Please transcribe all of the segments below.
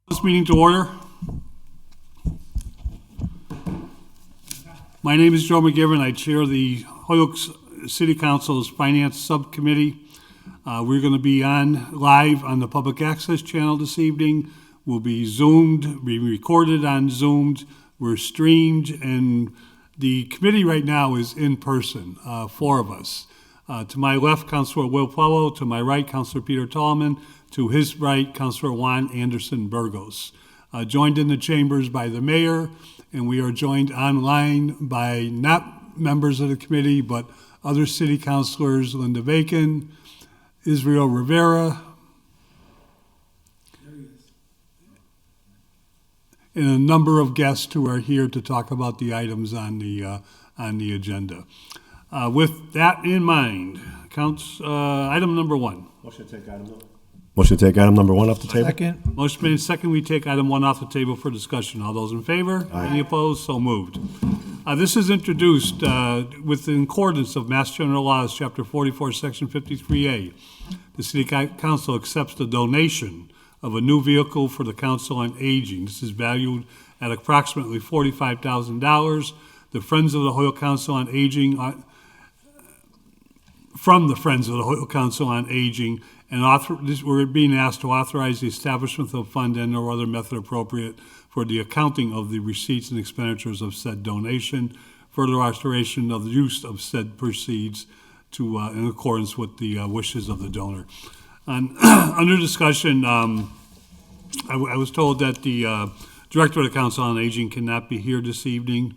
This meeting to order. My name is Joe McGivern. I chair the Holyoke City Council's Finance Subcommittee. We're going to be on live on the public access channel this evening. We'll be Zoomed, be recorded on Zoomed. We're streamed, and the committee right now is in person, four of us. To my left, Councilor Will Puello. To my right, Councilor Peter Tallman. To his right, Councilor Juan Anderson Burgos. Joined in the chambers by the mayor, and we are joined online by not members of the committee, but other city councilors, Linda Bacon, Israel Rivera, and a number of guests who are here to talk about the items on the agenda. With that in mind, item number one. Motion to take item number one off the table. Second. Motion made second, we take item one off the table for discussion. All those in favor? Aye. Any opposed? So moved. This is introduced within accordance of Mass General Laws, Chapter 44, Section 53A. The City Council accepts the donation of a new vehicle for the Council on Aging. This is valued at approximately $45,000. The Friends of the Holyoke Council on Aging, from the Friends of the Holyoke Council on Aging, and we're being asked to authorize the establishment of a fund and or other method appropriate for the accounting of the receipts and expenditures of said donation, further alteration of the use of said proceeds to in accordance with the wishes of the donor. Under discussion, I was told that the Director of the Council on Aging cannot be here this evening.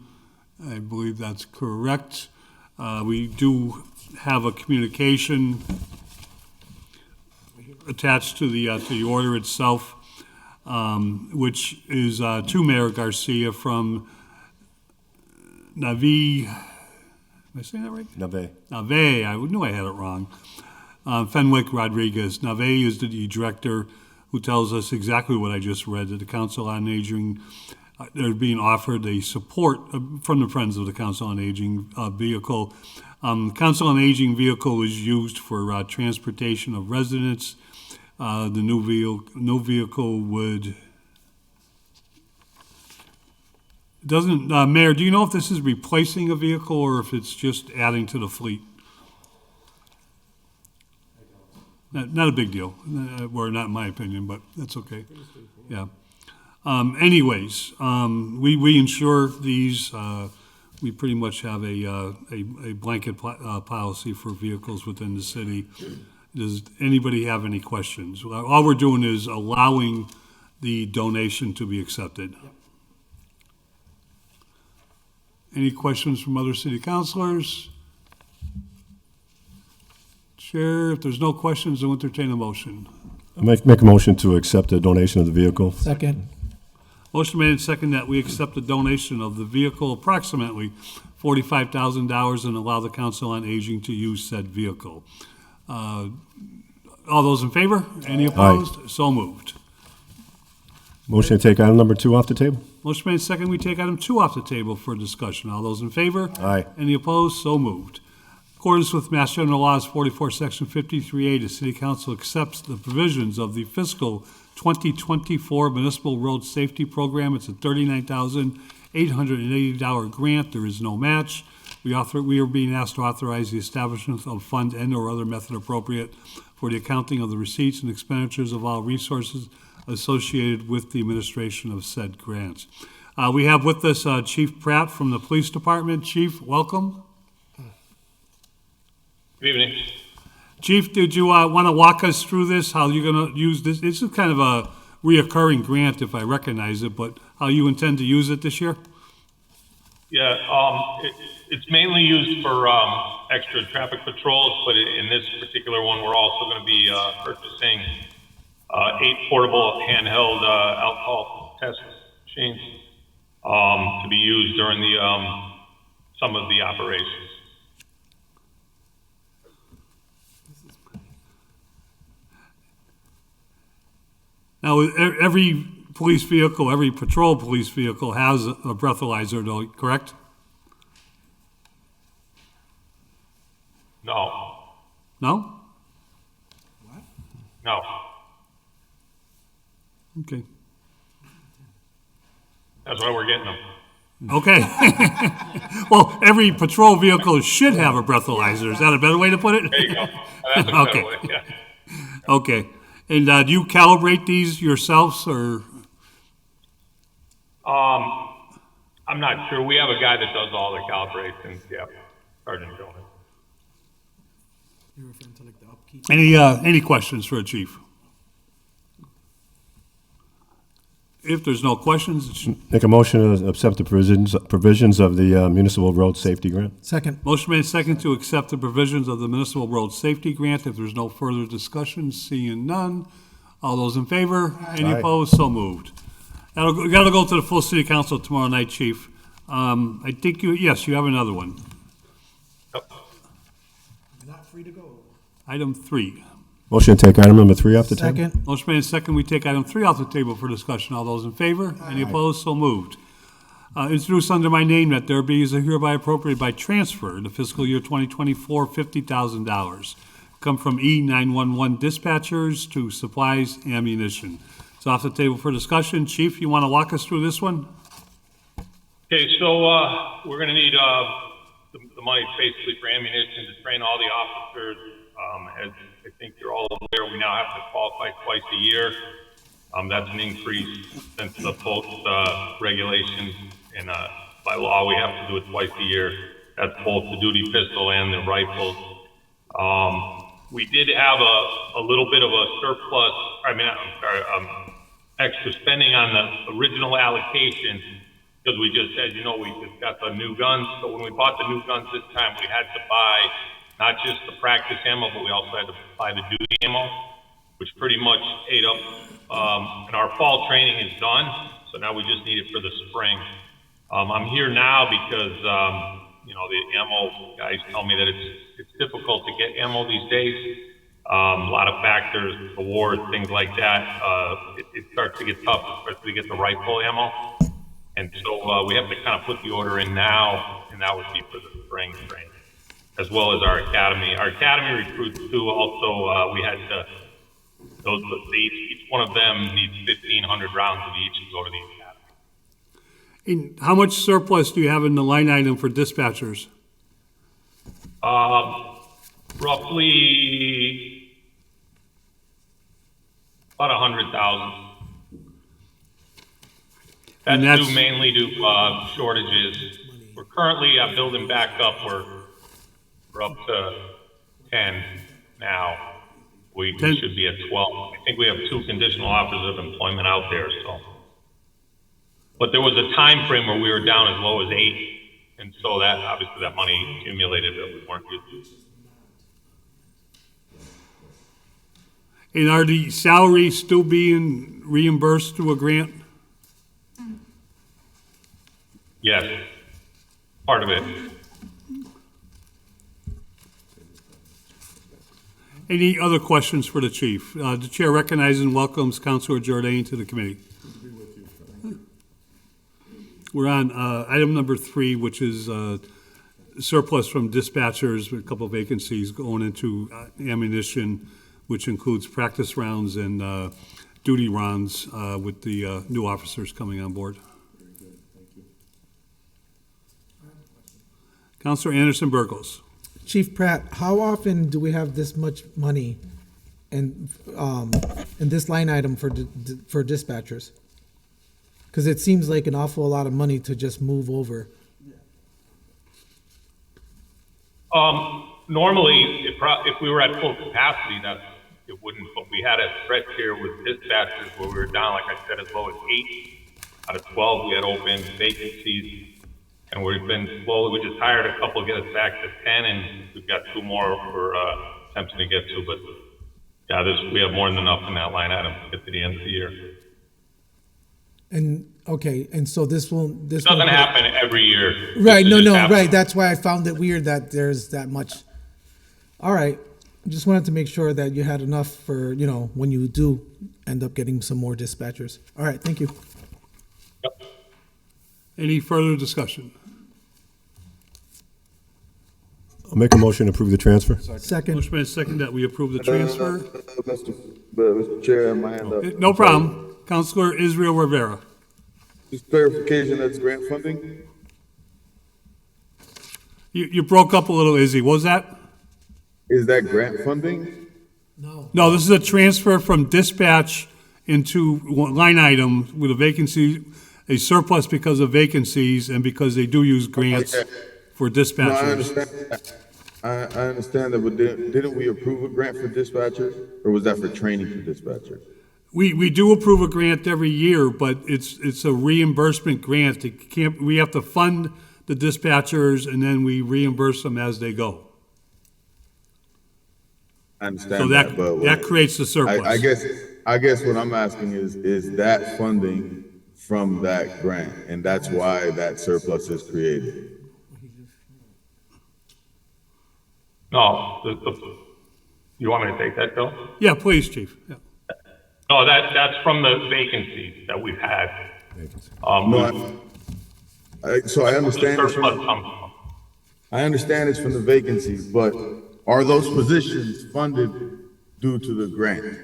I believe that's correct. We do have a communication attached to the order itself, which is to Mayor Garcia from Navi. Am I saying that right? Nave. I knew I had it wrong. Fenwick Rodriguez. Nave is the director who tells us exactly what I just read, that the Council on Aging, they're being offered a support from the Friends of the Council on Aging vehicle. Council on Aging vehicle is used for transportation of residents. The new vehicle would, Mayor, do you know if this is replacing a vehicle or if it's just adding to the fleet? Not a big deal, or not in my opinion, but that's okay. Yeah. Anyways, we insure these. We pretty much have a blanket policy for vehicles within the city. Does anybody have any questions? All we're doing is allowing the donation to be accepted. Any questions from other city councilors? Chair, if there's no questions, I'll entertain a motion. Make a motion to accept the donation of the vehicle. Second. Motion made and second that we accept the donation of the vehicle, approximately $45,000, and allow the Council on Aging to use said vehicle. All those in favor? Any opposed? Aye. So moved. Motion to take item number two off the table. Motion made second, we take item two off the table for discussion. All those in favor? Aye. Any opposed? So moved. In accordance with Mass General Laws 44, Section 53A, the City Council accepts the provisions of the fiscal 2024 Municipal Road Safety Program. It's a $39,880 grant. There is no match. We are being asked to authorize the establishment of fund and or other method appropriate for the accounting of the receipts and expenditures of all resources associated with the administration of said grants. We have with us Chief Pratt from the Police Department. Chief, welcome. Good evening. Chief, did you want to walk us through this, how you're going to use this? This is kind of a reoccurring grant, if I recognize it, but how you intend to use it this year? Yeah, it's mainly used for extra traffic patrols, but in this particular one, we're also going to be purchasing 8 portable handheld alcohol test machines to be used during the some of the operations. Now, every police vehicle, every patrol police vehicle has a breathalyzer, though, correct? No. No? No. Okay. That's why we're getting them. Okay. Well, every patrol vehicle should have a breathalyzer. Is that a better way to put it? There you go. That's a better Okay. way, yeah. Okay. And do you calibrate these yourselves, or? I'm not sure. We have a guy that does all the calibrations. Yeah, Sergeant Jonas. You're referring to like the upkeep? Any questions for the chief? If there's no questions, Make a motion to accept the provisions of the municipal road safety grant. Second. motion made second to accept the provisions of the municipal road safety grant. If there's no further discussion, seeing none, all those in favor? Any Aye. opposed? So moved. We gotta go to the full city council tomorrow night, chief. I think yes, you have another one. Yep. You're not free to go. Item 3. Motion to take item number 3 off the table. Second. Motion made second, we take item 3 off the table for discussion. All those in favor? Any opposed? So moved. Introduced under my name that there be is hereby appropriated by transfer in the fiscal year 2024, $50,000. Come from E911 dispatchers to supplies, ammunition. It's off the table for discussion. Chief, you want to walk us through this one? Okay, so we're going to need the money basically for ammunition to train all the officers. As I think you're all aware, we now have to qualify twice a year. That's an increase since the post regulations, and by law we have to do it twice a year. That's both the duty pistol and the rifles. We did have a little bit of a surplus. Extra spending on the original allocation because we just said, we just got the new guns. So when we bought the new guns this time, we had to buy not just the practice ammo, but we also had to buy the duty ammo, which pretty much ate up. And our fall training is done, so now we just need it for the spring. I'm here now because the ammo guys tell me that it's difficult to get ammo these days. A lot of factors, awards, things like that. It starts to get tough, especially to get the rifle ammo. And so we have to kind of put the order in now, and that would be for the spring training, as well as our academy. Our academy recruits too. Also, we had to. Each one of them needs 1,500 rounds of each to go to the academy. And how much surplus do you have in the line item for dispatchers? Roughly about 100,000. And That's that's- due mainly to shortages. We're currently building back up. We're up to 10 now. We 10. should be at 12. I think we have 2 conditional offers of employment out there. So, but there was a time frame where we were down as low as 8, and so that obviously that money accumulated that we weren't using. And are the salaries still being reimbursed through a grant? Yes, part of it. Any other questions for the chief? The chair recognizes and welcomes Councilor Jordan to the committee. We're on item number 3, which is surplus from dispatchers, with a couple of vacancies going into ammunition, which includes practice rounds and duty rounds with the new officers coming on board. Councilor Anderson Burgos. Chief Pratt, how often do we have this much money in this line item for dispatchers? Because it seems like an awful lot of money to just move over. Normally, if we were at full capacity, it wouldn't. But we had a stretch here with dispatchers where we were down, like I said, as low as 8 out of 12. We had open vacancies. And we've been slowly, we just hired a couple to get us back to 10, and we've got 2 more we're attempting to get to. But yeah, we have more than enough in that line item to get to the end of the year. And okay, and so this It doesn't happen every year. Right, This just no, happens. right. That's why I found it weird that there's that much. All right, just wanted to make sure that you had enough for, when you do end up getting some more dispatchers. All right, thank you. Yep. Any further discussion? I'll make a motion to approve the transfer. Second. Motion made second that we approve the transfer. Mr. Chair, my hand up. No problem. Councilor Israel Rivera. Just clarification, that's grant funding? You broke up a little, Izzy. What was that? Is that grant funding? No, this is a transfer from dispatch into one line item with a vacancy, a surplus because of vacancies and because they do use grants for No, I dispatchers. understand that. I understand that, but didn't we approve a grant for dispatchers? Or was that for training for dispatchers? We do approve a grant every year, but it's a reimbursement grant. We have to fund the dispatchers and then we reimburse them as they go. I So understand that, but that creates the surplus. I guess what I'm asking is that funding from that grant? And that's why that surplus is created? No, you want me to take that, Bill? Yeah, please, chief. Yeah. No, that's from the vacancies that we've had. No, so I understand it's Surplus from, comes from. I understand it's from the vacancies, but are those positions funded due to the grant?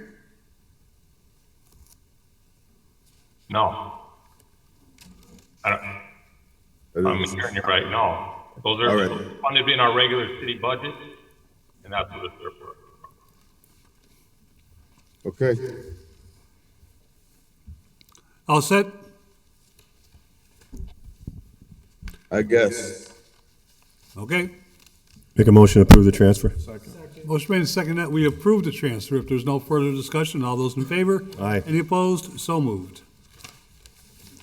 No. I'm hearing you right, no. Those All are right. funded in our regular city budget, and that's what it's there for. Okay, All set? I guess. Okay. Make a motion to approve the transfer. Motion made and seconded that we approve the transfer. If there's no further discussion, all those in favor? Aye. Any opposed? So moved.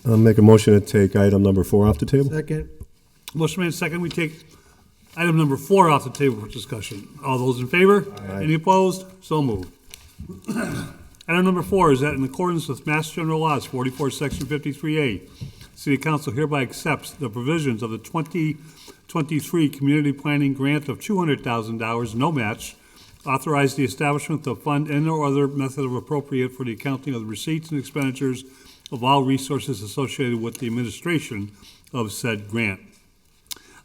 I'll make a motion to take item number 4 off the table. Second, Motion made and seconded, we take item number 4 off the table for discussion. All those in favor? Any opposed? So moved. Item number 4 is that in accordance with Mass General Laws 44, Section 53A, City Council hereby accepts the provisions of the 2023 Community Planning Grant of $200,000, no match, authorize the establishment of fund and or other method of appropriate for the accounting of the receipts and expenditures of all resources associated with the administration of said grant.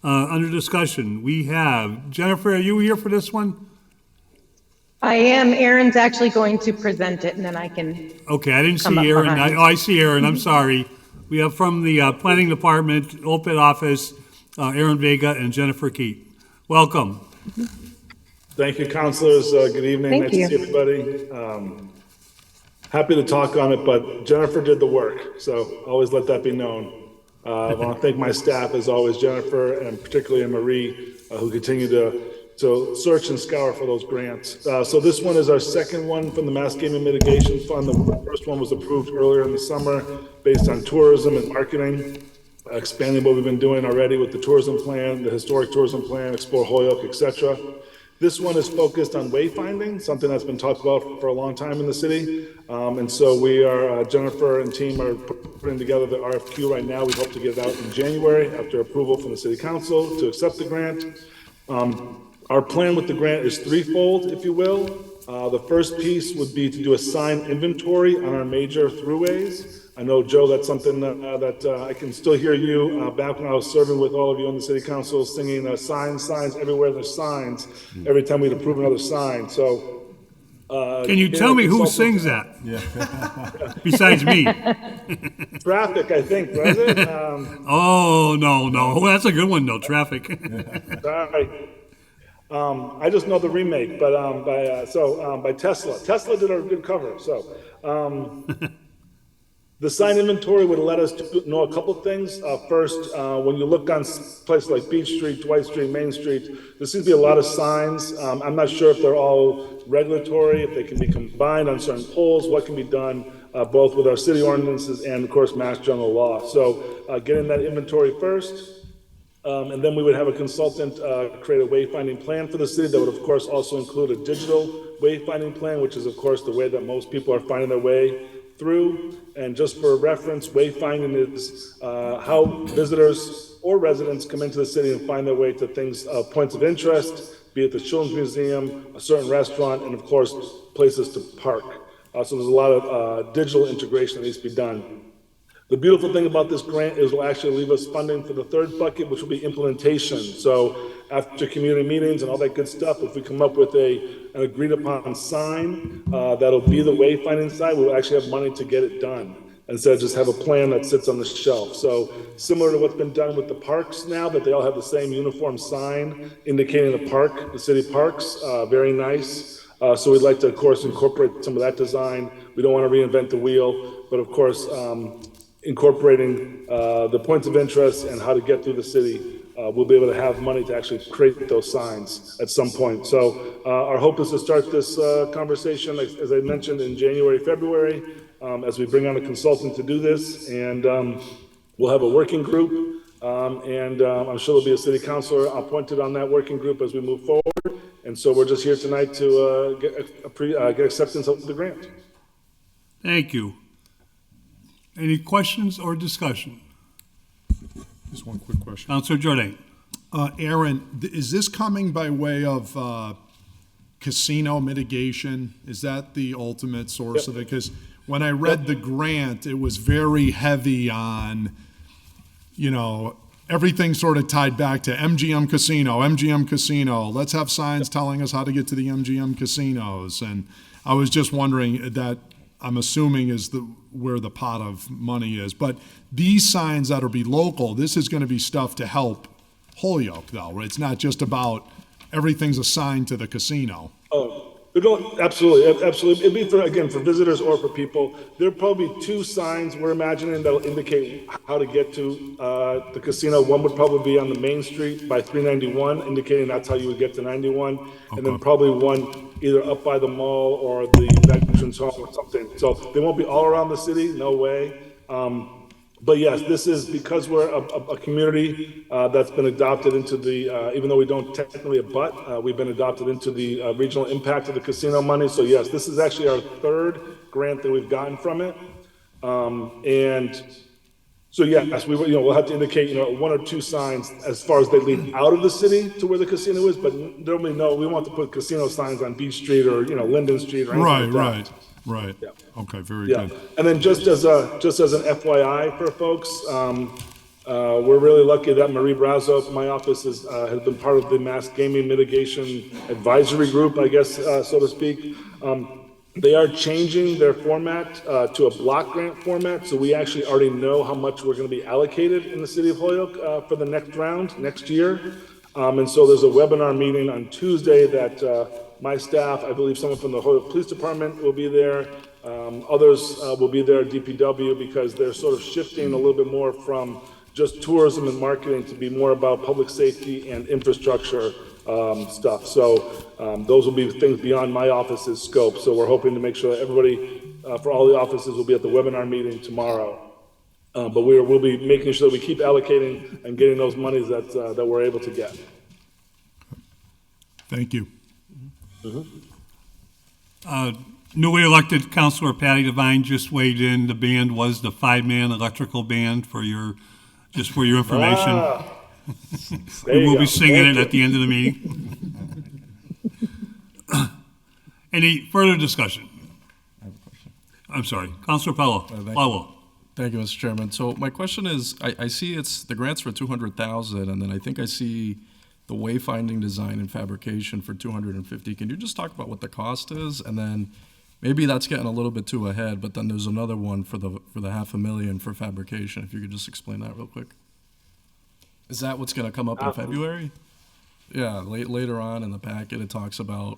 Under discussion, we have, Jennifer, are you here for this one? I am. Aaron's actually going to present it, and then I can. Okay, I didn't Come see up Aaron. behind. I see Aaron, I'm sorry. We have from the Planning Department, OPID Office, Aaron Vega and Jennifer Keat. Welcome. Thank you, councilors. Good evening. Thank Nice you. to see everybody. Happy to talk on it, but Jennifer did the work, so always let that be known. I want to thank my staff, as always, Jennifer and particularly Marie, who continue to search and scour for those grants. So this one is our second one from the Mass Gaming Mitigation Fund. The first one was approved earlier in the summer based on tourism and marketing, expanding what we've been doing already with the tourism plan, the historic tourism plan, Explore Holyoke, et cetera. This one is focused on wayfinding, something that's been talked about for a long time in the city. And so we are, Jennifer and team are putting together the RFQ right now. We hope to get it out in January after approval from the city council to accept the grant. Our plan with the grant is threefold, if you will. The first piece would be to do a sign inventory on our major throughways. I know, Joe, that's something that I can still hear you back when I was serving with all of you on the city council, singing signs everywhere there's signs, every time we'd approve another sign. So Can you tell me who sings that? Besides me? Traffic, I think, was it? Oh, no. That's a good one, though, Traffic. Sorry. I just know the remake, but by Tesla. Tesla did a good cover. So the sign inventory would let us know a couple things. First, when you look on places like Beach Street, Dwight Street, Main Street, there seems to be a lot of signs. I'm not sure if they're all regulatory, if they can be combined on certain poles, what can be done, both with our city ordinances and, of course, Mass General Law. So getting that inventory first. And then we would have a consultant create a wayfinding plan for the city that would, of course, also include a digital wayfinding plan, which is, of course, the way that most people are finding their way through. And just for reference, wayfinding is how visitors or residents come into the city and find their way to things, points of interest, be it the Children's Museum, a certain restaurant, and, of course, places to park. So there's a lot of digital integration that needs to be done. The beautiful thing about this grant is it'll actually leave us funding for the third bucket, which will be implementation. So after community meetings and all that good stuff, if we come up with an agreed upon sign that'll be the wayfinding sign, we'll actually have money to get it done. instead of just have a plan that sits on the shelf. So similar to what's been done with the parks now, that they all have the same uniform sign indicating the park, the city parks, very nice. So we'd like to, of course, incorporate some of that design. We don't want to reinvent the wheel, but of course, incorporating the points of interest and how to get through the city. We'll be able to have money to actually create those signs at some point. So our hope is to start this conversation, as I mentioned, in January, February, as we bring on a consultant to do this. And we'll have a working group. And I'm sure there'll be a city councilor appointed on that working group as we move forward. And so we're just here tonight to get acceptance of the grant. Thank you. Any questions or discussion? Just one quick question. Counselor Jordan. Aaron, is this coming by way of casino mitigation? Is that the ultimate source of it? Because when I read the grant, it was very heavy on, you know, everything sort of tied back to MGM Casino. Let's have signs telling us how to get to the MGM casinos. And I was just wondering that, I'm assuming is where the pot of money is. But these signs that'll be local, this is going to be stuff to help Holyoke, though, right? It's not just about everything's assigned to the casino. Oh, absolutely. It'd be for visitors or for people. There are probably two signs we're imagining that'll indicate how to get to the casino. One would probably be on the main street by 391, indicating that's how you would get to 91. Okay. And then probably one either up by the mall or the Veterans Home or something. So they won't be all around the city, no way. But yes, this is because we're a community that's been adopted into the, even though we don't technically abut, we've been adopted into the regional impact of the casino money. So yes, this is actually our third grant that we've gotten from it. And so yes, we'll have to indicate, one or two signs as far as they lead out of the city to where the casino is, but normally we want to put casino signs on Beach Street or, Linden Street or anything like that. Right. Yeah. Okay, very Yeah, good. and then just as an FYI for folks, we're really lucky that Marie Brazo, my office, has been part of the Mass Gaming Mitigation Advisory Group, I guess, so to speak. They are changing their format to a block grant format, so we actually already know how much we're going to be allocated in the city of Holyoke for the next round, next year. And so there's a webinar meeting on Tuesday that my staff, I believe someone from the Holyoke Police Department will be there. Others will be there at DPW because they're sort of shifting a little bit more from just tourism and marketing to be more about public safety and infrastructure stuff. So those will be things beyond my office's scope. So we're hoping to make sure that everybody for all the offices will be at the webinar meeting tomorrow. But we'll be making sure that we keep allocating and getting those monies that we're able to get. Thank you. Newly elected Councilor Patty Devine just weighed in. The band was the 5-man electrical band for your information. We will be singing it at the end of the meeting. Any further discussion? I have a question. I'm sorry, Councilor Powell. Thank you, Mr. Chairman. So my question is, I see the grants for $200,000, and then I think I see the wayfinding design and fabrication for $250,000. Can you just talk about what the cost is? And then maybe that's getting a little bit too ahead, but then there's another one for the $500,000 for fabrication. If you could just explain that real quick. Is that what's going to come up in February? Yeah, later on in the packet it talks about,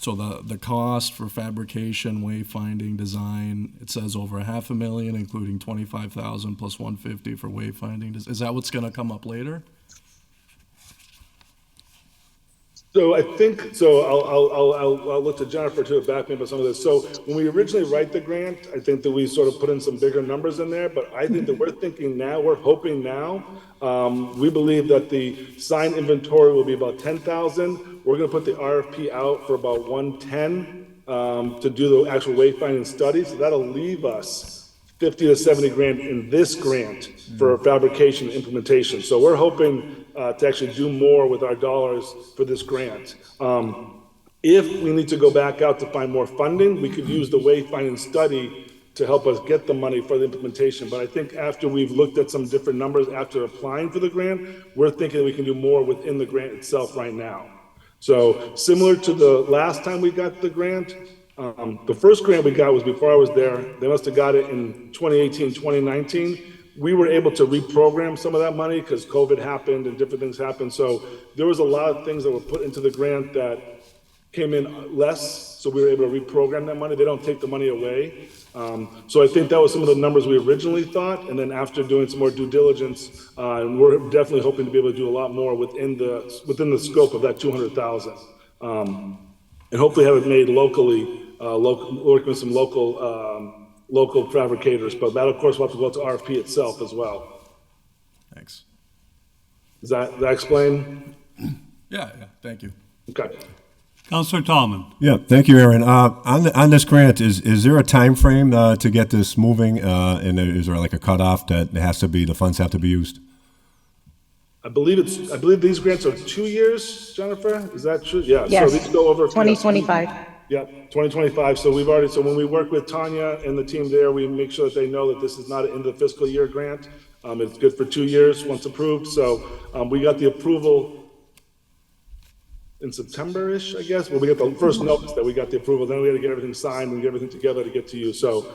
so the cost for fabrication, wayfinding, design, it says over $500,000, including $25,000 plus $150,000 for wayfinding. Is that what's going to come up later? So I think, I'll look to Jennifer to back me up on some of this. So when we originally write the grant, I think that we sort of put in some bigger numbers in there, but I think that we're hoping now, we believe that the sign inventory will be about 10,000. We're gonna put the RFP out for about 110 to do the actual wayfinding study. So that'll leave us 50 to 70 grand in this grant for fabrication and implementation. So we're hoping to actually do more with our dollars for this grant. If we need to go back out to find more funding, we could use the wayfinding study to help us get the money for the implementation. But I think after we've looked at some different numbers after applying for the grant, we're thinking we can do more within the grant itself right now. So similar to the last time we got the grant, The first grant we got was before I was there. They must have got it in 2018, 2019. We were able to reprogram some of that money because COVID happened and different things happened. So there was a lot of things that were put into the grant that came in less, so we were able to reprogram that money. They don't take the money away. So I think that was some of the numbers we originally thought, and then after doing some more due diligence, we're definitely hoping to be able to do a lot more within the scope of that 200,000, and hopefully have it made locally, working with some local fabricators. But that, of course, will have to go to RFP itself as well. Thanks. Does that explain? Yeah, thank you. Okay. Counselor Tallman. Yeah, thank you, Aaron. On this grant, is there a time frame to get this moving? And is there like a cutoff that the funds have to be used? I believe these grants are 2 years, Jennifer? Is that true? Yeah. Yes. So these go over 2025. Yeah, 2025. So so when we work with Tanya and the team there, we make sure that they know that this is not an end of the fiscal year grant. It's good for 2 years once approved. So we got the approval in September-ish, I guess. Well, we got the first notice that we got the approval. Then we had to get everything signed and get everything together to get to you. So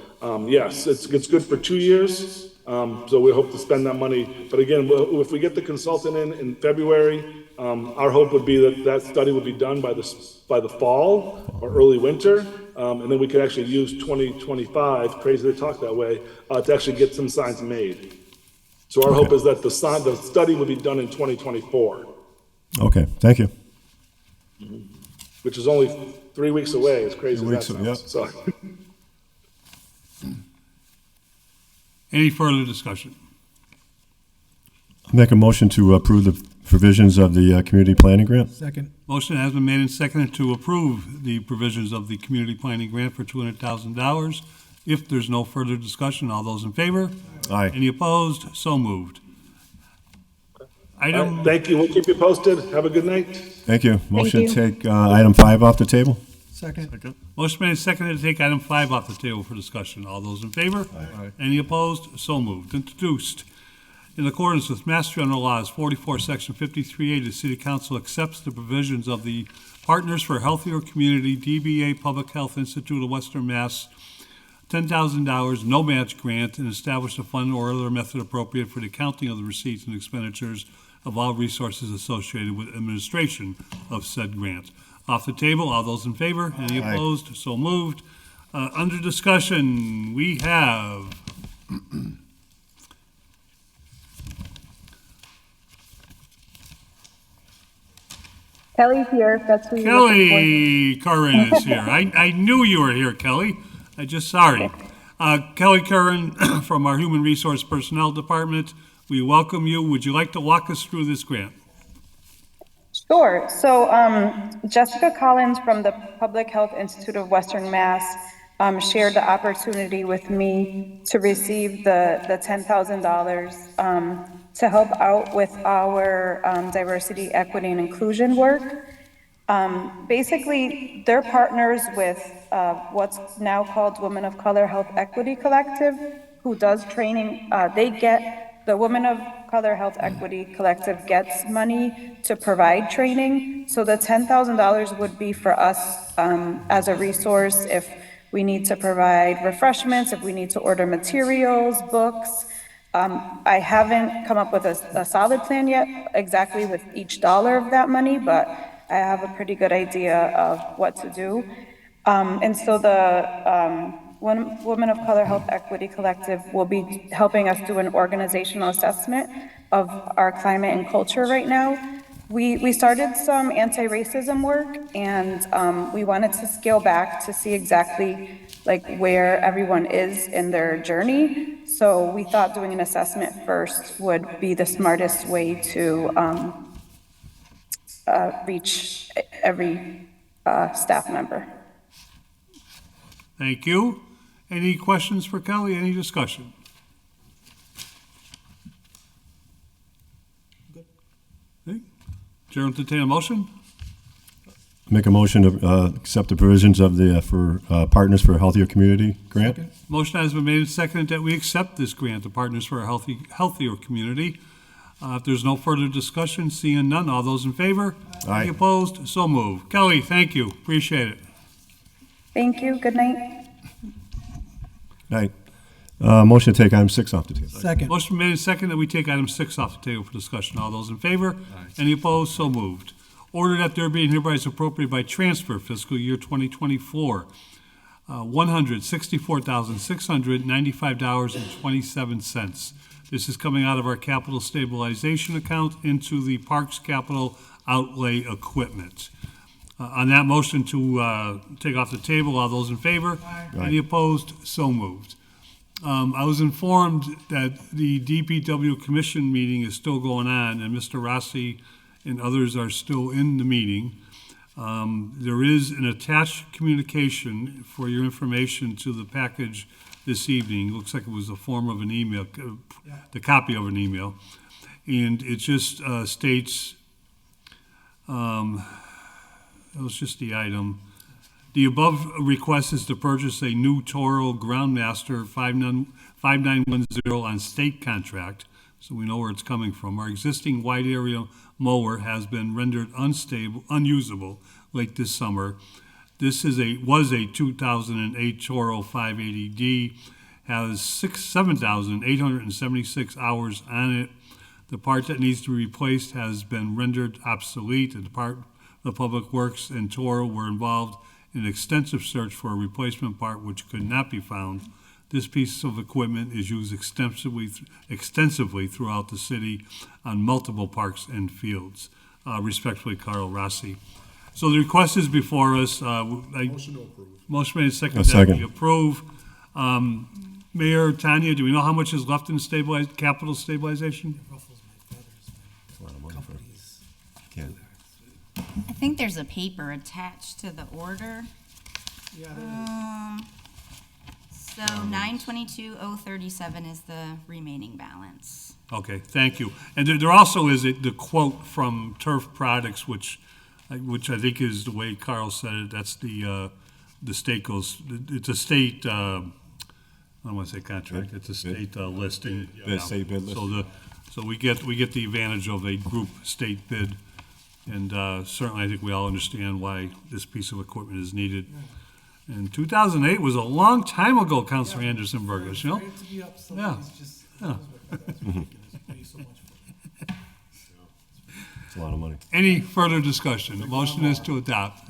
yes, it's good for 2 years. So we hope to spend that money. But again, if we get the consultant in February, our hope would be that study would be done by the fall or early winter. And then we can actually use 2025, crazy to talk that way, to actually get some signs made. So our hope is that the study will be done in 2024. Okay, thank you. Which is only 3 weeks away, as crazy as that Yep. sounds. So, Any further discussion? Make a motion to approve the provisions of the community planning grant. Second. Motion has been made and seconded to approve the provisions of the community planning grant for $200,000. If there's no further discussion, all those in favor? Aye. Any opposed? So moved. Item, thank you. We'll keep you posted. Have a good night. Thank you. Motion you. to take item 5 off the table. Second. motion made and seconded to take item 5 off the table for discussion. All those in favor? Aye. Any opposed? So moved. Introduced. In accordance with Mass General Laws 44, Section 53A, the City Council accepts the provisions of the Partners for a Healthier Community, DBA Public Health Institute of Western Mass, $10,000 no match grant, and establish a fund or other method appropriate for the accounting of the receipts and expenditures of all resources associated with administration of said grant. Off the table, all those in favor? Any Aye. opposed? So moved. Under discussion, we have Kelly's here, if that's who you're looking Kelly Curran is here. I knew you were here, Kelly. I just, sorry. Kelly Curran from our Human Resource Personnel Department. We welcome you. Would you like to walk us through this grant? for. Sure. So Jessica Collins from the Public Health Institute of Western Mass shared the opportunity with me to receive the $10,000 to help out with our diversity, equity, and inclusion work. Basically, they're partners with what's now called Women of Color Health Equity Collective, who does training. The Women of Color Health Equity Collective gets money to provide training. So the $10,000 would be for us as a resource if we need to provide refreshments, if we need to order materials, books. I haven't come up with a solid plan yet, exactly with each dollar of that money, but I have a pretty good idea of what to do. And so the Women of Color Health Equity Collective will be helping us do an organizational assessment of our climate and culture right now. We started some anti-racism work, and we wanted to scale back to see exactly like where everyone is in their journey. So we thought doing an assessment first would be the smartest way to reach every staff member. Thank you. Any questions for Kelly? Any discussion? Okay. Chair will entertain a motion. Make a motion to accept the provisions of the Partners for a Healthier Community grant. Motion has been made and seconded that we accept this grant, the Partners for a Healthier Community. If there's no further discussion, seeing none, all those in favor? Aye. Any opposed? So moved. Kelly, thank you. Appreciate it. Thank you. Good night. Right. Motion to take item 6 off the table. Second. Motion made and second that we take item 6 off the table for discussion. All those in favor? Any opposed? So moved. Order that there be and hereby is appropriated by transfer fiscal year 2024, $164,695.27. This is coming out of our capital stabilization account into the Parks Capital Outlay Equipment. On that motion to take off the table, all those in favor? Any opposed? So moved. I was informed that the DPW Commission meeting is still going on, and Mr. Rossi and others are still in the meeting. There is an attached communication for your information to the package this evening. Looks like it was a form of an email, the copy of an email. And it just states, that was just the item. The above request is to purchase a new Toro Groundmaster 5910 on state contract, so we know where it's coming from. Our existing wide area mower has been rendered unusable late this summer. This was a 2008 Toro 580D, has 7,876 hours on it. The part that needs to be replaced has been rendered obsolete. The Public Works and Toro were involved in an extensive search for a replacement part which could not be found. This piece of equipment is used extensively throughout the city on multiple parks and fields. Respectfully, Carl Rossi. So the request is before us. Motion to approve. Motion made and seconded that we approve. Mayor Tanya, do we know how much is left in capital stabilization? I think there's a paper attached to the order. So 922,037 is the remaining balance. Okay, thank you. And there also is the quote from Turf Products, which I think is the way Carl said it. That's the state goes. It's a state. I don't want to say contract. It's a state listing. The state bid listing. So we get the advantage of a group state bid, and certainly I think we all understand why this piece of equipment is needed. And 2008 was a long time ago, Councilor Anderson Burgess, you know? Yeah. It's a lot of money. Any further discussion? The motion is to adopt.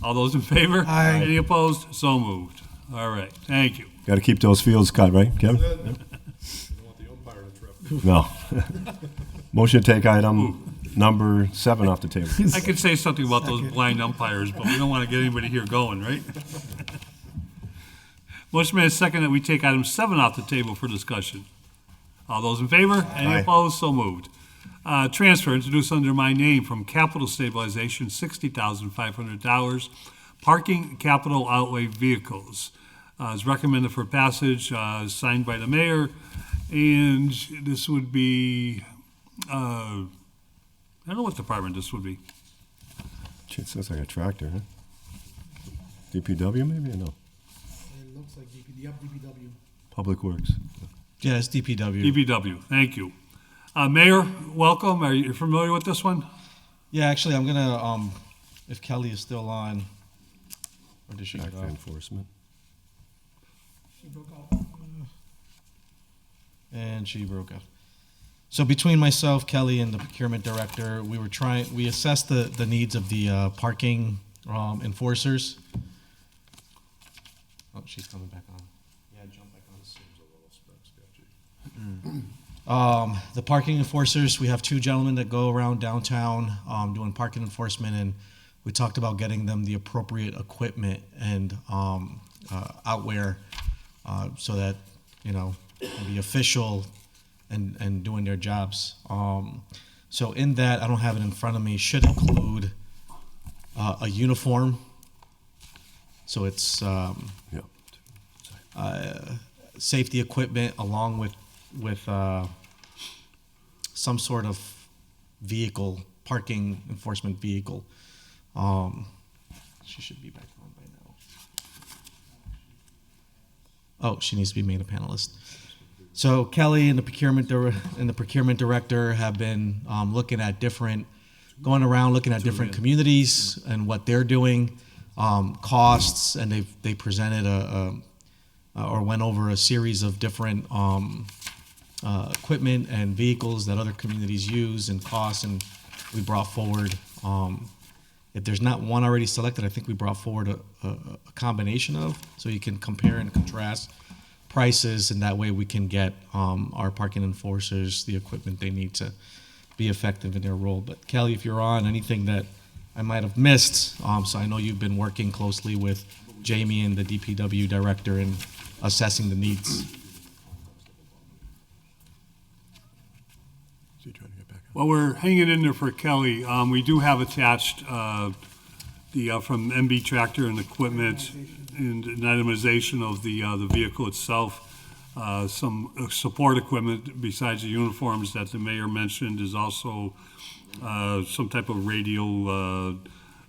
All those in favor? Aye. Any opposed? So moved. All right, thank you. Got to keep those fields cut, right, Kevin? No. Motion to take item number 7 off the table. I could say something about those blind umpires, but we don't want to get anybody here going, right? Motion made second that we take item 7 off the table for discussion. All those in favor? Any Aye. opposed? So moved. Transfer introduced under my name from capital stabilization, $60,500. Parking capital outlay vehicles is recommended for passage, signed by the mayor. And this would be, I don't know what department this would be. It sounds like a tractor, huh? DPW maybe or no? It looks like DPW. Public Works. Yeah, it's DPW. DPW, thank you. Mayor, welcome. Are you familiar with this one? Yeah, actually, I'm gonna, if Kelly is still on, or did she get Act off? enforcement. And she broke out. So between myself, Kelly, and the procurement director, we assessed the needs of the parking enforcers. Oh, she's coming back on. Yeah, jump back on. The parking enforcers, we have 2 gentlemen that go around downtown doing parking enforcement, and we talked about getting them the appropriate equipment and outwear so that, can be official and doing their jobs. So in that, I don't have it in front of me, should include a uniform. So it's safety equipment along with some sort of vehicle, parking enforcement vehicle. She should be back on by now. Oh, she needs to be made a panelist. So Kelly and the procurement director have been going around looking at different communities and what they're doing. costs, and they presented or went over a series of different equipment and vehicles that other communities use and costs, and we brought forward. If there's not one already selected, I think we brought forward a combination of, so you can compare and contrast prices, and that way we can get our parking enforcers the equipment they need to be effective in their role. But Kelly, if you're on, anything that I might have missed, so I know you've been working closely with Jamie and the DPW director in assessing the needs. Well, we're hanging in there for Kelly. We do have attached from MB Tractor and Equipment and an itemization of the vehicle itself. Some support equipment besides the uniforms that the mayor mentioned is also some type of radio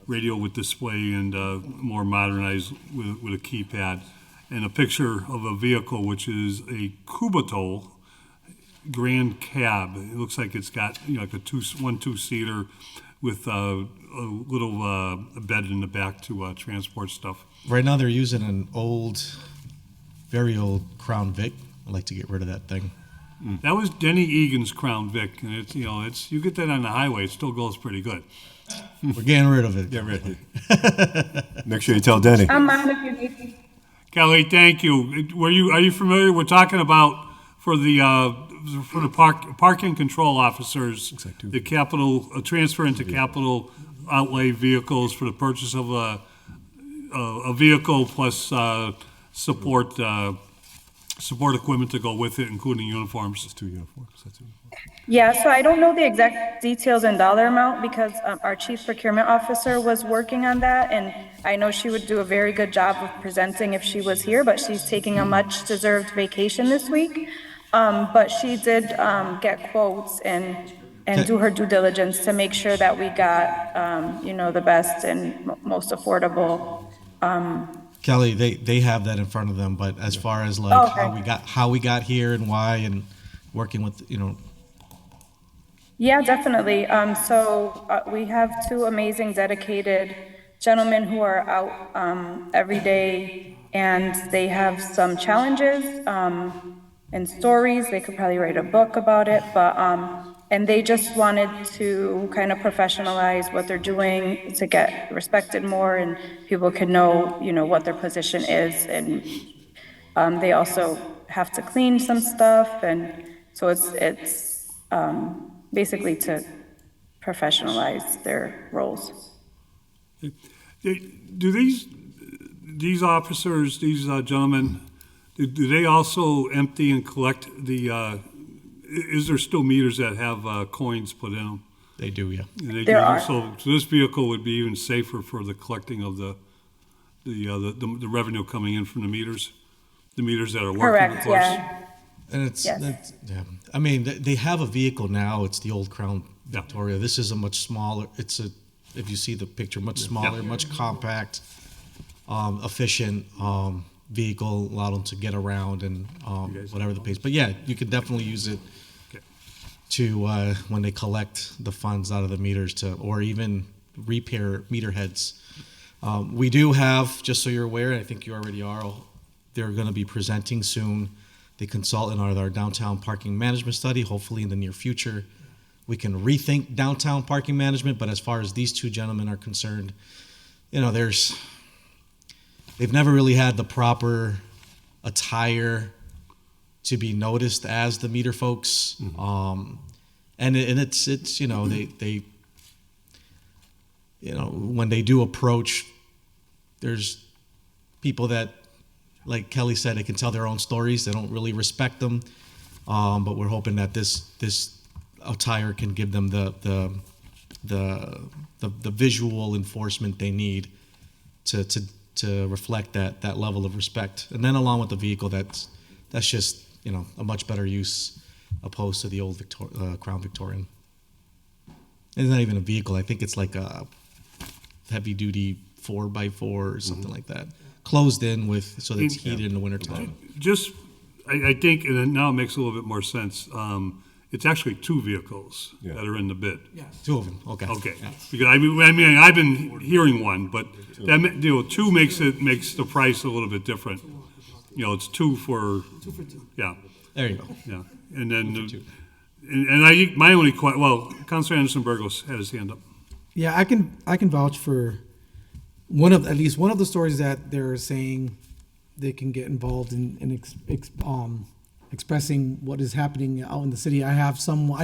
with display and more modernized with a keypad. And a picture of a vehicle, which is a Kubatol Grand Cab. It looks like it's got like a two-seater with a little bed in the back to transport stuff. Right now they're using an very old Crown Vic. I'd like to get rid of that thing. That was Denny Egan's Crown Vic, and it's you get that on the highway, it still goes pretty good. We're getting rid of it. Get rid of it. Make sure you tell Denny. I'm on if you need me. Kelly, thank you. Are you familiar? We're talking about for the parking control officers, the capital transfer into capital outlay vehicles for the purchase of a vehicle plus support equipment to go with it, including uniforms. It's 2 uniforms. That's it. Yeah, so I don't know the exact details and dollar amount because our chief procurement officer was working on that, and I know she would do a very good job of presenting if she was here, but she's taking a much-deserved vacation this week. But she did get quotes and do her due diligence to make sure that we got, the best and most affordable. Kelly, they have that in front of them, but as far as like how we got here and why, and working with Yeah, definitely. We have two amazing, dedicated gentlemen who are out every day, and they have some challenges and stories. They could probably write a book about it, but and they just wanted to kind of professionalize what they're doing to get respected more, and people can know, what their position is, and they also have to clean some stuff, and so it's basically to professionalize their roles. Do these officers, these gentlemen, do they also empty and collect the? Is there still meters that have coins put in them? They do, yeah. And there are. So this vehicle would be even safer for the collecting of the revenue coming in from the meters that are working. Correct. Of course. Yeah. And yeah. I mean, they have a vehicle now. It's the old Crown Victoria. This is a much smaller. If you see the picture, much smaller, much compact, efficient vehicle. Allow them to get around and whatever the pace. But yeah, you could definitely use it to when they collect the funds out of the meters or even repair meter heads. We do have, just so you're aware, I think you already are. They're going to be presenting soon. The consultant on our downtown parking management study. Hopefully in the near future, we can rethink downtown parking management. But as far as these two gentlemen are concerned, they've never really had the proper attire to be noticed as the meter folks. Mm-hmm. And it's they when they do approach, there's people that, like Kelly said, they can tell their own stories. They don't really respect them, but we're hoping that this attire can give them the visual enforcement they need to reflect that level of respect. And then along with the vehicle, that's just a much better use opposed to the old Crown Victorian. It's not even a vehicle. I think it's like a heavy duty 4x4 or something like that. Closed in so that it's heated in the wintertime. I think, and now it makes a little bit more sense. It's actually two vehicles Yeah. that are in the bid. Two of them, okay. Okay, Yeah. because I mean, I've been hearing one, but that, two makes the price a little bit different. It's two for, yeah, There you go. yeah. And then, my only Councilor Anderson Burgos had his hand up. Yeah, I can vouch for at least one of the stories that they're saying they can get involved in expressing what is happening out in the city. I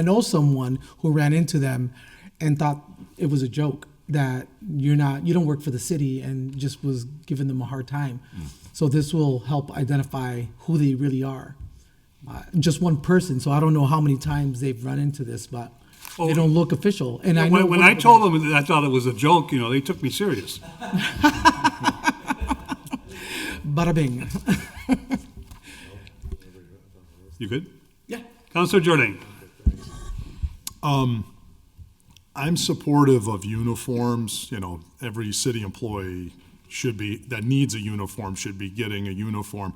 know someone who ran into them and thought it was a joke, that you don't work for the city, and just was giving them a hard time. So this will help identify who they really are. Just one person, so I don't know how many times they've run into this, but they don't look official. And I know When I told them that I thought it was a joke, they took me serious. Bada bing. You good? Yeah. Councilor Jordan. I'm supportive of uniforms. Every city employee that needs a uniform should be getting a uniform.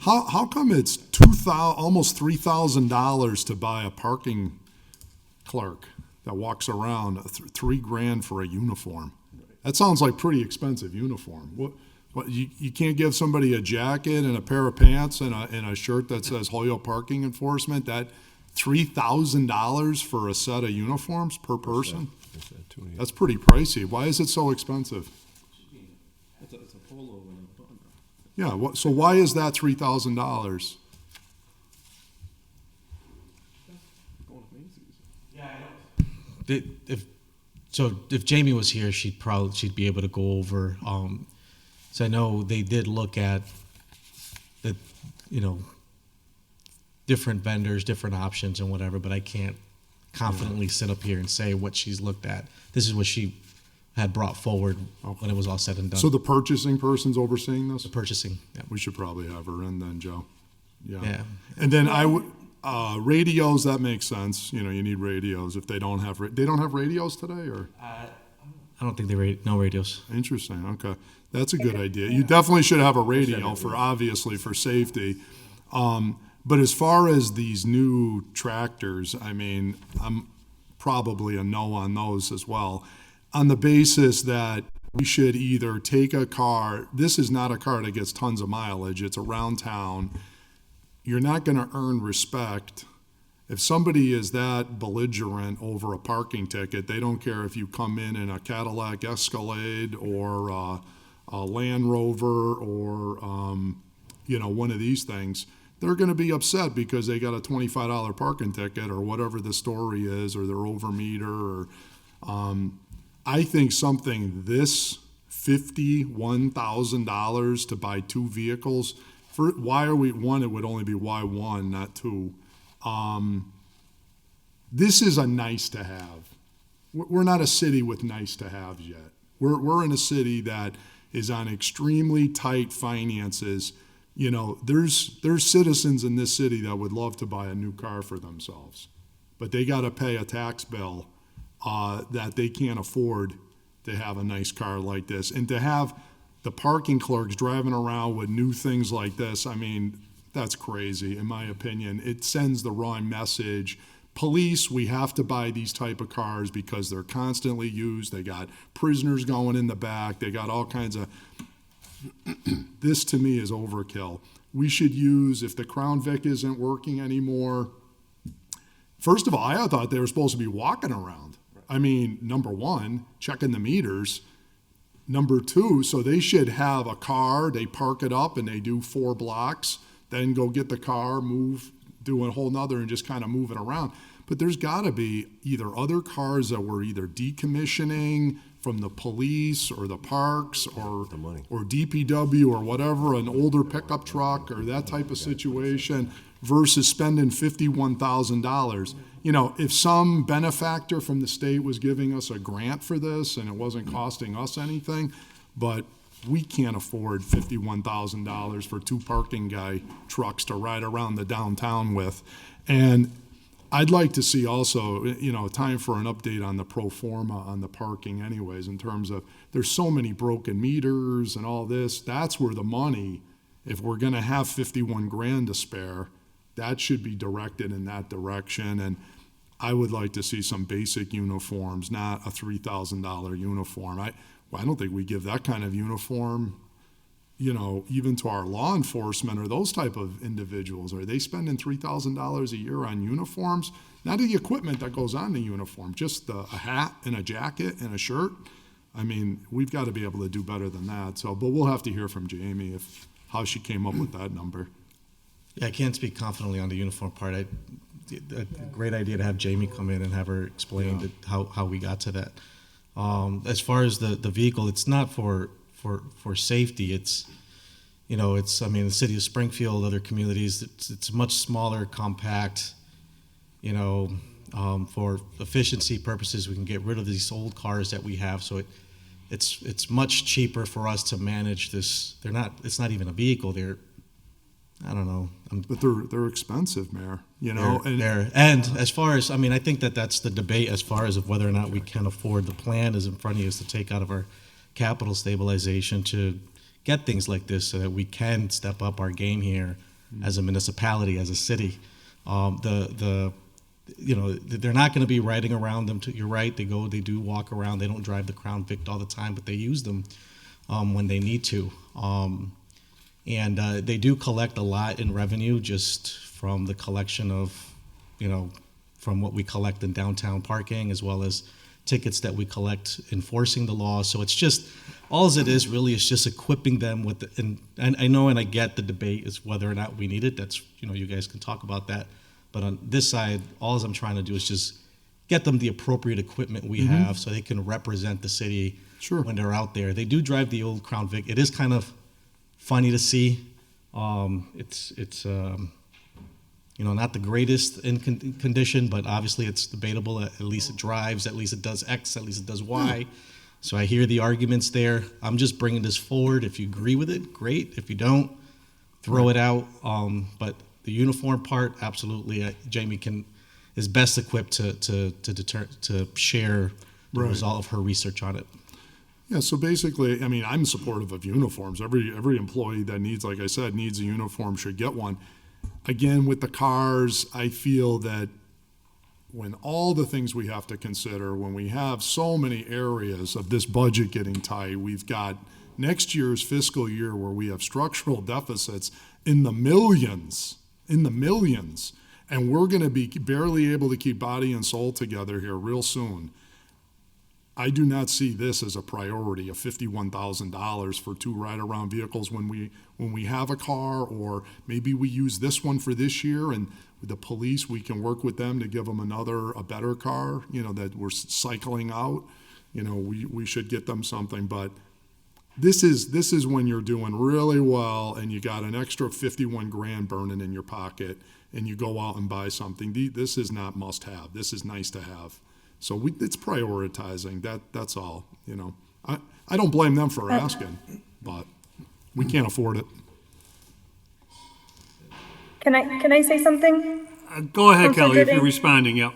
How come it's almost $3,000 to buy a parking clerk that walks around, $3,000 for a uniform? That sounds like pretty expensive uniform. What you can't give somebody a jacket and a pair of pants and a shirt that says Holyoke Parking Enforcement? That $3,000 for a set of uniforms per person? That's pretty pricey. Why is it so expensive? It's a polo and a button. Yeah, so why is that $3,000? If Jamie was here, she'd be able to go over. So I know they did look at the, different vendors, different options and whatever, but I can't confidently sit up here and say what she's looked at. This is what she had brought forward when it was all said and done. So the purchasing person's overseeing this? The purchasing, yeah. We should probably have her in then, Joe. Yeah. And then radios, that makes sense. You need radios. If they don't have radios today, or? I don't think no radios. Interesting. Okay. That's a good idea. You definitely should have a radio for safety. But as far as these new tractors, I'm probably a no on those as well, on the basis that we should either take a car. This is not a car that gets tons of mileage. It's around town. You're not going to earn respect. If somebody is that belligerent over a parking ticket, they don't care if you come in a Cadillac Escalade or a Land Rover or one of these things. They're going to be upset because they got a $25 parking ticket or whatever the story is, or they're over meter. Or I think something this $51,000 to buy two vehicles. Why are we one? It would only be why one, not two. This is a nice to have. We're not a city with nice to haves yet. We're in a city that is on extremely tight finances. There's citizens in this city that would love to buy a new car for themselves, but they got to pay a tax bill that they can't afford to have a nice car like this. And to have the parking clerks driving around with new things like this, that's crazy, in my opinion. It sends the wrong message. Police, we have to buy these type of cars because they're constantly used. They got prisoners going in the back. They got all kinds of... This, to me, is overkill. We should use, if the Crown Vic isn't working anymore, first of all, I thought they were supposed to be walking around. Number one, checking the meters. Number two, so they should have a car, they park it up and they do 4 blocks, then go get the car, do a whole nother and just kind of move it around. But there's got to be either other cars that we're either decommissioning from the police or the parks or DPW or whatever, an older pickup truck or that type of situation, versus spending $51,000. If some benefactor from the state was giving us a grant for this and it wasn't costing us anything, but we can't afford $51,000 for 2 parking guy trucks to ride around the downtown with. And I'd like to see also, time for an update on the pro forma on the parking anyways, in terms of there's so many broken meters and all this. That's where the money, if we're going to have $51,000 to spare, that should be directed in that direction. And I would like to see some basic uniforms, not a $3,000 uniform. I don't think we give that kind of uniform, even to our law enforcement or those type of individuals. Are they spending $3,000 a year on uniforms? Not the equipment that goes on the uniform, just a hat and a jacket and a shirt. I mean, we've got to be able to do better than that. So, but we'll have to hear from Jamie how she came up with that number. Yeah, I can't speak confidently on the uniform part. A great idea to have Jamie come in and have her explain how we got to that. As far as the vehicle, it's not for safety. It's, the city of Springfield, other communities, it's much smaller, compact, for efficiency purposes, we can get rid of these old cars that we have. So it's much cheaper for us to manage this. It's not even a vehicle. I don't know. But they're expensive, Mayor, And as far as, I think that's the debate as far as of whether or not we can afford. The plan is in front of you is to take out of our capital stabilization to get things like this so that we can step up our game here as a municipality, as a city. They're not going to be riding around them. You're right. They do walk around. They don't drive the Crown Vic all the time, but they use them when they need to. And they do collect a lot in revenue just from the collection of, from what we collect in downtown parking, as well as tickets that we collect enforcing the law. So it's just, all it is really is just equipping them with, and I know and I get the debate is whether or not we need it. That's, you guys can talk about that. But on this side, all I'm trying to do is just get them the appropriate equipment we have so they can represent the city when they're out there. They do drive the old Crown Vic. It is kind of funny to see. It's not the greatest in condition, but obviously it's debatable. At least it drives. At least it does X. At least it does Y. So I hear the arguments there. I'm just bringing this forward. If you agree with it, great. If you don't, throw it out. But the uniform part, absolutely. Jamie is best equipped to share the result of her research on it. Yeah, so basically, I'm supportive of uniforms. Every employee that needs a uniform should get one. Again, with the cars, I feel that when all the things we have to consider, when we have so many areas of this budget getting tight, we've got next year's fiscal year where we have structural deficits in the millions, and we're going to be barely able to keep body and soul together here real soon. I do not see this as a priority of $51,000 for 2 ride-around vehicles when we have a car, or maybe we use this one for this year, and with the police, we can work with them to give them a better car, that we're cycling out. We should get them something, but this is when you're doing really well and you got an extra 51 grand burning in your pocket and you go out and buy something. This is not must have. This is nice to have. So it's prioritizing. That's all. I don't blame them for asking, but we can't afford it. Can I say something? Go ahead, Kelly, if you're responding. Yep.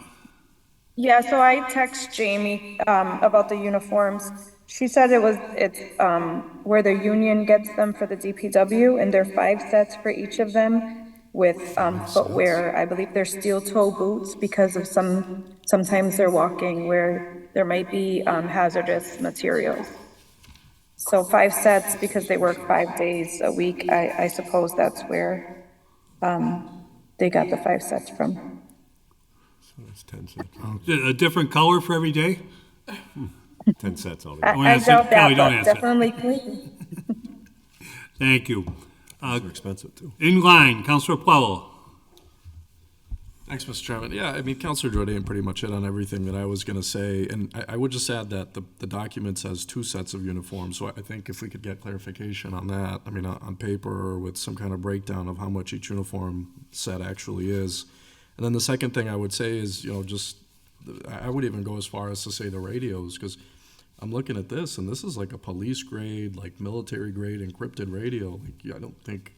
Yeah. So I text Jamie about the uniforms. She said it's where the union gets them for the DPW, and there are 5 sets for each of them with footwear. I believe they're steel toe boots because of sometimes they're walking where there might be hazardous materials. So 5 sets because they work 5 days a week. I suppose that's where they got the 5 sets from. So that's 10 sets. A different color for every day? 10 sets already. I doubt that, but definitely clean. Thank you. They're expensive too. In line, Councilor Plowell. Thanks, Mr. Chairman. Yeah, Councilor Jordan pretty much hit on everything that I was going to say. And I would just add that the document says 2 sets of uniforms. So I think if we could get clarification on that, on paper or with some kind of breakdown of how much each uniform set actually is. And then the second thing I would say is, I would even go as far as to say the radios, because I'm looking at this, and this is like a police grade, like military grade encrypted radio. I don't think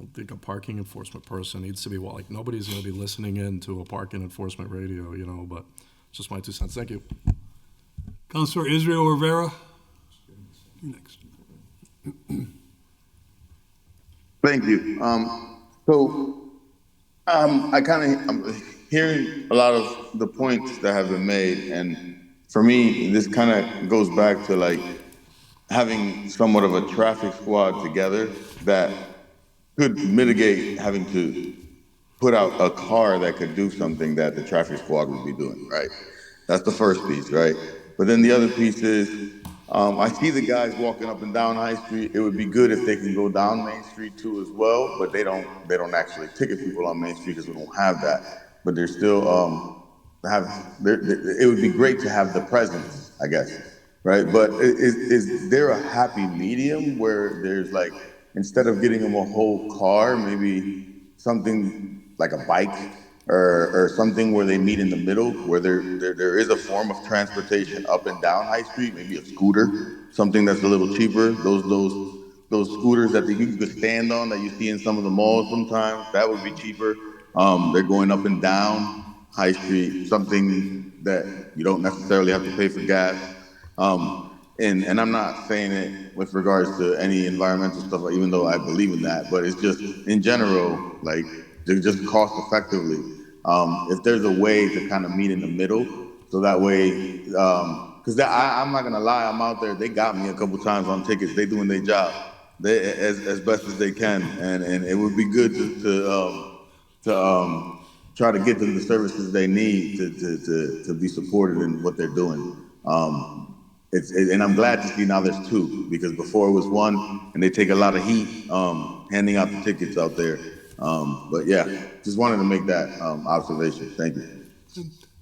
a parking enforcement person needs to be, nobody's going to be listening in to a parking enforcement radio, but it's just my 2 cents. Thank you. Councilor Israel Rivera. Next. Thank you. So I'm hearing a lot of the points that have been made, and for me, this kind of goes back to like having somewhat of a traffic squad together that could mitigate having to put out a car that could do something that the traffic squad would be doing, right? That's the first piece, right? But then the other piece is, I see the guys walking up and down High Street. It would be good if they can go down Main Street too as well, but they don't actually ticket people on Main Street because we don't have that. But they're still, it would be great to have the presence, I guess, right? But is there a happy medium where there's like, instead of getting them a whole car, maybe something like a bike or something where they meet in the middle, where there is a form of transportation up and down High Street, maybe a scooter, something that's a little cheaper. Those scooters that you could stand on that you see in some of the malls sometimes, that would be cheaper. They're going up and down High Street, something that you don't necessarily have to pay for gas. And I'm not saying it with regards to any environmental stuff, even though I believe in that, but it's just in general, like just cost effectively. If there's a way to kind of meet in the middle, so that way, because I'm not gonna lie, I'm out there. They got me a couple times on tickets. They doing their job, as best as they can, and it would be good to try to get them the services they need to be supported in what they're doing. And I'm glad to see now there's two, because before it was one, and they take a lot of heat handing out the tickets out there. But yeah, just wanted to make that observation. Thank you.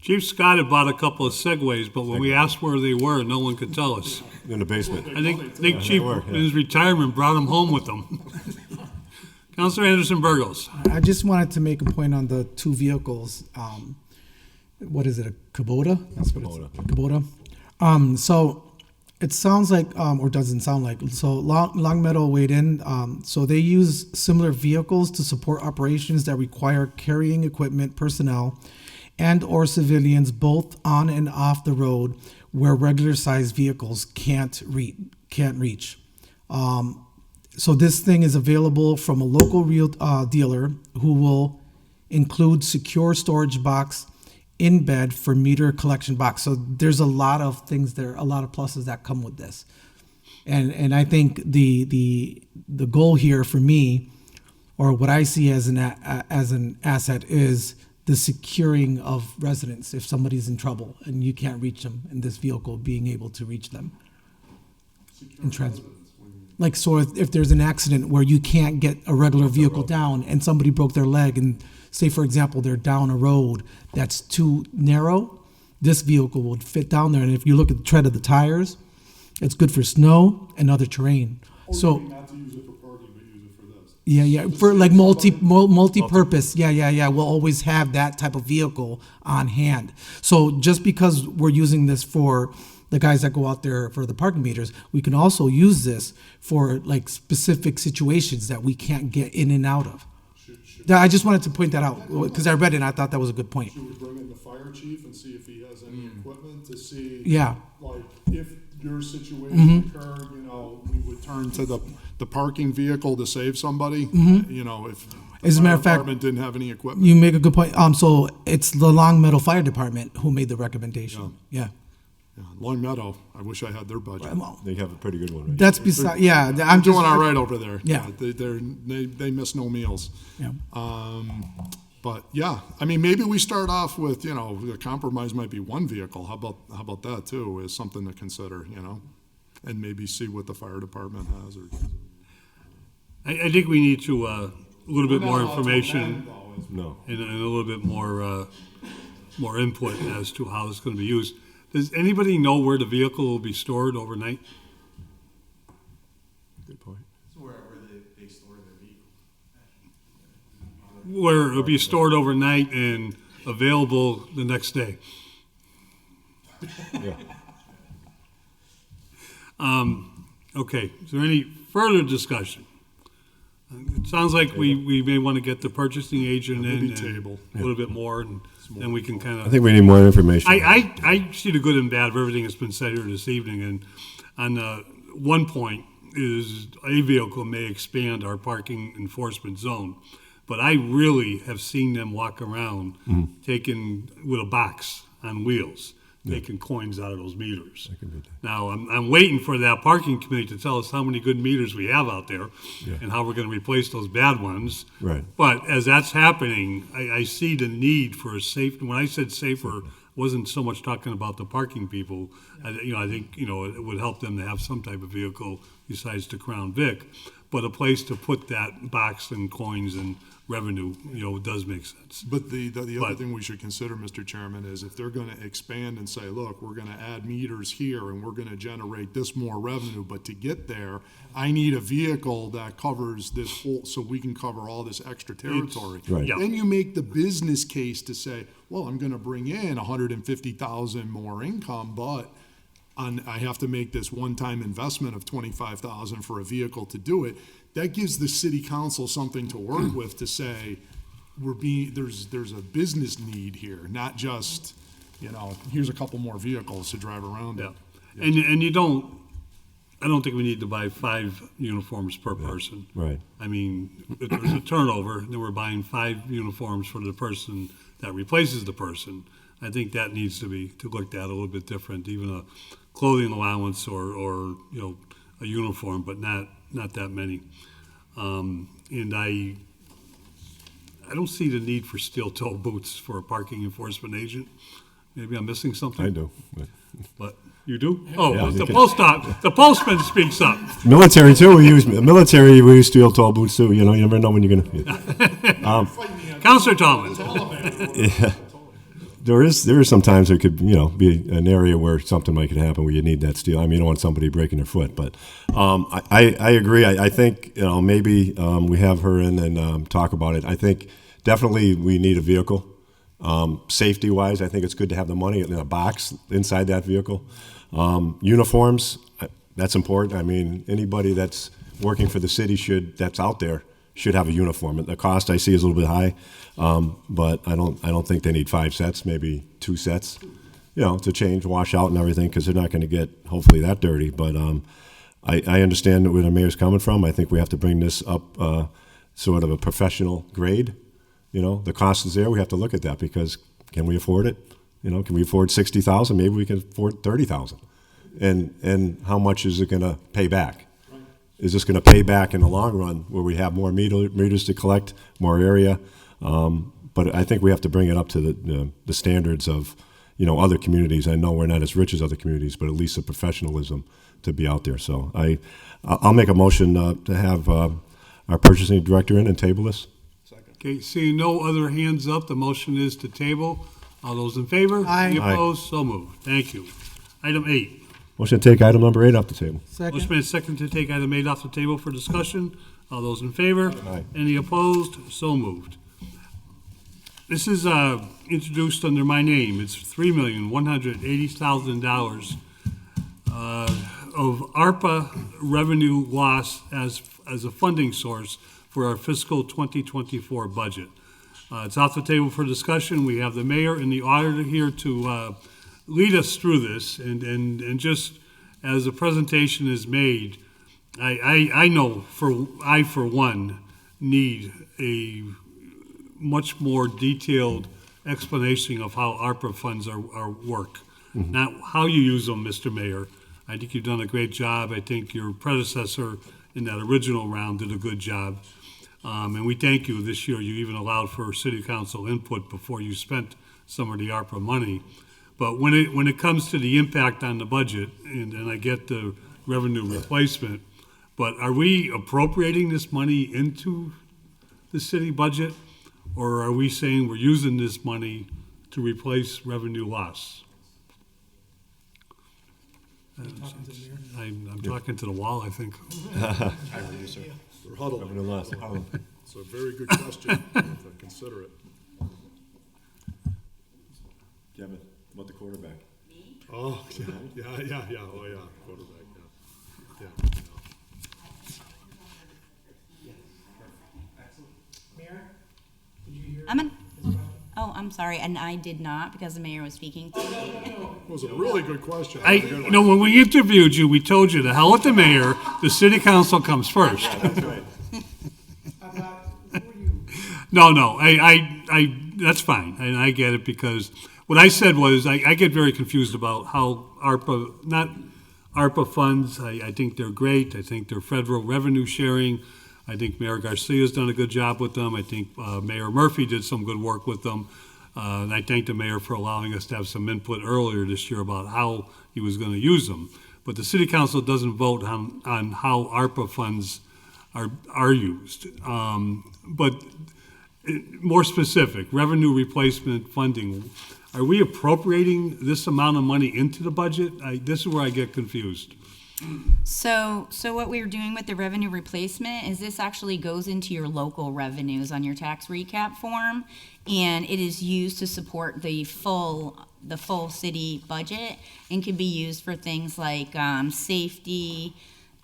Chief Scott had bought a couple of Segways, but when we asked where they were, no one could tell us. In the basement. I think Chief, in his retirement, brought them home with him. Councilor Anderson Burgos. I just wanted to make a point on the two vehicles. What is it, a Kubota? That's what it's, Kubota. So it sounds like, or doesn't sound like, so Long Meadow weighed in. So they use similar vehicles to support operations that require carrying equipment, personnel, and or civilians both on and off the road where regular sized vehicles can't reach. So this thing is available from a local real dealer who will include secure storage box in bed for meter collection box. So there's a lot of things there, a lot of pluses that come with this. And I think the goal here for me, or what I see as an asset, is the securing of residents. If somebody's in trouble and you can't reach them, and this vehicle being able to reach them. Like, so if there's an accident where you can't get a regular vehicle down and somebody broke their leg, and say, for example, they're down a road that's too narrow, this vehicle would fit down there. And if you look at the tread of the tires, it's good for snow and other terrain. So Not to use it for parking, but use it for this. yeah, for like multi-purpose. Yeah. We'll always have that type of vehicle on hand. So just because we're using this for the guys that go out there for the parking meters, we can also use this for like specific situations that we can't get in and out of. I just wanted to point that out because I read it and I thought that was a good point. Should we bring in the fire chief and see if he has any equipment to see? Yeah. Like, if your situation occurred, we would turn to the parking vehicle to save somebody. If the As a matter fire of fact, department didn't have any equipment. You make a good point. So it's the Long Meadow Fire Department who made the recommendation. Yeah. Long Meadow, I wish I had their budget. They have a pretty good one, right? That's beside. Yeah, I'm doing all right over there. Yeah. They miss no meals. Yeah. But yeah, I mean, maybe we start off with, the compromise might be one vehicle. How about that too, is something to consider, and maybe see what the fire department has. Or I think we need to, a little bit more information. No. And a little bit more input as to how it's going to be used. Does anybody know where the vehicle will be stored overnight? Good point. Wherever they store their vehicle. Where it'll be stored overnight and available the next day. Yeah. Okay, is there any further discussion? It sounds like we may want to get the purchasing agent in and table. a little bit more, and then we can kind of. I think we need more information. I see the good and bad of everything that's been said here this evening, and on one point is a vehicle may expand our parking enforcement zone. But I really have seen them walk around taking, with a box on wheels, taking coins out of those meters. Now, I'm waiting for that parking committee to tell us how many good meters we have out there and how we're gonna replace those bad ones. Right. But as that's happening, I see the need for a safe, when I said safer, wasn't so much talking about the parking people. I think, it would help them to have some type of vehicle besides the Crown Vic. But a place to put that box and coins and revenue, does make sense. But the other thing we should consider, Mr. Chairman, is if they're gonna expand and say, look, we're gonna add meters here and we're gonna generate this more revenue, but to get there, I need a vehicle that covers this whole, so we can cover all this extra territory. Right. Yeah. Then you make the business case to say, well, I'm gonna bring in 150,000 more income, but I have to make this one-time investment of 25,000 for a vehicle to do it. That gives the city council something to work with to say, there's a business need here, not just, here's a couple more vehicles to drive around in. And I don't think we need to buy 5 uniforms per person. Right. I mean, if there's a turnover, then we're buying 5 uniforms for the person that replaces the person. I think that needs to be looked at a little bit different, even a clothing allowance or a uniform, but not that many. And I don't see the need for steel toe boots for a parking enforcement agent. Maybe I'm missing something. I do. But you do? Oh, Yeah, the postman speaks up. Military too. We use steel toe boots too. You never know when you're gonna. Counselor Tallman. Yeah. There is sometimes there could be an area where something might could happen where you need that steel. I mean, you don't want somebody breaking their foot, but I agree. I think maybe we have her in and talk about it. I think definitely we need a vehicle. Safety wise, I think it's good to have the money in a box inside that vehicle. Uniforms, that's important. I mean, anybody that's working for the city that's out there should have a uniform. The cost I see is a little bit high, but I don't think they need 5 sets, maybe 2 sets, to change, wash out and everything, because they're not going to get hopefully that dirty. But I understand where the mayor's coming from. I think we have to bring this up sort of a professional grade. The cost is there. We have to look at that because can we afford it? Can we afford 60,000? Maybe we can afford 30,000. And how much is it going to pay back? Is this going to pay back in the long run where we have more meters to collect, more area? But I think we have to bring it up to the standards of, other communities. I know we're not as rich as other communities, but at least the professionalism to be out there. So I'll make a motion to have our purchasing director in and table this. Okay, seeing no other hands up, the motion is to table. All those in favor? Aye. Any opposed? So moved. Thank you. Item 8. Motion to take item number 8 off the table. Second. Motion made second to take item 8 off the table for discussion. All those in favor? Aye. Any opposed? So moved. This is introduced under my name. It's $3,180,000 of ARPA revenue loss as a funding source for our fiscal 2024 budget. It's off the table for discussion. We have the mayor and the auditor here to lead us through this, and just as the presentation is made, I know for one need a much more detailed explanation of how ARPA funds are work, not how you use them, Mr. Mayor. I think you've done a great job. I think your predecessor in that original round did a good job. And we thank you this year. You even allowed for city council input before you spent some of the ARPA money. But when it comes to the impact on the budget, and I get the revenue replacement, but are we appropriating this money into the city budget? Or are we saying we're using this money to replace revenue loss? I'm talking to the wall, I think. We're huddled. Revenue loss. It's a very good question. Consider it. Kevin, about the quarterback. Oh, yeah. Oh, yeah. Quarterback, yeah. I'm sorry, and I did not because the mayor was speaking to me. It was a really good question. When we interviewed you, we told you to hell with the mayor, the city council comes first. That's right. No, that's fine, and I get it, because what I said was, I get very confused about how not ARPA funds, I think they're great, I think they're federal revenue sharing, I think Mayor Garcia's done a good job with them, I think Mayor Murphy did some good work with them, and I thank the mayor for allowing us to have some input earlier this year about how he was gonna use them. But the city council doesn't vote on how ARPA funds are used. But more specific, revenue replacement funding, are we appropriating this amount of money into the budget? This is where I get confused. So what we're doing with the revenue replacement is this actually goes into your local revenues on your tax recap form, and it is used to support the full city budget, and can be used for things like safety,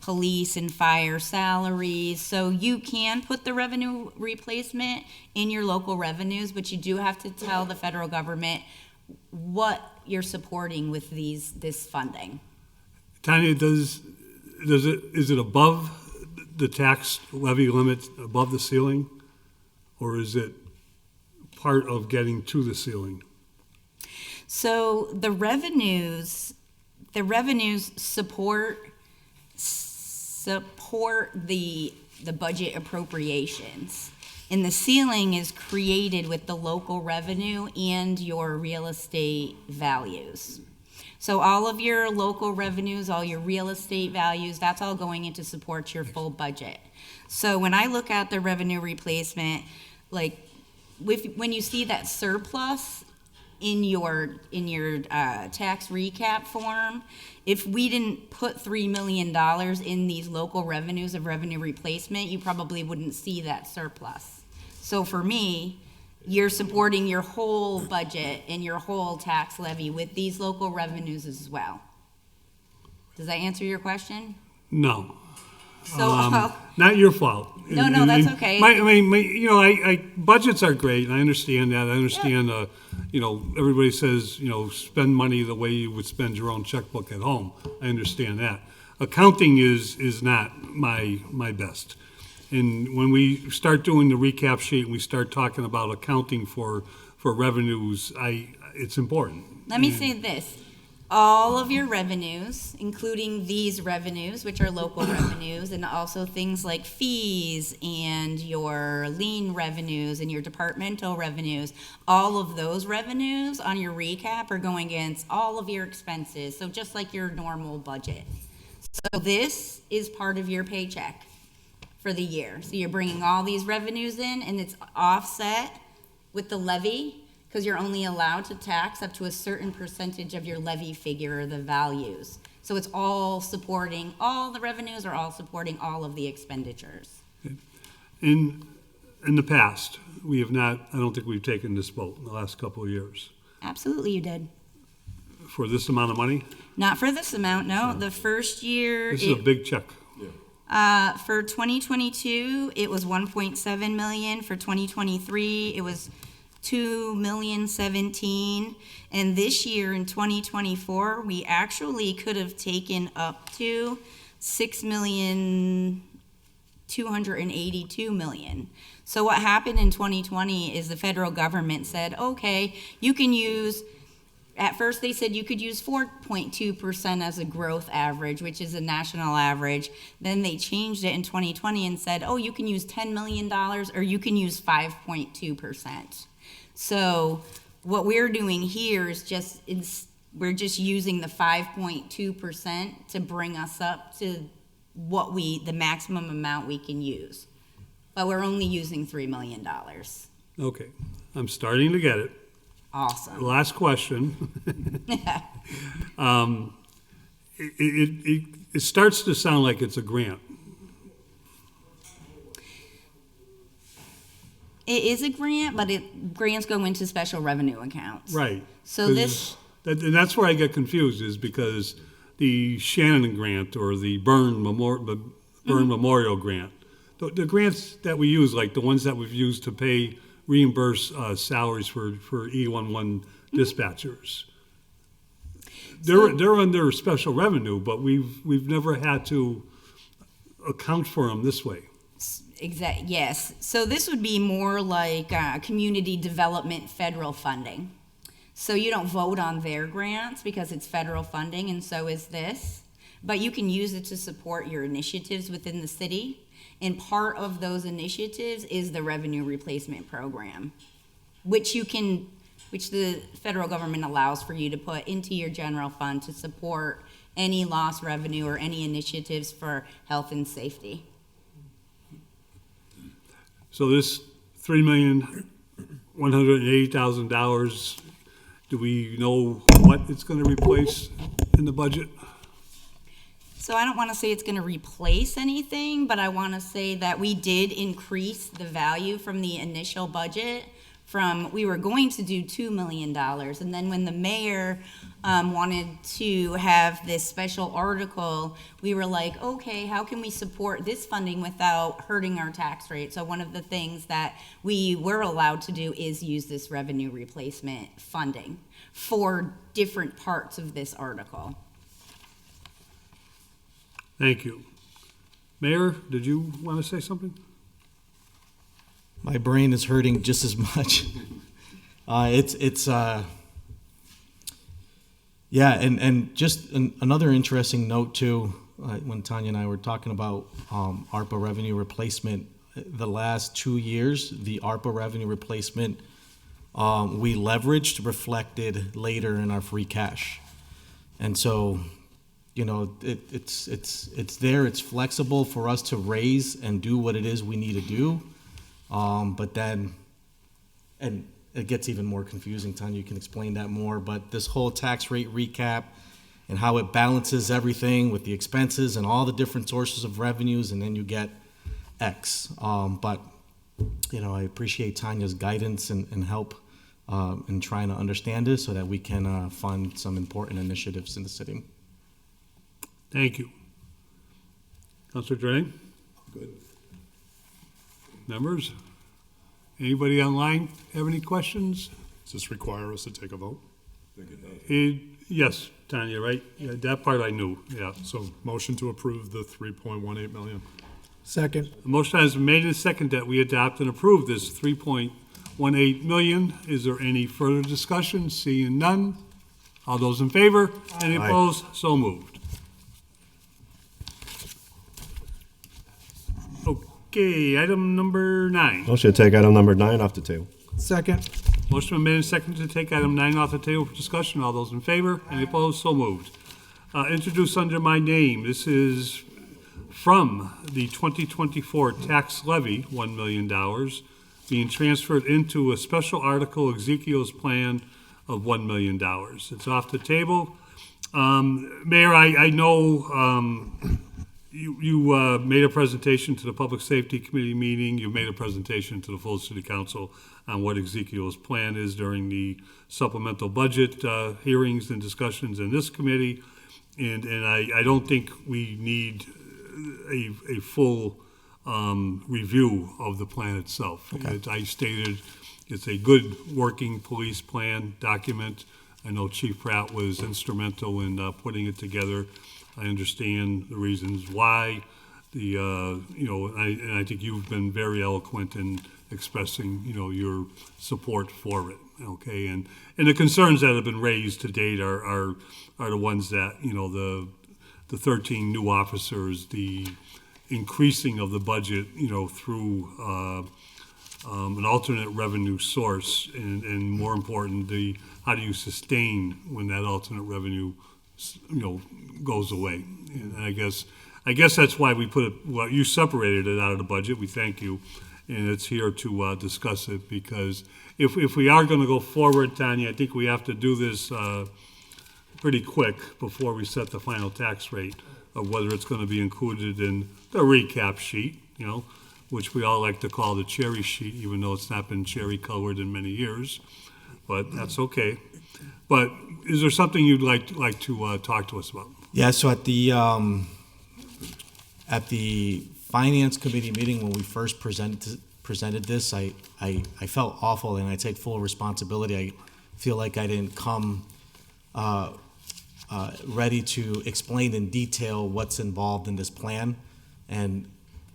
police and fire salaries. So you can put the revenue replacement in your local revenues, but you do have to tell the federal government what you're supporting with this funding. Tanya, is it above the tax levy limit, above the ceiling? Or is it part of getting to the ceiling? So the revenues support the budget appropriations. And the ceiling is created with the local revenue and your real estate values. So all of your local revenues, all your real estate values, that's all going in to support your full budget. So when I look at the revenue replacement, like when you see that surplus in your tax recap form, if we didn't put $3 million in these local revenues of revenue replacement, you probably wouldn't see that surplus. So for me, you're supporting your whole budget and your whole tax levy with these local revenues as well. Does that answer your question? No. So, not your fault. No, that's okay. Budgets are great, and I understand that. I understand, everybody says, spend money the way you would spend your own checkbook at home. I understand that. Accounting is not my best. And when we start doing the recap sheet and we start talking about accounting for revenues, it's important. Let me say this. All of your revenues, including these revenues, which are local revenues, and also things like fees and your lien revenues and your departmental revenues, all of those revenues on your recap are going against all of your expenses, so just like your normal budget. So this is part of your paycheck for the year. So you're bringing all these revenues in, and it's offset with the levy, because you're only allowed to tax up to a certain percentage of your levy figure or the values. So it's all supporting, all the revenues are all supporting all of the expenditures. In the past, we have not, I don't think we've taken this vote in the last couple of years. Absolutely you did. For this amount of money? Not for this amount, no. The first year. This is a big check. For 2022, it was 1.7 million. For 2023, it was 2,017,000, and this year in 2024 we actually could have taken up to 6,282,000. So what happened in 2020 is the federal government said, okay, you can use, at first they said you could use 4.2% as a growth average, which is a national average. Then they changed it in 2020 and said, oh, you can use $10 million or you can use 5.2%. So what we're doing here is we're just using the 5.2% to bring us up to the maximum amount we can use. But we're only using $3 million. Okay, I'm starting to get it. Awesome. Last question. It starts to sound like it's a grant. It is a grant, but grants go into special revenue accounts. Right. So and that's where I get confused, is because the Shannon grant or the Byrne Memorial grant, the grants that we use, like the ones that we've used to reimburse salaries for E11 dispatchers, they're under special revenue, but we've never had to account for them this way. Yes. So this would be more like community development federal funding. So you don't vote on their grants because it's federal funding, and so is this. But you can use it to support your initiatives within the city. And part of those initiatives is the revenue replacement program, which the federal government allows for you to put into your general fund to support any lost revenue or any initiatives for health and safety. So this $3,180,000, do we know what it's going to replace in the budget? So I don't want to say it's going to replace anything, but I want to say that we did increase the value from the initial budget. We were going to do $2 million, and then when the mayor wanted to have this special article, we were like, okay, how can we support this funding without hurting our tax rate? So one of the things that we were allowed to do is use this revenue replacement funding for different parts of this article. Thank you. Mayor, did you want to say something? My brain is hurting just as much. And just another interesting note too, when Tanya and I were talking about ARPA revenue replacement, the last 2 years, the ARPA revenue replacement we leveraged reflected later in our free cash. And so, it's there, it's flexible for us to raise and do what it is we need to do. But then, and it gets even more confusing, Tanya, you can explain that more, but this whole tax rate recap and how it balances everything with the expenses and all the different sources of revenues, and then you get X. But I appreciate Tanya's guidance and help in trying to understand this so that we can fund some important initiatives in the city. Thank you. Councilor Drain? Good. Members? Anybody online have any questions? Does this require us to take a vote? Yes, Tanya, right? Yeah, that part I knew, yeah. So motion to approve the 3.18 million. Second. The motion has been made and second that we adopt and approve this 3.18 million. Is there any further discussion? Seeing none. All those in favor? Any Aye. opposed? So moved. Okay, item number 9. Motion to take item number 9 off the table. Second. Motion been made and seconded to take item 9 off the table for discussion. All those in favor? Any opposed? So moved. Introduced under my name. This is from the 2024 tax levy, $1 million, being transferred into a special article Ezekiel's plan of $1 million. It's off the table. Mayor, I know you made a presentation to the Public Safety Committee meeting. You made a presentation to the full City Council on what Ezekiel's plan is during the supplemental budget hearings and discussions in this committee. And I don't think we need a full review of the plan itself. Okay. I stated it's a good working police plan document. I know Chief Pratt was instrumental in putting it together. I understand the reasons why. And I think you've been very eloquent in expressing, your support for it. Okay, and the concerns that have been raised to date are the ones that the 13 new officers, the increasing of the budget, through an alternate revenue source, and more important, how do you sustain when that alternate revenue goes away. And I guess that's why we put it, you separated it out of the budget. We thank you. And it's here to discuss it, because if we are going to go forward, Tanya, I think we have to do this pretty quick before we set the final tax rate of whether it's going to be included in the recap sheet, which we all like to call the cherry sheet, even though it's not been cherry colored in many years, but that's okay. But is there something you'd like to talk to us about? Yeah, so at the Finance Committee meeting when we first presented this, I felt awful, and I take full responsibility. I feel like I didn't come ready to explain in detail what's involved in this plan, and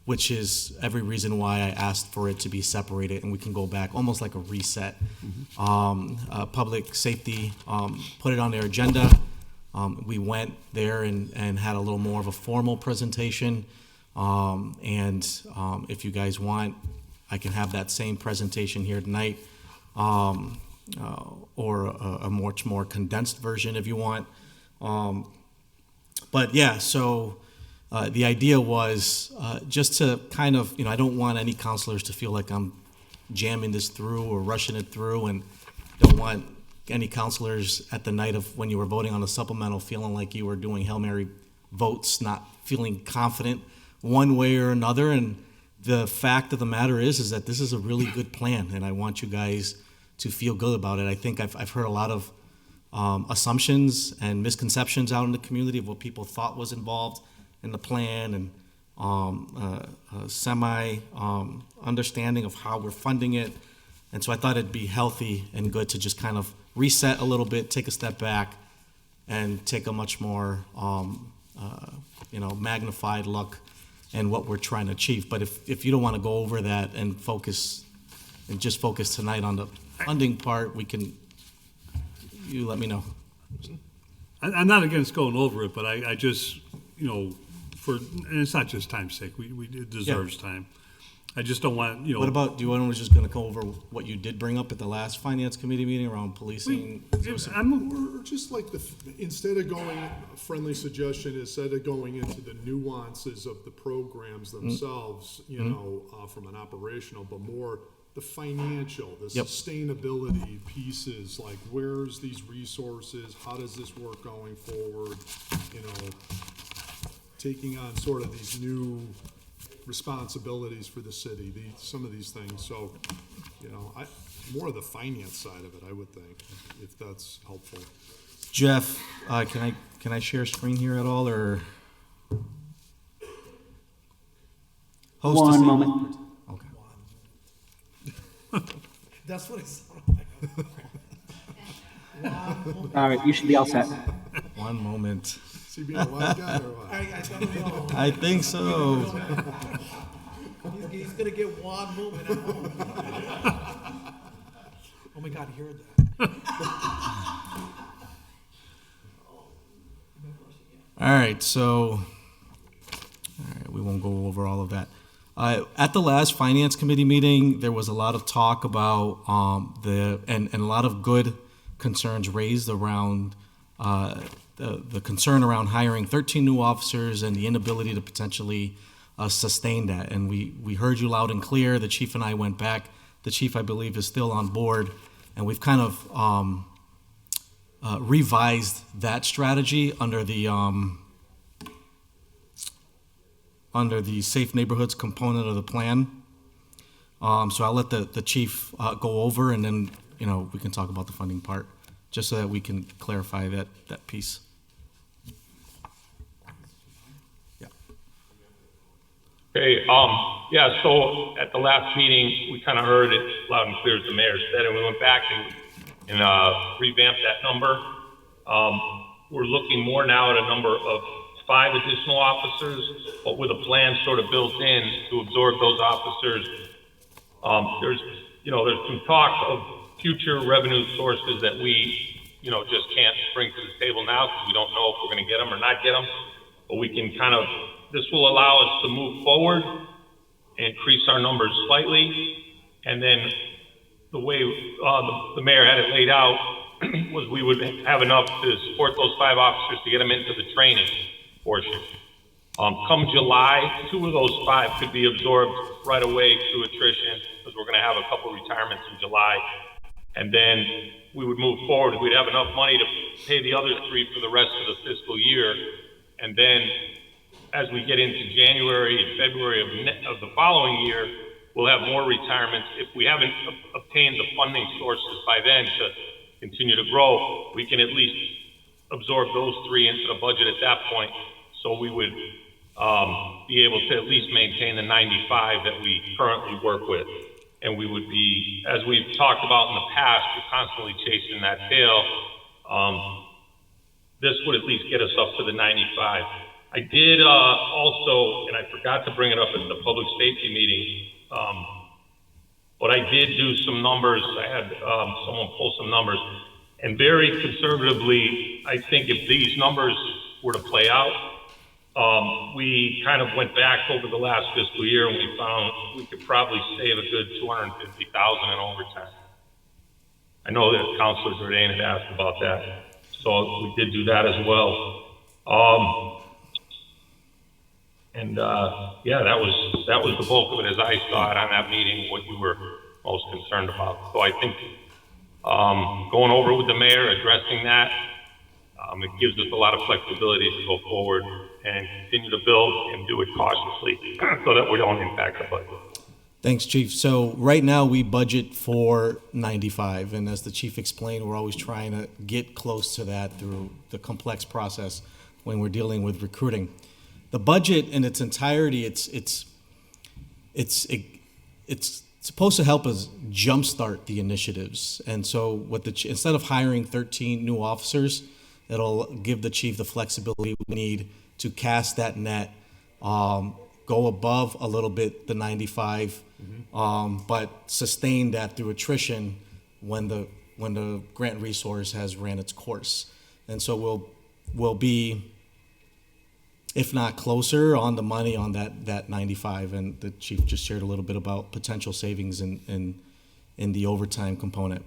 which is every reason why I asked for it to be separated, and we can go back, almost like a reset. Public safety put it on their agenda. We went there and had a little more of a formal presentation. If you guys want, I can have that same presentation here tonight, or a much more condensed version if you want. But yeah, so the idea was just to kind of, I don't want any counselors to feel like I'm jamming this through or rushing it through, and don't want any counselors at the night of when you were voting on the supplemental feeling like you were doing Hail Mary votes, not feeling confident one way or another. And the fact of the matter is that this is a really good plan, and I want you guys to feel good about it. I think I've heard a lot of assumptions and misconceptions out in the community of what people thought was involved in the plan, and semi understanding of how we're funding it. And so I thought it'd be healthy and good to just kind of reset a little bit, take a step back, and take a much more magnified look and what we're trying to achieve. But if you don't want to go over that and just focus tonight on the funding part, you let me know. I'm not against going over it, but I just, and it's not just time's sake, it deserves time. I just don't want, What about, do you want to just going to go over what you did bring up at the last finance committee meeting around policing? Or just like instead of going, a friendly suggestion, instead of going into the nuances of the programs themselves, from an operational, but more the financial, the sustainability pieces, like where's these resources, how does this work going forward, taking on sort of these new responsibilities for the city, some of these things. So, more of the finance side of it, I would think, if that's helpful. Jeff, can I share screen here at all, or host? One moment. Okay. That's what it sounded like. All right, you should be all set. One moment. Is he being a wise guy or what? I don't know. I think so. He's gonna get one moment at home. Oh my God, he heard that. All right, so we won't go over all of that. At the last finance committee meeting, there was a lot of talk about and a lot of good concerns raised around the concern around hiring 13 new officers and the inability to potentially sustain that. And we heard you loud and clear. The chief and I went back. The chief, I believe, is still on board, and we've kind of revised that strategy under the safe neighborhoods component of the plan. So I'll let the chief go over, and then we can talk about the funding part, just so that we can clarify that piece. Okay, so at the last meeting, we kind of heard it loud and clear as the mayor said, and we went back and revamped that number. We're looking more now at a number of 5 additional officers, but with a plan sort of built in to absorb those officers. There's some talk of future revenue sources that we, just can't bring to the table now because we don't know if we're going to get them or not get them. But we can this will allow us to move forward, increase our numbers slightly, and then the way the mayor had it laid out was we would have enough to support those 5 officers to get them into the training portion. Come July, 2 of those 5 could be absorbed right away through attrition, because we're going to have a couple retirements in July. And then we would move forward. We'd have enough money to pay the other 3 for the rest of the fiscal year. And then as we get into January and February of the following year, we'll have more retirements. If we haven't obtained the funding sources by then to continue to grow, we can at least absorb those 3 into the budget at that point. So we would be able to at least maintain the 95 that we currently work with. And we would be, as we've talked about in the past, we're constantly chasing that tail. This would at least get us up to the 95. I did also, and I forgot to bring it up at the public safety meeting, but I did do some numbers. I had someone pull some numbers, and very conservatively, I think if these numbers were to play out, we kind of went back over the last fiscal year and we found we could probably save a good $250,000 in overtime. I know that Councilor Jordan had asked about that, so we did do that as well. Yeah, that was the bulk of it as I saw it on that meeting, what you were most concerned about. So I think going over with the mayor, addressing that, it gives us a lot of flexibility to go forward and continue to build and do it cautiously so that we don't impact the budget. Thanks, Chief. So right now we budget for 95, and as the Chief explained, we're always trying to get close to that through the complex process when we're dealing with recruiting. The budget in its entirety, it's supposed to help us jumpstart the initiatives. And so what instead of hiring 13 new officers, it'll give the chief the flexibility we need to cast that net, go above a little bit the 95, but sustain that through attrition when the grant resource has ran its course. And so we'll be, if not closer, on the money on that 95. And the chief just shared a little bit about potential savings in the overtime component.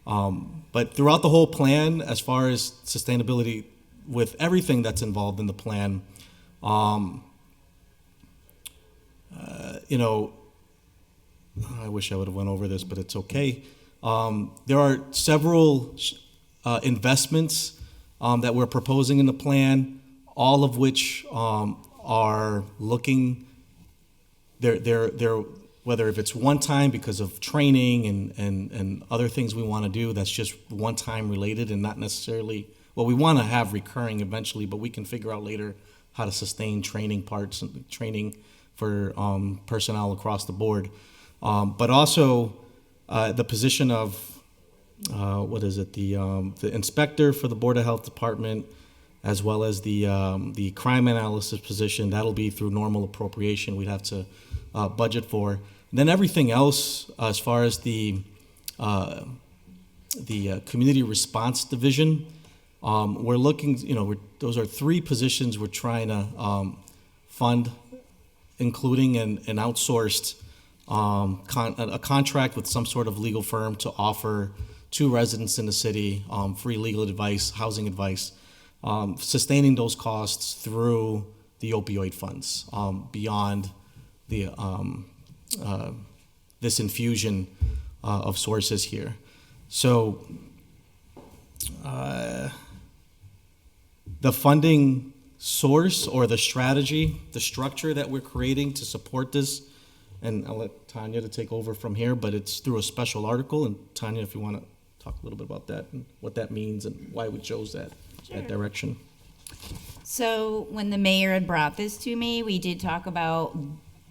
But throughout the whole plan, as far as sustainability with everything that's involved in the plan, I wish I would have went over this, but it's okay. There are several investments that we're proposing in the plan, all of which are looking, they're whether if it's one time because of training and other things we want to do, that's just one time related and not necessarily, well, we want to have recurring eventually, but we can figure out later how to sustain training parts and training for personnel across the board. But also the position of, the inspector for the Board of Health Department, as well as the crime analysis position, that'll be through normal appropriation we'd have to budget for. And then everything else, as far as the community response division, we're looking, those are 3 positions we're trying to fund, including an outsourced a contract with some sort of legal firm to offer to residents in the city free legal advice, housing advice, sustaining those costs through the opioid funds beyond the this infusion of sources here. So the funding source or the strategy, the structure that we're creating to support this, and I'll let Tanya to take over from here, but it's through a special article. And Tanya, if you want to talk a little bit about that and what that means and why we chose that direction. So when the mayor had brought this to me, we did talk about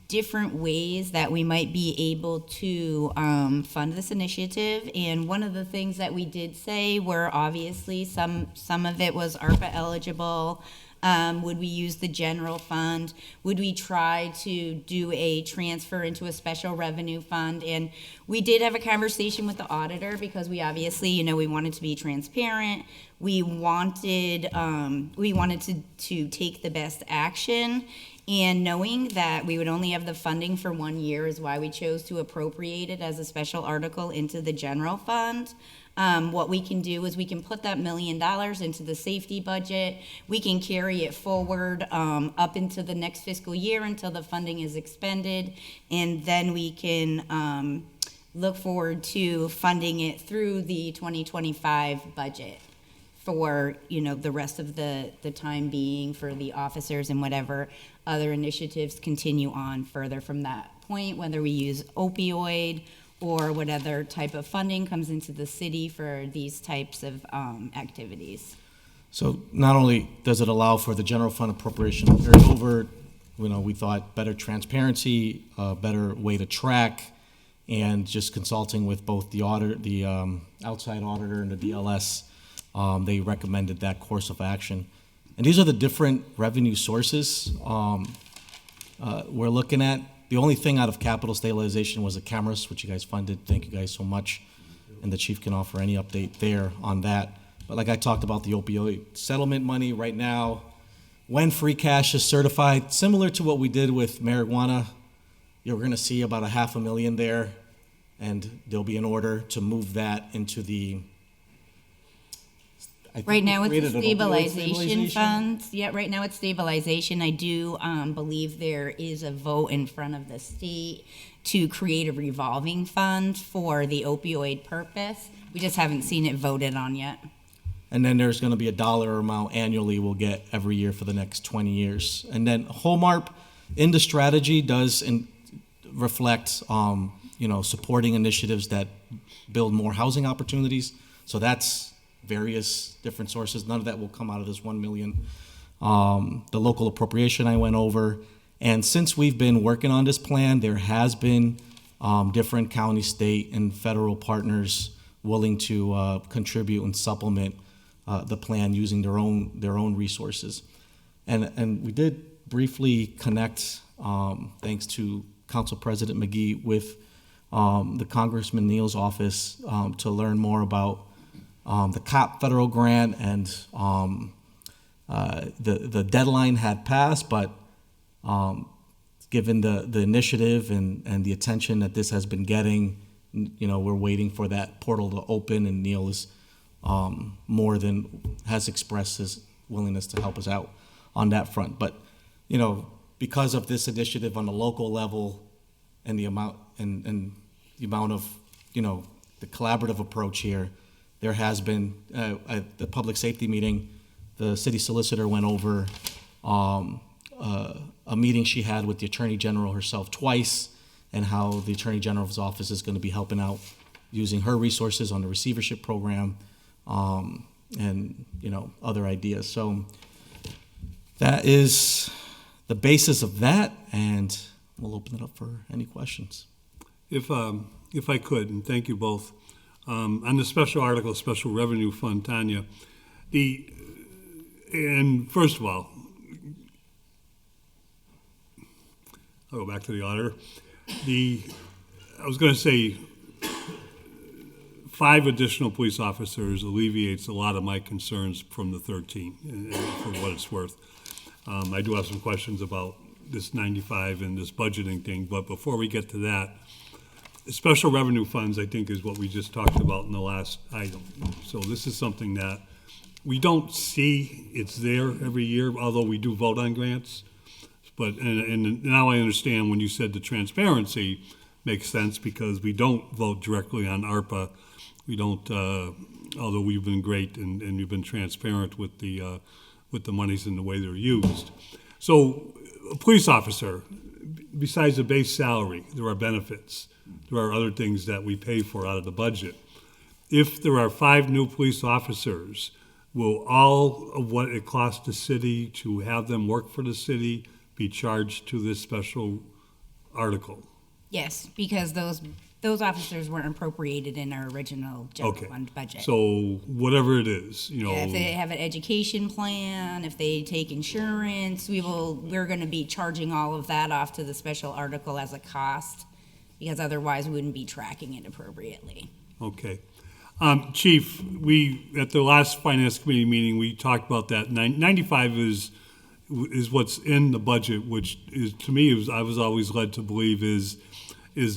different ways that we might be able to fund this initiative. And one of the things that we did say were obviously some of it was ARPA eligible. Would we use the general fund? Would we try to do a transfer into a special revenue fund? And we did have a conversation with the auditor because we obviously, we wanted to be transparent. We wanted to take the best action. And knowing that we would only have the funding for 1 year is why we chose to appropriate it as a special article into the general fund. What we can do is we can put that $1 million into the safety budget. We can carry it forward up into the next fiscal year until the funding is expended, and then we can look forward to funding it through the 2025 budget for the rest of the time being for the officers and whatever other initiatives continue on further from that point, whether we use opioid or what other type of funding comes into the city for these types of activities. So not only does it allow for the general fund appropriation to carry over, we thought better transparency, a better way to track, and just consulting with both the outside auditor and the DLS, they recommended that course of action. And these are the different revenue sources we're looking at. The only thing out of capital stabilization was the cameras, which you guys funded. Thank you guys so much. And the chief can offer any update there on that. But like I talked about the opioid settlement money right now, when free cash is certified, similar to what we did with marijuana, you're going to see about $500,000 there, and there'll be an order to move that into the. I think Right now, we it's created a an opioid stabilization fund. Yeah, right now it's stabilization. I do believe there is a vote in front of the state to create a revolving fund for the opioid purpose. We just haven't seen it voted on yet. And then there's going to be a dollar amount annually we'll get every year for the next 20 years. And then HOMARP in the strategy does reflect, supporting initiatives that build more housing opportunities. So that's various different sources. None of that will come out of this 1 million. The local appropriation I went over. And since we've been working on this plan, there has been different county, state, and federal partners willing to contribute and supplement the plan using their own resources. And we did briefly connect, thanks to Council President McGee, with the Congressman Neal's office to learn more about the COP federal grant, and the deadline had passed, but given the initiative and the attention that this has been getting, we're waiting for that portal to open, and Neal is more than has expressed his willingness to help us out on that front. But because of this initiative on the local level and the amount and the amount of the collaborative approach here, there has been at the public safety meeting, the city solicitor went over a meeting she had with the Attorney General herself twice, and how the Attorney General's office is going to be helping out using her resources on the receivership program, and other ideas. So that is the basis of that, and we'll open it up for any questions. If I could, and thank you both, on the special article, special revenue fund, Tanya, and first of all, I'll go back to the auditor. I was going to say 5 additional police officers alleviates a lot of my concerns from the 13, and for what it's worth. I do have some questions about this 95 and this budgeting thing, but before we get to that, special revenue funds, I think, is what we just talked about in the last item. So this is something that we don't see. It's there every year, although we do vote on grants. But and now I understand when you said the transparency makes sense, because we don't vote directly on ARPA. We don't, although we've been great and we've been transparent with the monies and the way they're used. So a police officer, besides the base salary, there are benefits. There are other things that we pay for out of the budget. If there are 5 new police officers, will all of what it costs the city to have them work for the city be charged to this special article? Yes, because those officers weren't appropriated in our original general fund budget. So whatever it is, Yeah, if they have an education plan, if they take insurance, we're going to be charging all of that off to the special article as a cost, because otherwise we wouldn't be tracking it appropriately. Okay. Chief, at the last finance committee meeting, we talked about that. 95 is what's in the budget, which is, to me, I was always led to believe is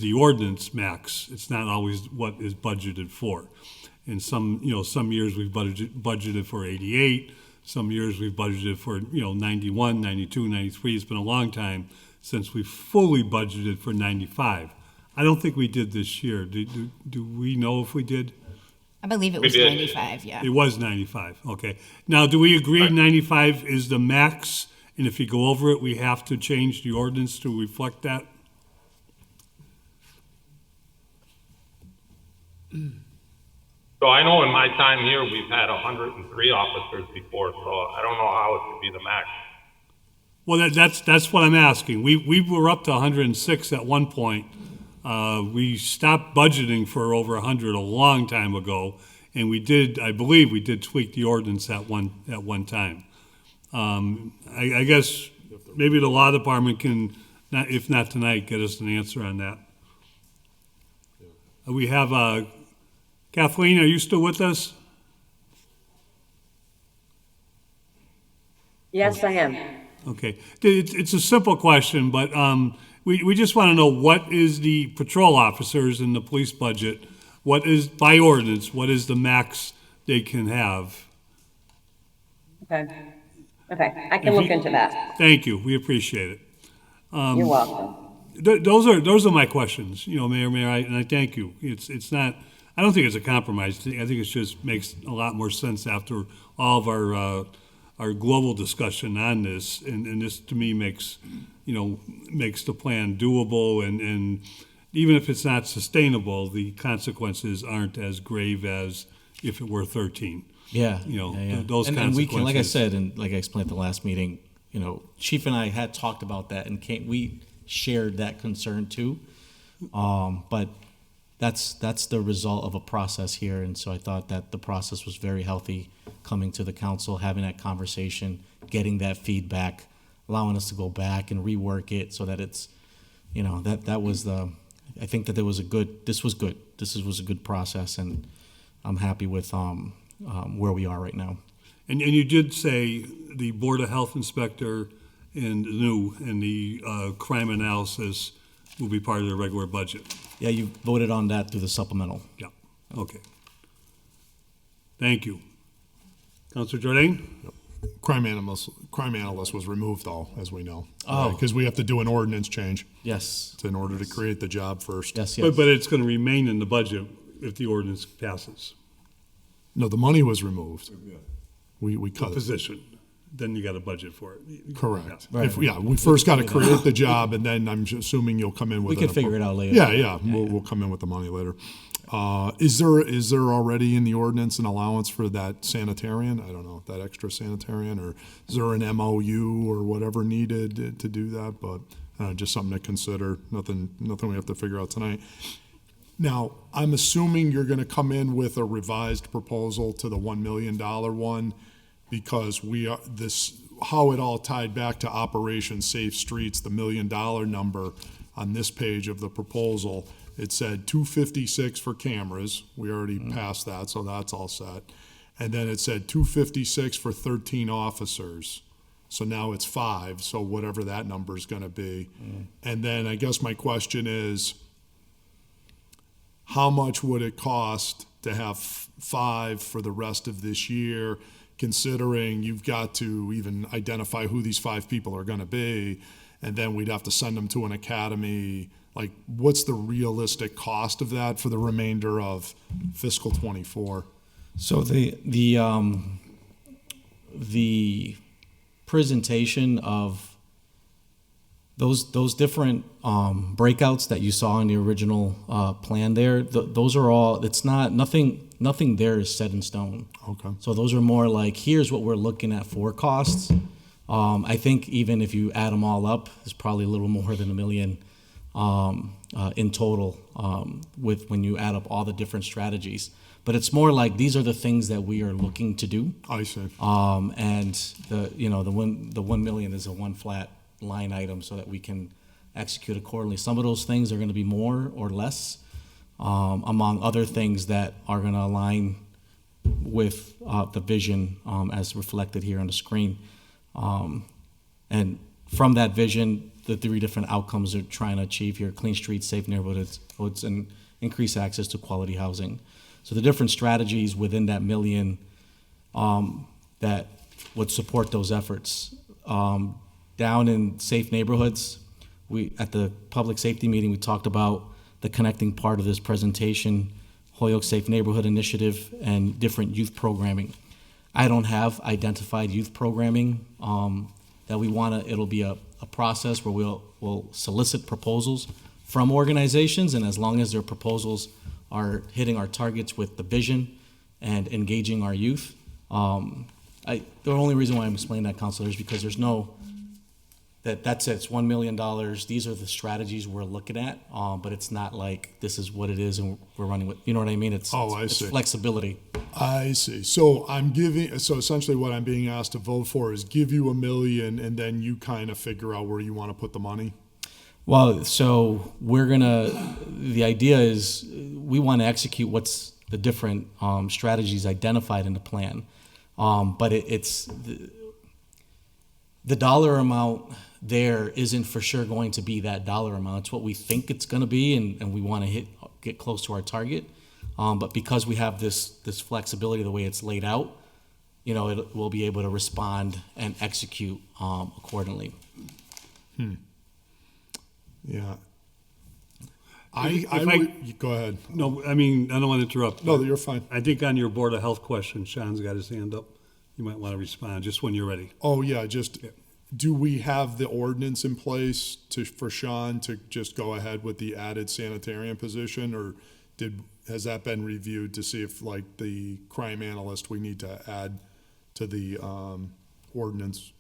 the ordinance max. It's not always what is budgeted for. And some years we've budgeted for 88. Some years we've budgeted for 91, 92, 93. It's been a long time since we've fully budgeted for 95. I don't think we did this year. Do we know if we did? I believe it was 95, yeah. It was 95, okay. Now, do we agree 95 is the max, and if you go over it, we have to change the ordinance to reflect that? So I know in my time here, we've had 103 officers before, so I don't know how it could be the max. Well, that's what I'm asking. We were up to 106 at one point. We stopped budgeting for over 100 a long time ago, and I believe we did tweak the ordinance at one time. I guess maybe the law department can, not, if not tonight, get us an answer on that. We have, Kathleen, are you still with us? Yes, I am. Okay. It's a simple question, but we just want to know, what is the patrol officers in the police budget? What is, by ordinance, what is the max they can have? Okay. Okay, I can look into that. Thank you. We appreciate it. You're welcome. Those are my questions, Mayor, and I thank you. It's not, I don't think it's a compromise. I think it just makes a lot more sense after all of our global discussion on this, and this to me makes the plan doable, and even if it's not sustainable, the consequences aren't as grave as if it were 13. Yeah. Those consequences. And we can, like I said, and like I explained at the last meeting, Chief and I had talked about that, and we shared that concern too. But that's the result of a process here, and so I thought that the process was very healthy, coming to the council, having that conversation, getting that feedback, allowing us to go back and rework it so that it's, that was I think that this was good. This was a good process, and I'm happy with where we are right now. And you did say the Board of Health Inspector and the crime analysis will be part of the regular budget. Yeah, you voted on that through the supplemental. Yeah, okay. Thank you. Councilor Jordan? Crime analyst was removed, though, as we know. Oh. Because we have to do an ordinance change. Yes. In order to create the job first. Yes. But it's going to remain in the budget if the ordinance passes. No, the money was removed. We cut it. Position. Then you got a budget for it. Correct. Right. We first got to create the job, and then I'm assuming you'll come in with. We can figure it out later. Yeah. We'll come in with the money later. Is there already in the ordinance an allowance for that sanitarian? I don't know, that extra sanitarian, or is there an MOU or whatever needed to do that? But just something to consider. Nothing we have to figure out tonight. Now, I'm assuming you're going to come in with a revised proposal to the $1 million one, because how it all tied back to Operation Safe Streets, the $1 million number on this page of the proposal. It said 256 for cameras. We already passed that, so that's all set. And then it said 256 for 13 officers. So now it's 5, so whatever that number is going to be. And then I guess my question is, how much would it cost to have 5 for the rest of this year, considering you've got to even identify who these 5 people are going to be, and then we'd have to send them to an academy? Like, what's the realistic cost of that for the remainder of fiscal 24? So the presentation of those different breakouts that you saw in the original plan there, those are all, it's not, nothing there is set in stone. Okay. So those are more like, here's what we're looking at for costs. I think even if you add them all up, it's probably a little more than $1 million in total, when you add up all the different strategies. But it's more like, these are the things that we are looking to do. I see. And the 1 million is a one flat line item so that we can execute accordingly. Some of those things are going to be more or less, among other things that are going to align with the vision as reflected here on the screen. And from that vision, the 3 different outcomes they're trying to achieve here: clean streets, safe neighborhoods, and increase access to quality housing. So the different strategies within that million that would support those efforts. Down in safe neighborhoods, at the public safety meeting, we talked about the connecting part of this presentation, Holyoke Safe Neighborhood Initiative, and different youth programming. I don't have identified youth programming that we want to. It'll be a process where we'll solicit proposals from organizations, and as long as their proposals are hitting our targets with the vision and engaging our youth, the only reason why I'm explaining that, Councilor, is because there's no. That's it. It's $1 million. These are the strategies we're looking at, but it's not like this is what it is and we're running with. You know what I mean? It's I see. flexibility. I see. So so essentially what I'm being asked to vote for is give you $1 million and then you kind of figure out where you want to put the money? Well, so the idea is we want to execute what's the different strategies identified in the plan. But it's the dollar amount there isn't for sure going to be that dollar amount. It's what we think it's going to be, and we want to get close to our target. But because we have this flexibility, the way it's laid out, we'll be able to respond and execute accordingly. Yeah. Go ahead. No, I mean, I don't want to interrupt. No, you're fine. I think on your Board of Health question, Sean's got his hand up. You might want to respond just when you're ready. Oh, yeah, do we have the ordinance in place for Sean to just go ahead with the added sanitarian position, or has that been reviewed to see if, like, the crime analyst, we need to add to the ordinance?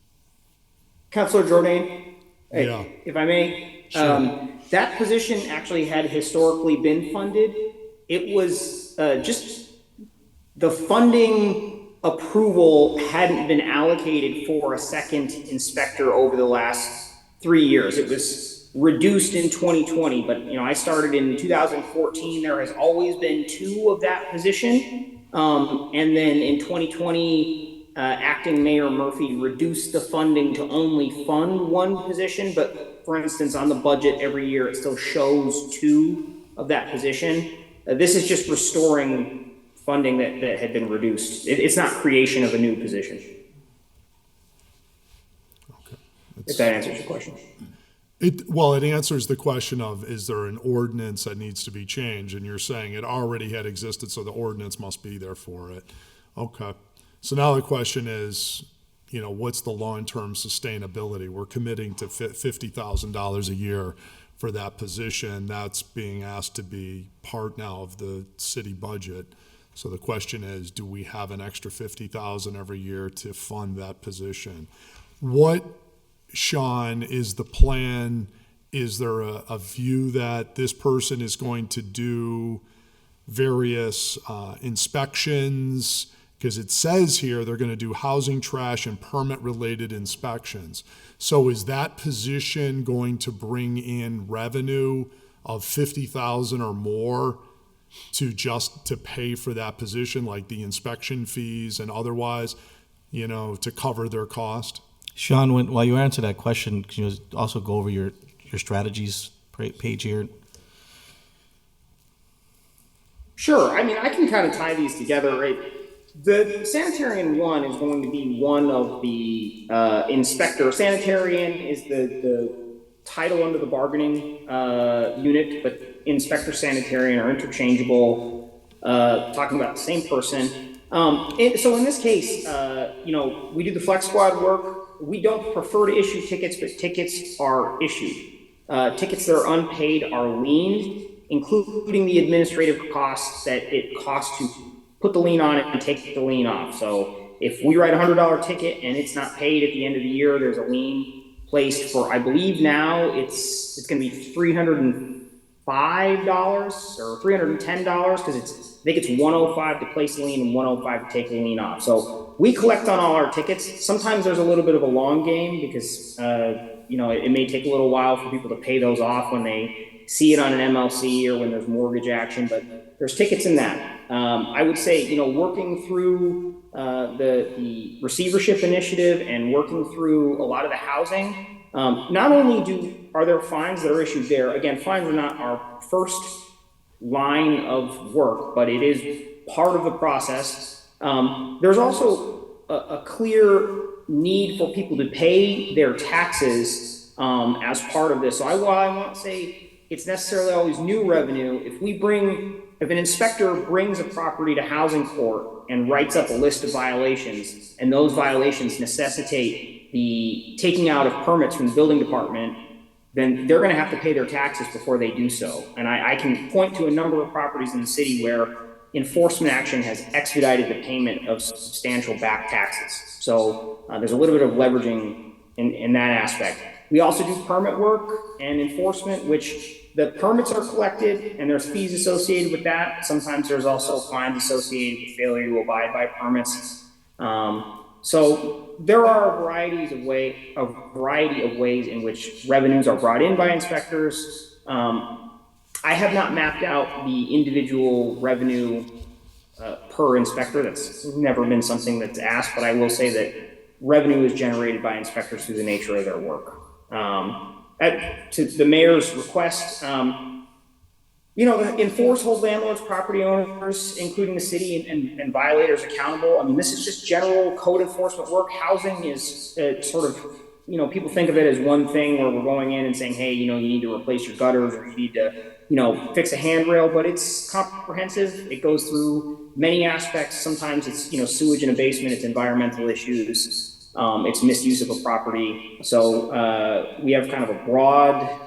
Councilor Jordan, Yeah. if I may, Sure. that position actually had historically been funded. It was just the funding approval hadn't been allocated for a second inspector over the last 3 years. It was reduced in 2020, but I started in 2014. There has always been 2 of that position, and then in 2020, acting Mayor Murphy reduced the funding to only fund 1 position. But for instance, on the budget every year, it still shows 2 of that position. This is just restoring funding that had been reduced. It's not creation of a new position. Okay. If that answers your question. It answers the question of, is there an ordinance that needs to be changed? And you're saying it already had existed, so the ordinance must be there for it. Okay. So now the question is, what's the long-term sustainability? We're committing to $50,000 a year for that position. That's being asked to be part now of the city budget. So the question is, do we have an extra $50,000 every year to fund that position? What, Sean, is the plan? Is there a view that this person is going to do various inspections? Because it says here they're going to do housing, trash, and permit-related inspections. So is that position going to bring in revenue of $50,000 or more to pay for that position, like the inspection fees and otherwise, to cover their cost? Sean, while you answer that question, can you also go over your strategies page here? Sure. I mean, I can kind of tie these together, right? The sanitarian 1 is going to be one of the inspector. Sanitarian is the title under the bargaining unit, but inspector sanitarian are interchangeable, talking about the same person. So in this case, we do the flex squad work. We don't prefer to issue tickets, but tickets are issued. Tickets that are unpaid are liened, including the administrative costs that it costs to put the lien on it and take the lien off. So if we write a $100 ticket and it's not paid at the end of the year, there's a lien placed for, I believe now it's going to be $305 or $310 because I think it's $105 to place a lien and $105 to take the lien off. So we collect on all our tickets. Sometimes there's a little bit of a long game because it may take a little while for people to pay those off when they see it on an MLC or when there's mortgage action, but there's tickets in that. I would say, working through the receivership initiative and working through a lot of the housing, not only are there fines that are issued there, again, fines are not our first line of work, but it is part of the process. There's also a clear need for people to pay their taxes as part of this. So while I won't say it's necessarily always new revenue, if an inspector brings a property to housing court and writes up a list of violations, and those violations necessitate the taking out of permits from the building department, then they're going to have to pay their taxes before they do so. And I can point to a number of properties in the city where enforcement action has expedited the payment of substantial back taxes. So there's a little bit of leveraging in that aspect. We also do permit work and enforcement, which the permits are collected and there's fees associated with that. Sometimes there's also fines associated with failure to abide by permits. So there are a variety of ways in which revenues are brought in by inspectors. I have not mapped out the individual revenue per inspector. That's never been something that's asked, but I will say that revenue is generated by inspectors through the nature of their work. To the mayor's request, enforce, hold landlords, property owners, including the city, and violators accountable. I mean, this is just general code enforcement work. Housing is sort of, people think of it as one thing where we're going in and saying, hey, you need to replace your gutters, or you need to, fix a handrail, but it's comprehensive. It goes through many aspects. Sometimes it's, sewage in a basement, it's environmental issues. It's misuse of a property. So we have kind of a broad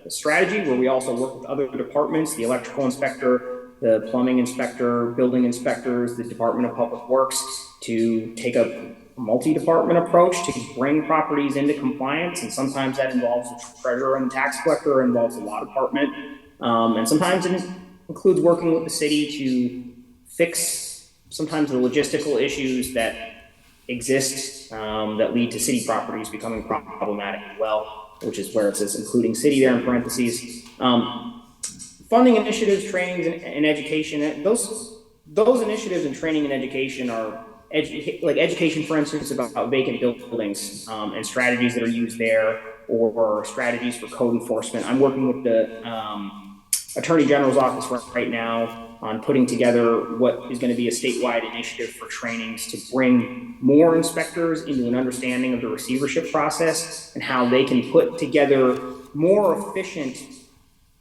strategy where we also work with other departments, the electrical inspector, the plumbing inspector, building inspectors, the Department of Public Works, to take a multi-department approach to bring properties into compliance. And sometimes that involves the treasurer and tax collector, involves the law department. And sometimes it includes working with the city to fix sometimes the logistical issues that exist that lead to city properties becoming problematic as well, which is where it says including city there in parentheses. Funding initiatives, trainings, and education. Those initiatives and training and education are like education, for instance, about vacant buildings and strategies that are used there, or strategies for code enforcement. I'm working with the Attorney General's office right now on putting together what is going to be a statewide initiative for trainings to bring more inspectors into an understanding of the receivership process and how they can put together more efficient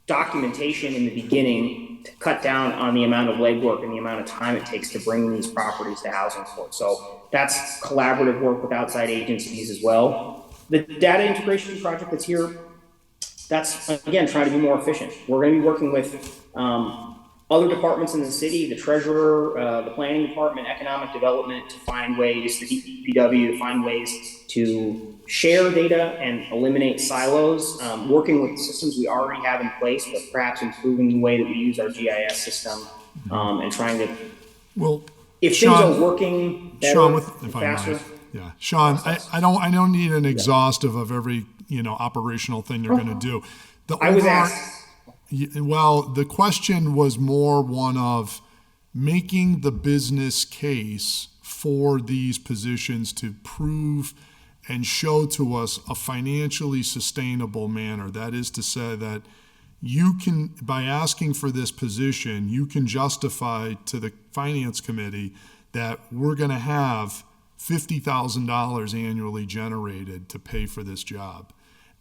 documentation in the beginning to cut down on the amount of legwork and the amount of time it takes to bring these properties to housing court. So that's collaborative work with outside agencies as well. The data integration project that's here, that's, again, trying to be more efficient. We're going to be working with other departments in the city, the treasurer, the planning department, economic development, to find ways, the DPW, to find ways to share data and eliminate silos, working with systems we already have in place, but perhaps improving the way that we use our GIS system, and trying to, if things are working better, faster. Yeah, Sean, I don't need an exhaustive of every operational thing you're going to do. I was asked. Well, the question was more one of making the business case for these positions to prove and show to us a financially sustainable manner. That is to say that you can, by asking for this position, you can justify to the finance committee that we're going to have $50,000 annually generated to pay for this job.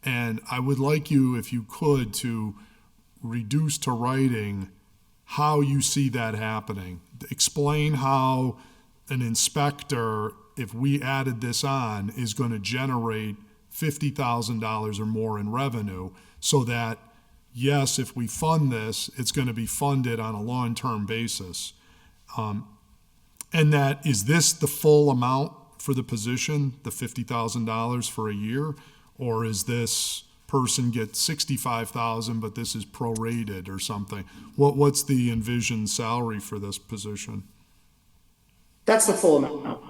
And I would like you, if you could, to reduce to writing how you see that happening. Explain how an inspector, if we added this on, is going to generate $50,000 or more in revenue, so that, yes, if we fund this, it's going to be funded on a long-term basis. And that, is this the full amount for the position, the $50,000 for a year? Or is this person get $65,000, but this is prorated or something? What's the envisioned salary for this position? That's the full amount.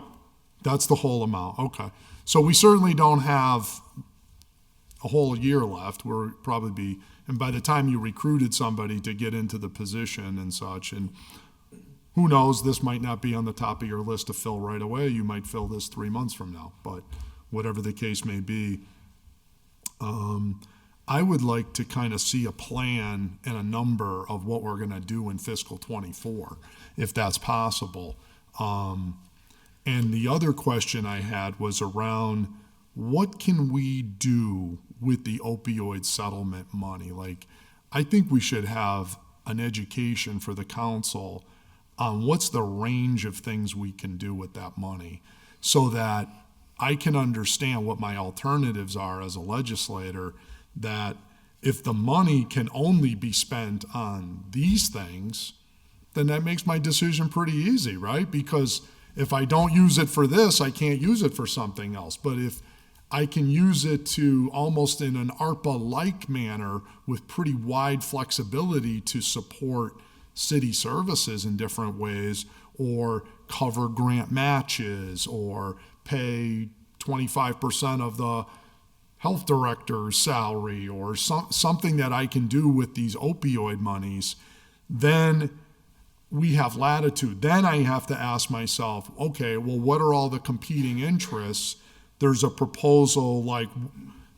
That's the whole amount. Okay. So we certainly don't have a whole year left. We'll probably be, and by the time you recruited somebody to get into the position and such, and who knows, this might not be on the top of your list to fill right away. You might fill this 3 months from now, but whatever the case may be, I would like to kind of see a plan and a number of what we're going to do in fiscal 24, if that's possible. And the other question I had was around, what can we do with the opioid settlement money? Like, I think we should have an education for the council on what's the range of things we can do with that money, so that I can understand what my alternatives are as a legislator, that if the money can only be spent on these things, then that makes my decision pretty easy, right? Because if I don't use it for this, I can't use it for something else. But if I can use it to almost in an ARPA-like manner with pretty wide flexibility to support city services in different ways, or cover grant matches, or pay 25% of the health director's salary, or something that I can do with these opioid monies. Then we have latitude. Then I have to ask myself, okay, well, what are all the competing interests? There's a proposal, like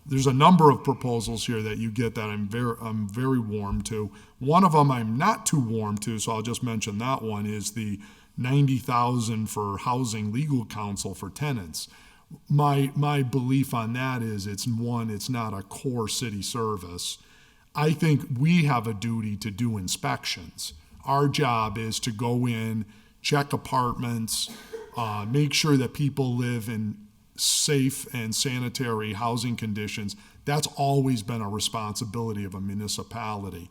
there's a number of proposals here that you get that I'm very warm to. One of them I'm not too warm to, so I'll just mention that one, is the $90,000 for housing legal counsel for tenants. My belief on that is it's not a core city service. I think we have a duty to do inspections. Our job is to go in, check apartments, make sure that people live in safe and sanitary housing conditions. That's always been a responsibility of a municipality.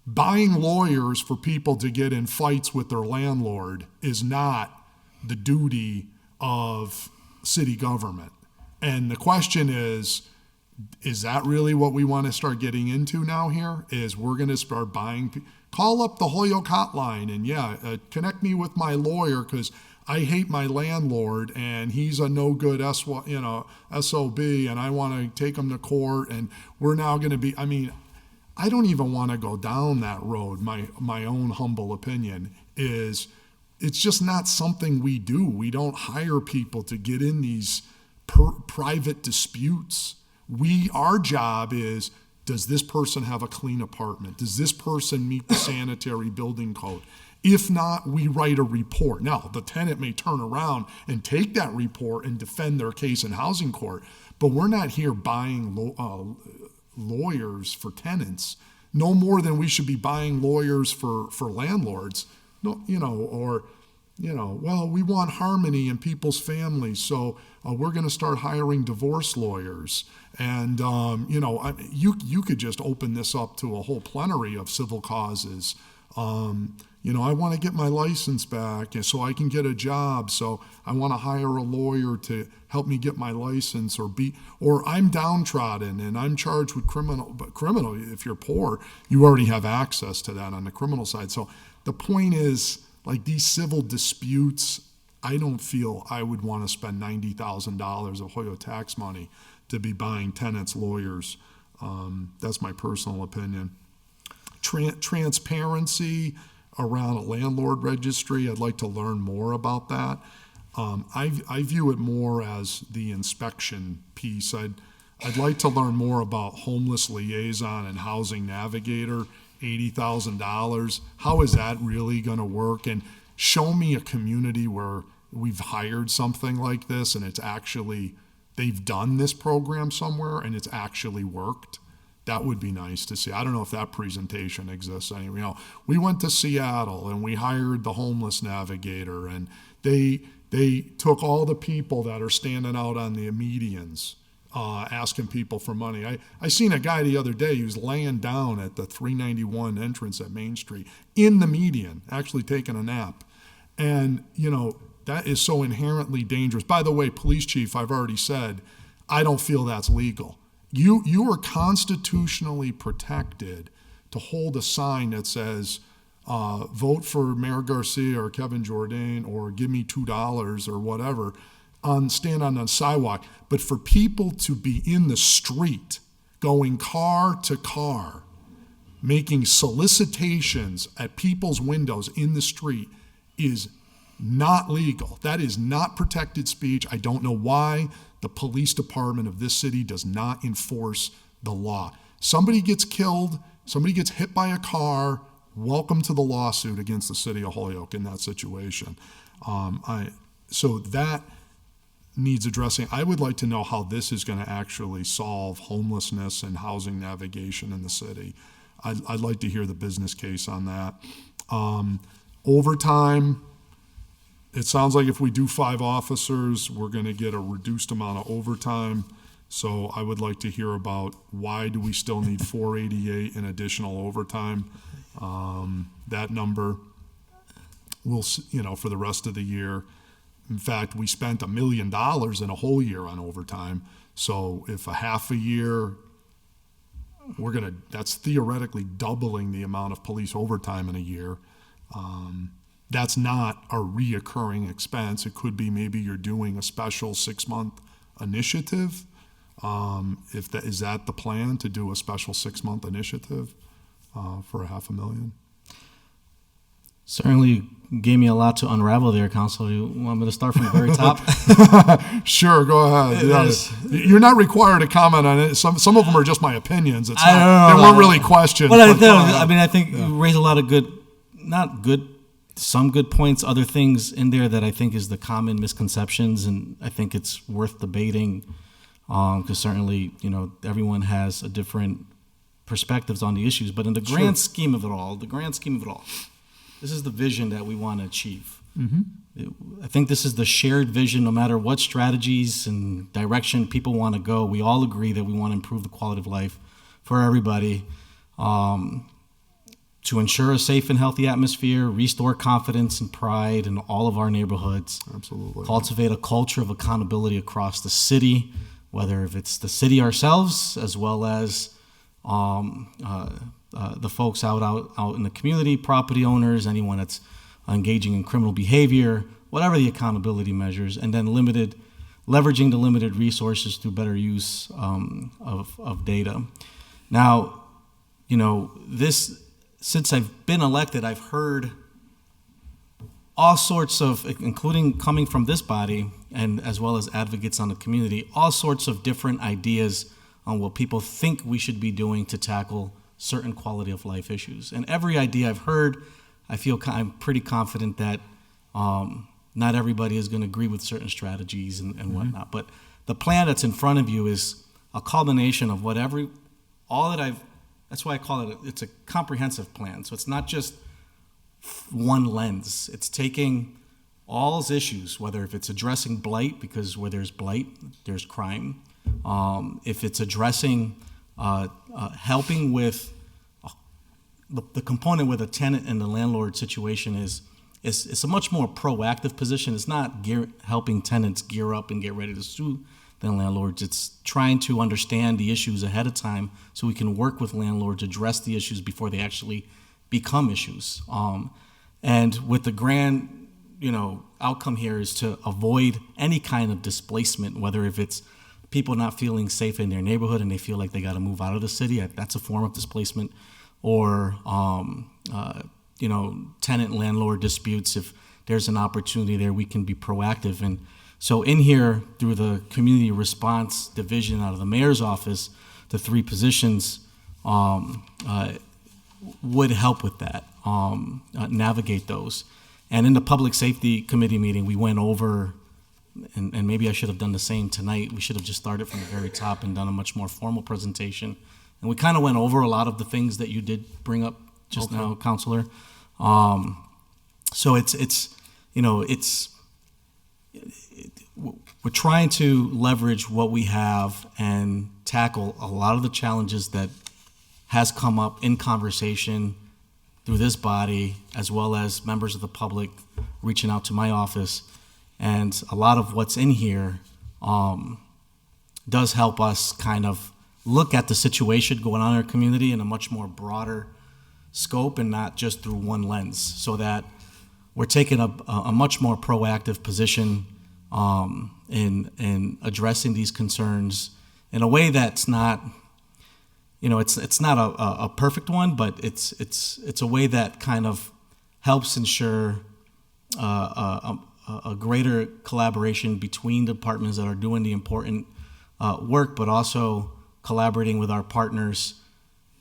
Buying lawyers for people to get in fights with their landlord is not the duty of city government. And the question is that really what we want to start getting into now here? Is we're going to start call up the Holyoke hotline and connect me with my lawyer because I hate my landlord and he's a no good SOB and I want to take him to court and we're now going to be, I don't even want to go down that road. My own humble opinion is it's just not something we do. We don't hire people to get in these private disputes. Our job is, does this person have a clean apartment? Does this person meet the sanitary building code? If not, we write a report. Now, the tenant may turn around and take that report and defend their case in housing court, but we're not here buying lawyers for tenants, no more than we should be buying lawyers for landlords. No, well, we want harmony in people's families, so we're going to start hiring divorce lawyers. And, you could just open this up to a whole plenary of civil causes. I want to get my license back so I can get a job, so I want to hire a lawyer to help me get my license, or I'm downtrodden and I'm charged with criminal, if you're poor, you already have access to that on the criminal side. So the point is, like these civil disputes, I don't feel I would want to spend $90,000 of Hoyo tax money to be buying tenants' lawyers. That's my personal opinion. Transparency around a landlord registry, I'd like to learn more about that. I view it more as the inspection piece. I'd like to learn more about homeless liaison and housing navigator, $80,000. How is that really going to work? And show me a community where we've hired something like this and it's actually, they've done this program somewhere and it's actually worked. That would be nice to see. I don't know if that presentation exists anyway. We went to Seattle and we hired the homeless navigator, and they took all the people that are standing out on the medians, asking people for money. I seen a guy the other day who was laying down at the 391 entrance at Main Street in the median, actually taking a nap. And, that is so inherently dangerous. By the way, police chief, I've already said, I don't feel that's legal. You are constitutionally protected to hold a sign that says, vote for Mayor Garcia or Kevin Jordan or give me $2 or whatever, stand on the sidewalk. But for people to be in the street, going car to car, making solicitations at people's windows in the street is not legal. That is not protected speech. I don't know why the police department of this city does not enforce the law. Somebody gets killed, somebody gets hit by a car, welcome to the lawsuit against the city of Holyoke in that situation. So that needs addressing. I would like to know how this is going to actually solve homelessness and housing navigation in the city. I'd like to hear the business case on that. Overtime. It sounds like if we do 5 officers, we're going to get a reduced amount of overtime. So I would like to hear about why do we still need 488 in additional overtime. That number will, for the rest of the year. In fact, we spent $1 million in a whole year on overtime. So if a half a year, that's theoretically doubling the amount of police overtime in a year. That's not a reoccurring expense. It could be maybe you're doing a special 6-month initiative. Is that the plan, to do a special 6-month initiative for $500,000? Certainly gave me a lot to unravel there, Counselor. You want me to start from the very top? Sure, go ahead. You're not required to comment on it. Some of them are just my opinions. It's I don't not, know. they weren't really questions. But I think you raised a lot of some good points, other things in there that I think is the common misconceptions, and I think it's worth debating, because certainly, everyone has a different perspectives on the issues. But in the grand scheme of it all, this is the vision that we want to achieve. I think this is the shared vision. No matter what strategies and direction people want to go, we all agree that we want to improve the quality of life for everybody, to ensure a safe and healthy atmosphere, restore confidence and pride in all of our neighborhoods. Absolutely. Cultivate a culture of accountability across the city, whether if it's the city ourselves as well as the folks out in the community, property owners, anyone that's engaging in criminal behavior, whatever the accountability measures, and then leveraging the limited resources through better use of data. Now, since I've been elected, I've heard all sorts of, including coming from this body and as well as advocates on the community, all sorts of different ideas on what people think we should be doing to tackle certain quality of life issues. And every idea I've heard, I'm pretty confident that not everybody is going to agree with certain strategies and whatnot. But the plan that's in front of you is a culmination of that's why I call it's a comprehensive plan. So it's not just one lens. It's taking all issues, whether if it's addressing blight, because where there's blight, there's crime. If it's addressing, helping with the component with a tenant and the landlord situation is a much more proactive position. It's not helping tenants gear up and get ready to sue the landlords. It's trying to understand the issues ahead of time so we can work with landlords, address the issues before they actually become issues. And with the grand, outcome here is to avoid any kind of displacement, whether if it's people not feeling safe in their neighborhood and they feel like they got to move out of the city, that's a form of displacement, or tenant landlord disputes. If there's an opportunity there, we can be proactive. And so in here, through the community response division out of the mayor's office, the 3 positions would help with that, navigate those. And in the public safety committee meeting, we went over, and maybe I should have done the same tonight. We should have just started from the very top and done a much more formal presentation. And we kind of went over a lot of the things that you did bring up just now, Counselor. So we're trying to leverage what we have and tackle a lot of the challenges that has come up in conversation through this body, as well as members of the public reaching out to my office. And a lot of what's in here does help us kind of look at the situation going on in our community in a much more broader scope and not just through one lens, so that we're taking a much more proactive position in addressing these concerns in a way that's not, it's not a perfect one, but it's a way that kind of helps ensure a greater collaboration between departments that are doing the important work, but also collaborating with our partners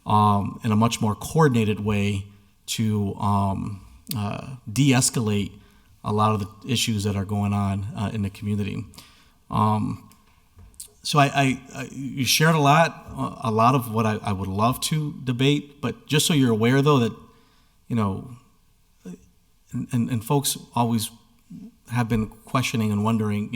in a much more coordinated way to de-escalate a lot of the issues that are going on in the community. So you shared a lot of what I would love to debate, but just so you're aware, though, that, and folks always have been questioning and wondering,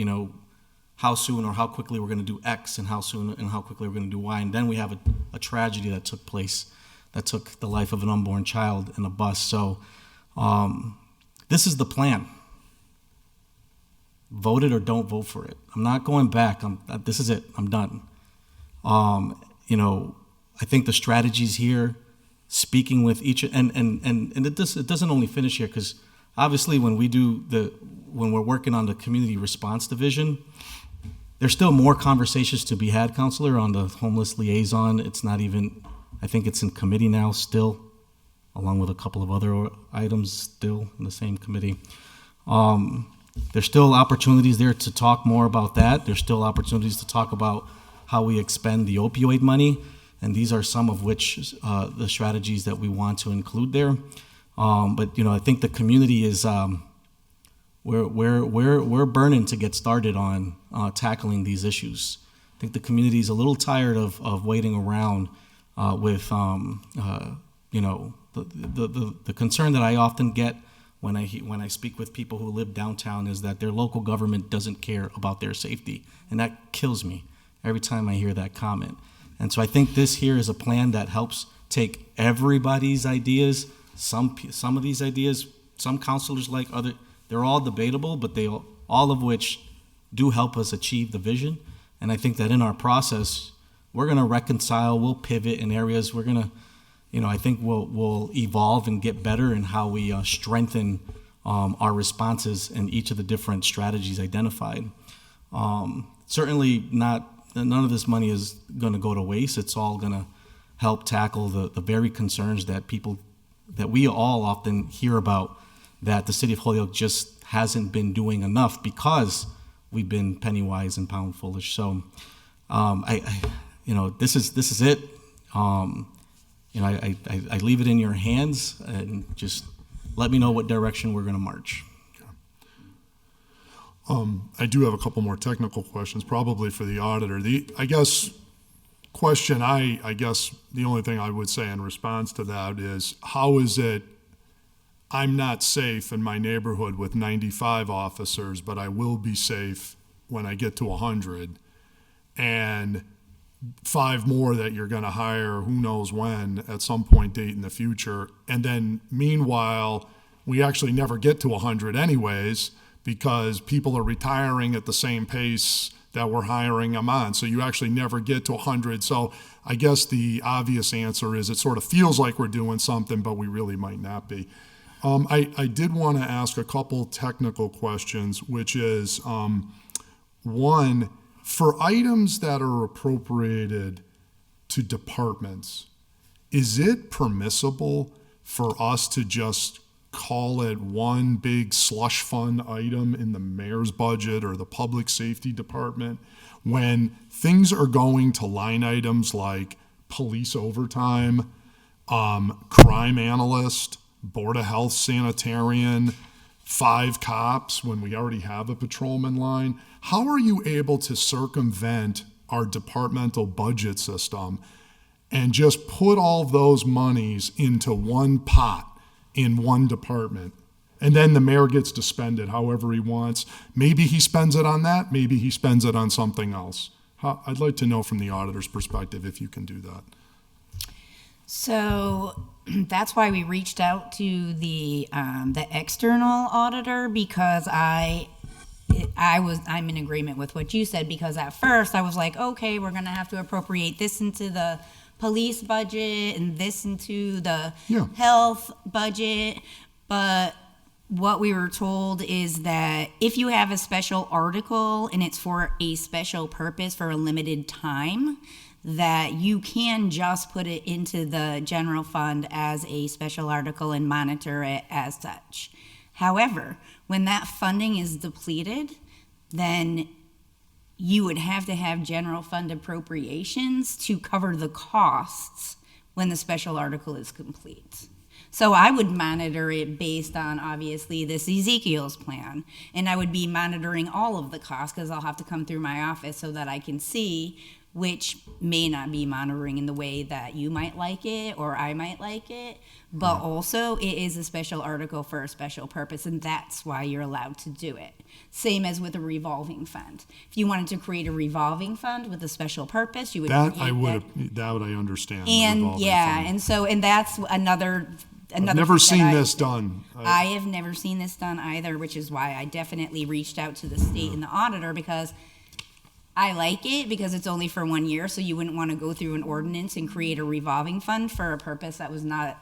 how soon or how quickly we're going to do X and how soon and how quickly we're going to do Y. And then we have a tragedy that took place, that took the life of an unborn child in a bus. So this is the plan. vote it or don't vote for it. I'm not going back. This is it. I'm done. You know, I think the strategies here, speaking with each, and it doesn't only finish here, because obviously when we're working on the community response division, there's still more conversations to be had, Counselor, on the homeless liaison. It's not even, I think it's in committee now still, along with a couple of other items still in the same committee. There's still opportunities there to talk more about that. There's still opportunities to talk about how we expend the opioid money, and these are some of which the strategies that we want to include there. But you know, I think the community is we're burning to get started on tackling these issues. I think the community is a little tired of waiting around with you know, the concern that I often get when I speak with people who live downtown is that their local government doesn't care about their safety, and that kills me every time I hear that comment. And so I think this here is a plan that helps take everybody's ideas. Some of these ideas, some counselors like other, they're all debatable, but they all of which do help us achieve the vision. And I think that in our process, we're going to reconcile, we'll pivot in areas, we're going to, you know, I think we'll evolve and get better in how we strengthen our responses in each of the different strategies identified. Certainly none of this money is going to go to waste. It's all going to help tackle the very concerns that we all often hear about, that the city of Holyoke just hasn't been doing enough because we've been penny wise and pound foolish. So, you know, this is it. You know, I leave it in your hands, and just let me know what direction we're going to march. I do have a couple more technical questions, probably for the auditor. The only thing I would say in response to that is, how is it I'm not safe in my neighborhood with 95 officers, but I will be safe when I get to 100, and 5 more that you're going to hire who knows when at some point date in the future, and then meanwhile we actually never get to 100 anyways because people are retiring at the same pace that we're hiring them on, so you actually never get to 100. So I guess the obvious answer is it sort of feels like we're doing something, but we really might not be. I did want to ask a couple technical questions, which is, one, for items that are appropriated to departments, is it permissible for us to just call it one big slush fund item in the mayor's budget or the public safety department when things are going to line items like police overtime, crime analyst, Board of Health sanitarian, 5 cops when we already have a patrolman line? How are you able to circumvent our departmental budget system and just put all those monies into one pot in one department? And then the mayor gets to spend it however he wants. Maybe he spends it on that. Maybe he spends it on something else. I'd like to know from the auditor's perspective if you can do that. So that's why we reached out to the external auditor, because I'm in agreement with what you said, because at first I was like, okay, we're gonna have to appropriate this into the police budget and this into the health budget. But what we were told is that if you have a special article and it's for a special purpose for a limited time, that you can just put it into the general fund as a special article and monitor it as such. However, when that funding is depleted, then you would have to have general fund appropriations to cover the costs when the special article is complete. So I would monitor it based on, obviously, this Ezekiel's plan, and I would be monitoring all of the costs because I'll have to come through my office so that I can see which may not be monitoring in the way that you might like it or I might like it, but also it is a special article for a special purpose, and that's why you're allowed to do it. Same as with a revolving fund. If you wanted to create a revolving fund with a special purpose, you would that I understand. And yeah, fund. And that's another another. I've never thing seen that this done. I have never seen this done either, which is why I definitely reached out to the state and the auditor, because I like it because it's only for 1 year, so you wouldn't want to go through an ordinance and create a revolving fund for a purpose that was not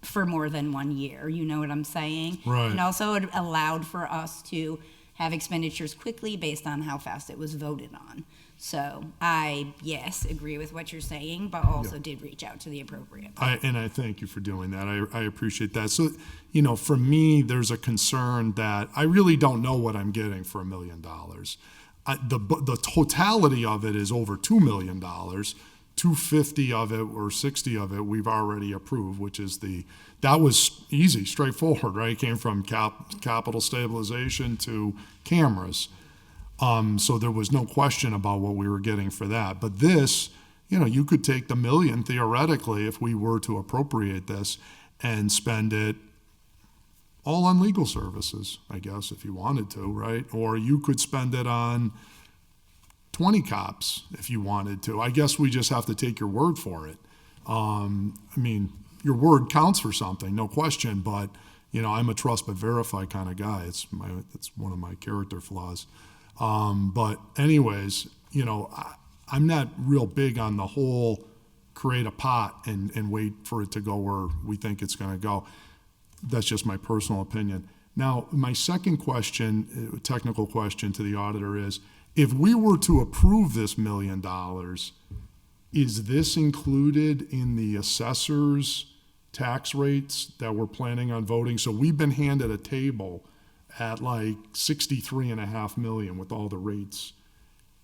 for more than 1 year. You know what I'm saying? Right. And also it allowed for us to have expenditures quickly based on how fast it was voted on. So I, yes, agree with what you're saying, but also did reach out to the appropriate. I thank you for doing that. I appreciate that. So, for me, there's a concern that I really don't know what I'm getting for $1 million. The totality of it is over $2 million. 250 of it or 60 of it we've already approved, which is that was easy, straightforward, right? It came from capital stabilization to cameras. So there was no question about what we were getting for that. But this, you could take the $1 million theoretically if we were to appropriate this and spend it all on legal services, I guess, if you wanted to, right? Or you could spend it on 20 cops if you wanted to. I guess we just have to take your word for it. Your word counts for something, no question, but I'm a trust but verify kind of guy. It's one of my character flaws. But anyways, I'm not real big on the whole create a pot and wait for it to go where we think it's going to go. That's just my personal opinion. Now, my second question, technical question to the auditor is, if we were to approve this $1 million, is this included in the assessor's tax rates that we're planning on voting? So we've been handed a table at like 63.5 million with all the rates.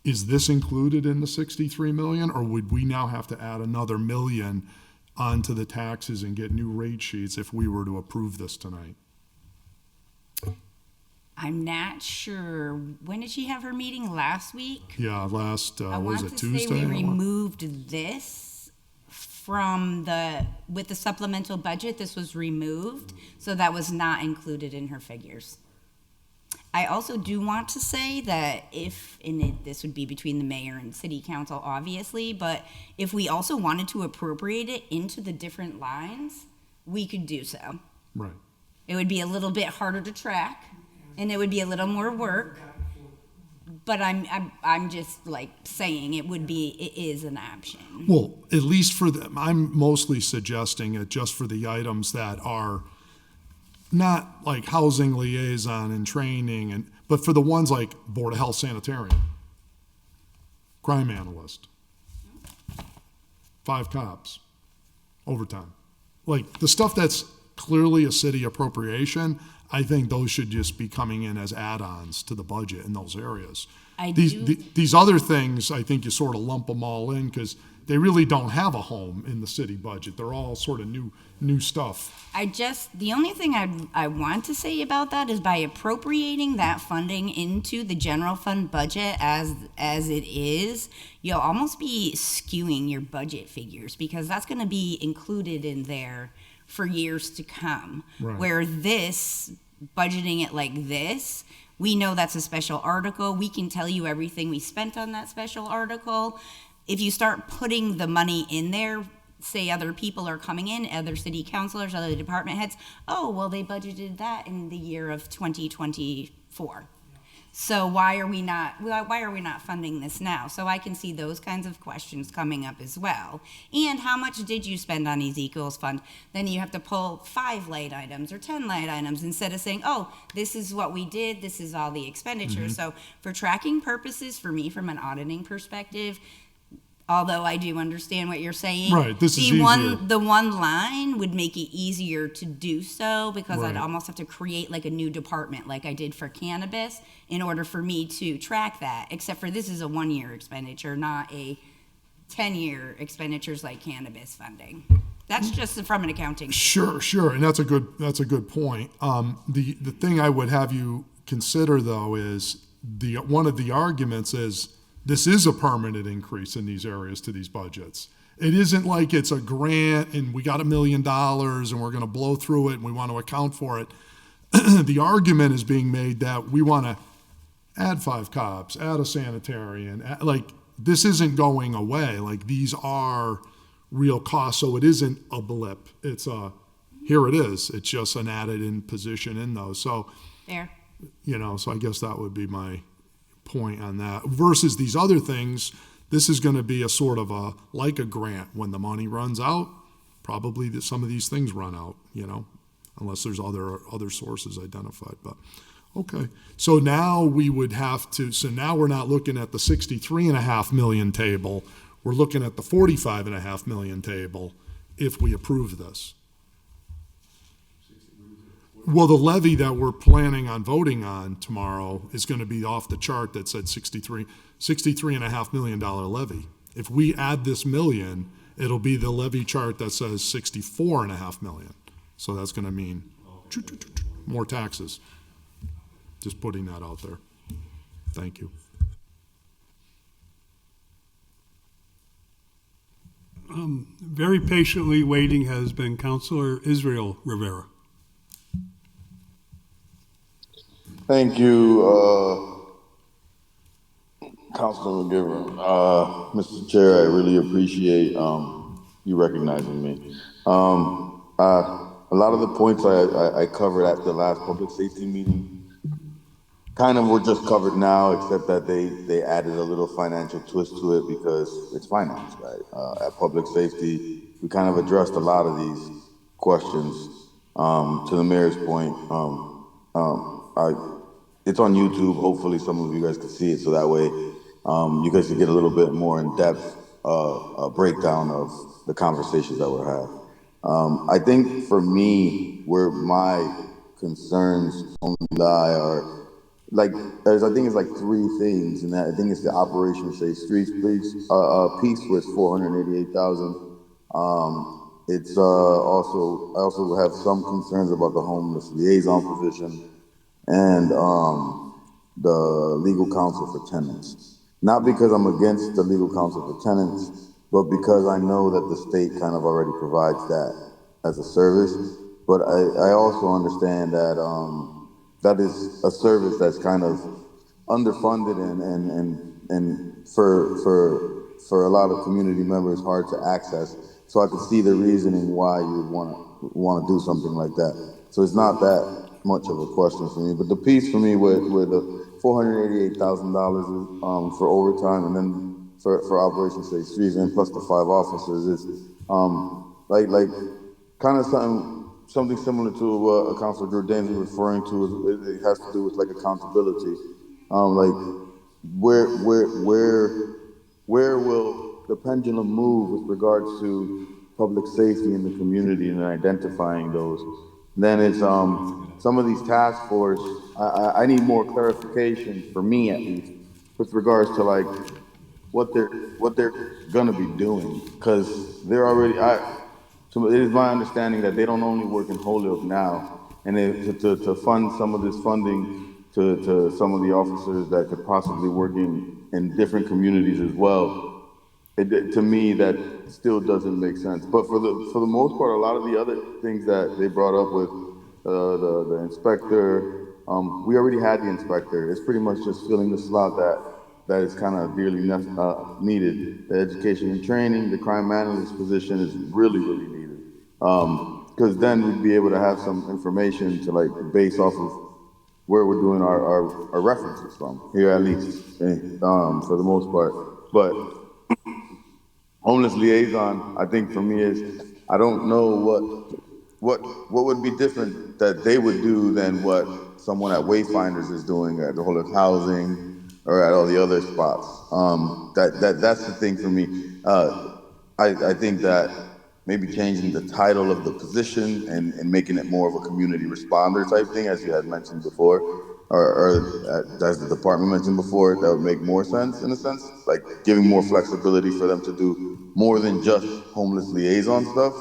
Is this included in the 63 million, or would we now have to add another $1 million onto the taxes and get new rate sheets if we were to approve this tonight? I'm not sure. When did she have her meeting? Last week? Yeah, last, I was want it to Tuesday? say we removed this from with the supplemental budget. This was removed, so that was not included in her figures. I also do want to say that this would be between the mayor and city council, obviously, but if we also wanted to appropriate it into the different lines, we could do so. Right. It would be a little bit harder to track, and it would be a little more work. But I'm just like saying it is an option. Well, at least for them, I'm mostly suggesting it just for the items that are not like housing liaison and training, but for the ones like Board of Health Sanitarian, crime analyst, 5 cops, overtime. Like the stuff that's clearly a city appropriation, I think those should just be coming in as add-ons to the budget in those areas. These other things, I think you sort of lump them all in because they really don't have a home in the city budget. They're all sort of new stuff. The only thing I want to say about that is by appropriating that funding into the general fund budget as it is, you'll almost be skewing your budget figures because that's going to be included in there for years to come. Right. Where budgeting it like this, we know that's a special article. We can tell you everything we spent on that special article. If you start putting the money in there, say other people are coming in, other city councilors, other department heads, oh, well, they budgeted that in the year of 2024. So why are we not funding this now? So I can see those kinds of questions coming up as well. And how much did you spend on Ezekiel's fund? Then you have to pull 5 line items or 10 line items instead of saying, oh, this is what we did, this is all the expenditures. So for tracking purposes, for me, from an auditing perspective, although I do understand what you're saying, right, this is easier. The one line would make it easier to do so because Right. I'd almost have to create like a new department like I did for cannabis in order for me to track that, except for this is a 1-year expenditure, not a 10-year expenditures like cannabis funding. That's just from an accounting. Sure, and that's a good point. The thing I would have you consider though is one of the arguments is this is a permanent increase in these areas to these budgets. It isn't like it's a grant and we got $1 million and we're going to blow through it and we want to account for it. The argument is being made that we want to add 5 cops, add a sanitarian, like this isn't going away. Like these are real costs, so it isn't a blip. It's a here it is. It's just an added in position in those. So, There. so I guess that would be my point on that. Versus these other things, this is going to be a sort of like a grant. When the money runs out, probably some of these things run out, unless there's other sources identified. But okay, so now we would have to. So now we're not looking at the 63.5 million table. We're looking at the 45.5 million table if we approve this. Well, the levy that we're planning on voting on tomorrow is going to be off the chart that said $63.5 million levy. If we add this million, it'll be the levy chart that says 64.5 million. So that's going to mean more taxes. Just putting that out there. Thank you. Very patiently waiting has been Councilor Israel Rivera. Thank you, Councilor McGivern. Mr. Chair, I really appreciate you recognizing me. A lot of the points I covered at the last public safety meeting kind of were just covered now, except that they added a little financial twist to it because it's finance, right? At public safety, we kind of addressed a lot of these questions. To the mayor's point, it's on YouTube. Hopefully some of you guys can see it, so that way you guys can get a little bit more in-depth breakdown of the conversations that we're having. I think for me, where my concerns only lie are, I think it's like three things, and that I think it's the Operation Safe Streets piece with $488,000. It's I also have some concerns about the homeless liaison position and the legal counsel for tenants. Not because I'm against the legal counsel for tenants, but because I know that the state kind of already provides that as a service. But I also understand that that is a service that's kind of underfunded and for a lot of community members hard to access. So I could see the reasoning why you would want to do something like that. So it's not that much of a question for me. But the piece for me with the $488,000 for overtime and then for Operation Safe Streets and plus the 5 officers is like kind of something similar to what Councilor Jordan is referring to. It has to do with like accountability. Like where will the pendulum move with regards to public safety in the community and identifying those? Then it's some of these task force. I need more clarification, for me at least, with regards to like what they're gonna be doing, because they're already. So it is my understanding that they don't only work in Holyoke now, and to fund some of this funding to some of the officers that could possibly work in different communities as well. To me, that still doesn't make sense. But for the most part, a lot of the other things that they brought up with the inspector, we already had the inspector. It's pretty much just filling the slot that is kind of dearly needed. The education and training, the crime analyst position is really, really needed. Because then we'd be able to have some information to like base off of where we're doing our references from here, at least, for the most part. But homeless liaison, I think for me is, I don't know what would be different that they would do than what someone at Wayfinders is doing at the Holyoke Housing or at all the other spots. That's the thing for me. I think that maybe changing the title of the position and making it more of a community responder type thing, as you had mentioned before, or as the department mentioned before, that would make more sense in a sense, like giving more flexibility for them to do more than just homeless liaison stuff,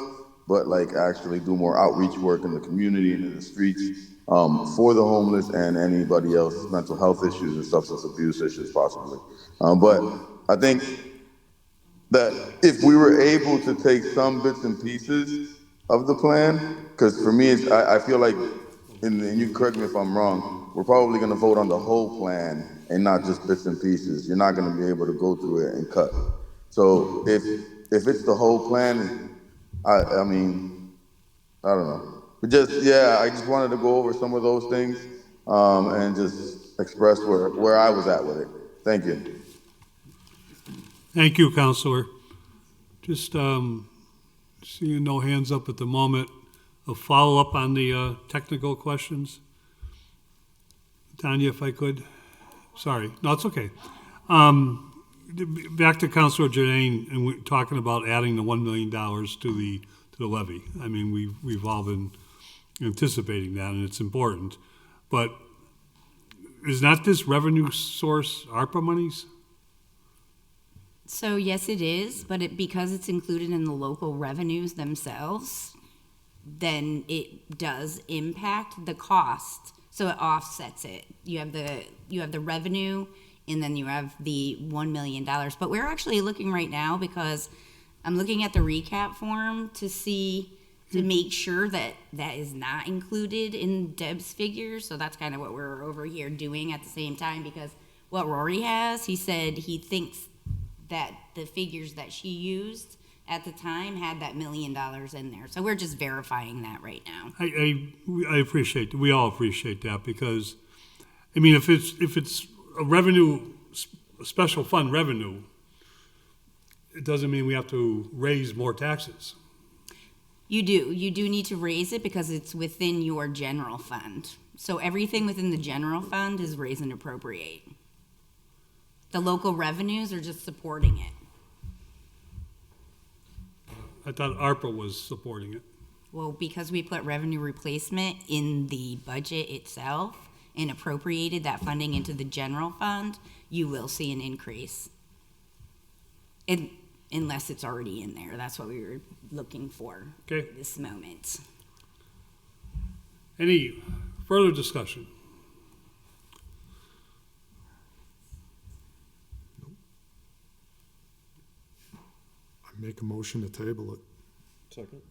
but like actually do more outreach work in the community and in the streets for the homeless and anybody else, mental health issues and substance abuse issues possibly. But I think that if we were able to take some bits and pieces of the plan, because for me, I feel like, and you correct me if I'm wrong, we're probably going to vote on the whole plan and not just bits and pieces. You're not going to be able to go through it and cut. So if it's the whole plan, I mean, I don't know. But I just wanted to go over some of those things, and just express where I was at with it. Thank you. Thank you, Counselor. Just seeing no hands up at the moment. A follow-up on the technical questions. Tanya, if I could. Sorry. No, it's okay. Back to Counselor Janine, and we're talking about adding the $1 million to the levy. I mean, we've all been anticipating that, and it's important. But is not this revenue source ARPA monies? So yes, it is, but because it's included in the local revenues themselves, then it does impact the cost. So it offsets it. You have the revenue, and then you have the $1 million. But we're actually looking right now, because I'm looking at the recap form to make sure that that is not included in Deb's figures. So that's kind of what we're over here doing at the same time, because what Rory has, he said he thinks that the figures that she used at the time had that $1 million in there. So we're just verifying that right now. I appreciate, we all appreciate that, because, I mean, if it's a revenue, a special fund revenue, it doesn't mean we have to raise more taxes. You do need to raise it because it's within your general fund. So everything within the general fund is raise and appropriate. The local revenues are just supporting it. I thought ARPA was supporting it. Well, because we put revenue replacement in the budget itself and appropriated that funding into the general fund, you will see an increase. Unless it's already in there. That's what we were looking for at this moment. Any further discussion? I make a motion to table it. Second.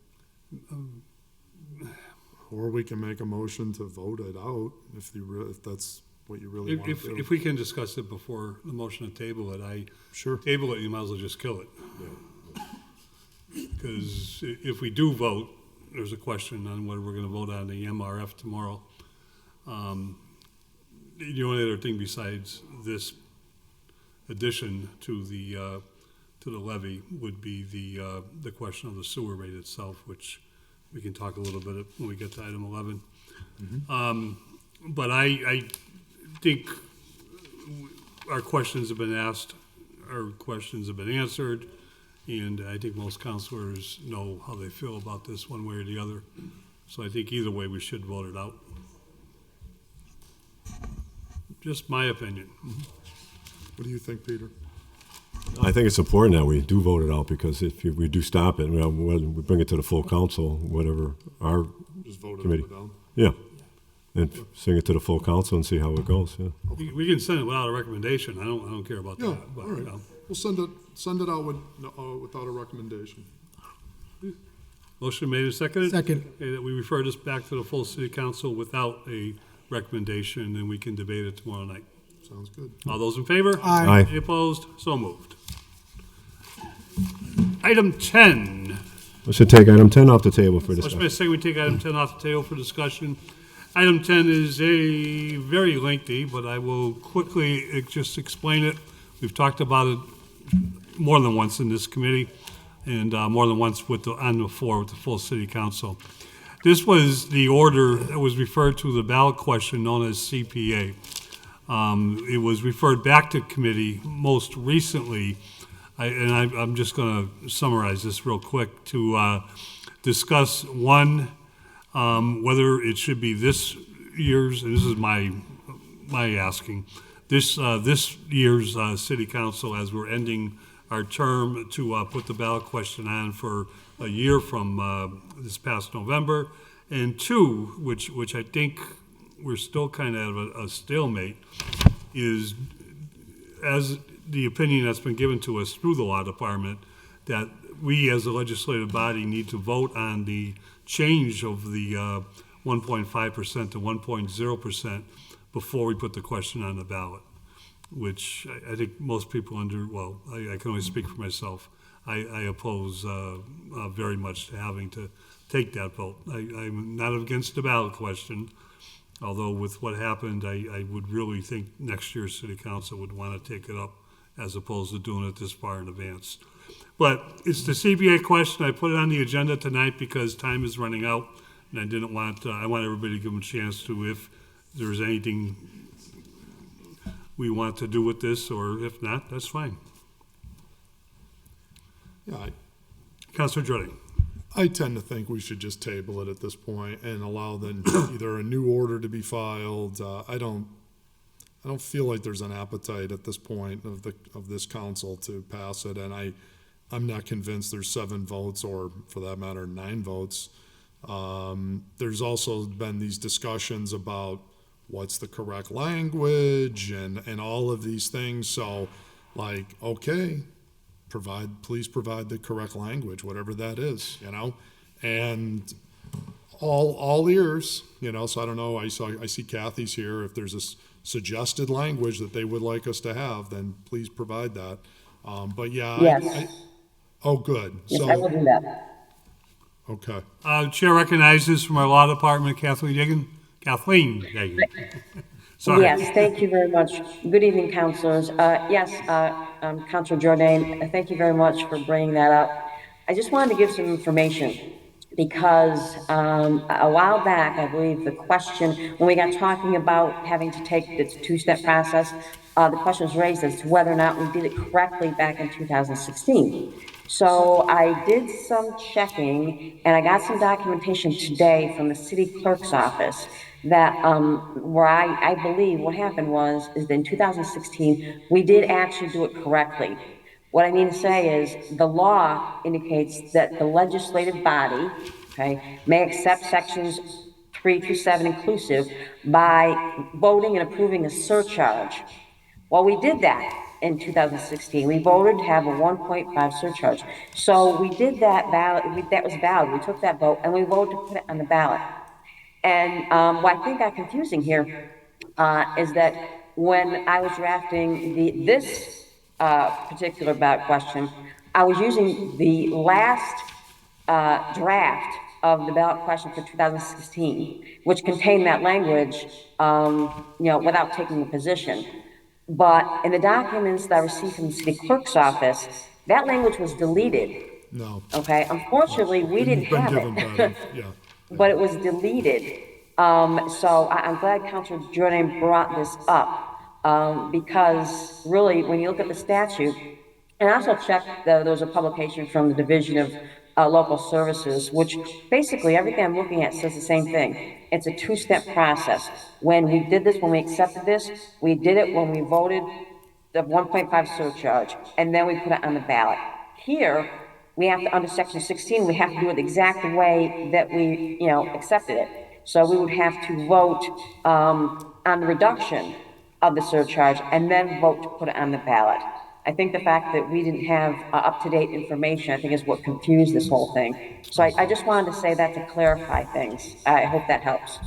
Or we can make a motion to vote it out if that's what you really want to do. If we can discuss it before the motion to table it, table it, you might as well just kill it. Because if we do vote, there's a question on whether we're going to vote on the MRF tomorrow. The only other thing besides this addition to the levy would be the question of the sewer rate itself, which we can talk a little bit when we get to item 11. But I think our questions have been asked, our questions have been answered, and I think most counselors know how they feel about this one way or the other. So I think either way we should vote it out. Just my opinion. What do you think, Peter? I think it's important that we do vote it out, because if we do stop it, we bring it to the full council, whatever our Just vote it committee. up or down? Yeah. And sing it to the full council and see how it goes, yeah. We can send it without a recommendation. I don't care about Yeah, that. But, all right. We'll send it out without a recommendation. Motion made and seconded? Second. Okay, that we refer this back to the full city council without a recommendation, and we can debate it tomorrow night. Sounds good. All those in favor? Aye. Aye. Any opposed? So moved. Item 10. We should take item 10 off the table for Motion discussion. made, seconded, we take item 10 off the table for discussion. Item 10 is a very lengthy, but I will quickly just explain it. We've talked about it more than once in this committee, and more than once on the floor with the full city council. This was the order that was referred to the ballot question known as CPA. It was referred back to committee most recently, I'm just going to summarize this real quick, to discuss one, whether it should be this year's, and this is my asking, this year's city council, as we're ending our term, to put the ballot question on for a year from this past November, and two, which I think we're still kind of at a stalemate, is as the opinion that's been given to us through the law department, that we as a legislative body need to vote on the change of the 1.5% to 1.0% before we put the question on the ballot, which I think most people I can only speak for myself. I oppose very much to having to take that vote. I'm not against the ballot question, although with what happened, I would really think next year's city council would want to take it up as opposed to doing it this far in advance. But it's the CBA question. I put it on the agenda tonight because time is running out, and I didn't want, I want everybody to give them a chance to, if there's anything we want to do with this, or if not, that's fine. Yeah, Councilor Jordan. I tend to think we should just table it at this point and allow then either a new order to be filed. I don't feel like there's an appetite at this point of this council to pass it, and I'm not convinced there's 7 votes, or for that matter 9 votes. There's also been these discussions about what's the correct language and all of these things. So, like, okay, please provide the correct language, whatever that is, and all ears, so I don't know, I see Kathy's here. If there's a suggested language that they would like us to have, then please provide that. But yeah. Yes. Oh, good. Yes, So, I will do that. okay. Chair recognizes from our law department, Kathleen Hagan. Sorry. Yes, thank you very much. Good evening, councilors. Yes, Councilor Jordan, thank you very much for bringing that up. I just wanted to give some information because a while back, I believe the question, when we got talking about having to take this 2-step process, the question was raised as to whether or not we did it correctly back in 2016. So I did some checking, and I got some documentation today from the city clerk's office that where I believe what happened is that in 2016 we did actually do it correctly. What I mean to say is the law indicates that the legislative body, may accept sections 3 through 7 inclusive by voting and approving a surcharge. Well, we did that in 2016. We voted to have a 1.5 surcharge. So we did that ballot, that was valid. We took that vote and we voted to put it on the ballot. And what I think got confusing here is that when I was drafting this particular ballot question, I was using the last draft of the ballot question for 2016, which contained that language, without taking a position. But in the documents that I received from the city clerk's office, that language was deleted. No. Okay, unfortunately, we didn't have it. Yeah. But it was deleted. So I'm glad Councilor Jordan brought this up because really, when you look at the statute, and I also checked, there was a publication from the Division of Local Services, which basically everything I'm looking at says the same thing. It's a 2-step process. When we did this, when we accepted this, we did it when we voted the 1.5 surcharge, and then we put it on the ballot. Here, we have to, under section 16, we have to do it the exact way that we, accepted it. So we would have to vote on the reduction of the surcharge and then vote to put it on the ballot. I think the fact that we didn't have up-to-date information, I think, is what confused this whole thing. So I just wanted to say that to clarify things. I hope that helps.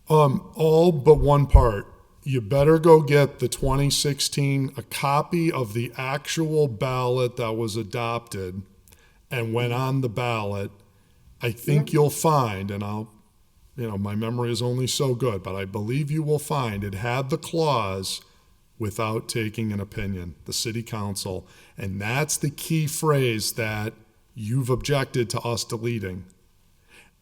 All but one part. You better go get the 2016, a copy of the actual ballot that was adopted and went on the ballot. I think you'll find, and my memory is only so good, but I believe you will find it had the clause without taking an opinion, the city council. And that's the key phrase that you've objected to us deleting.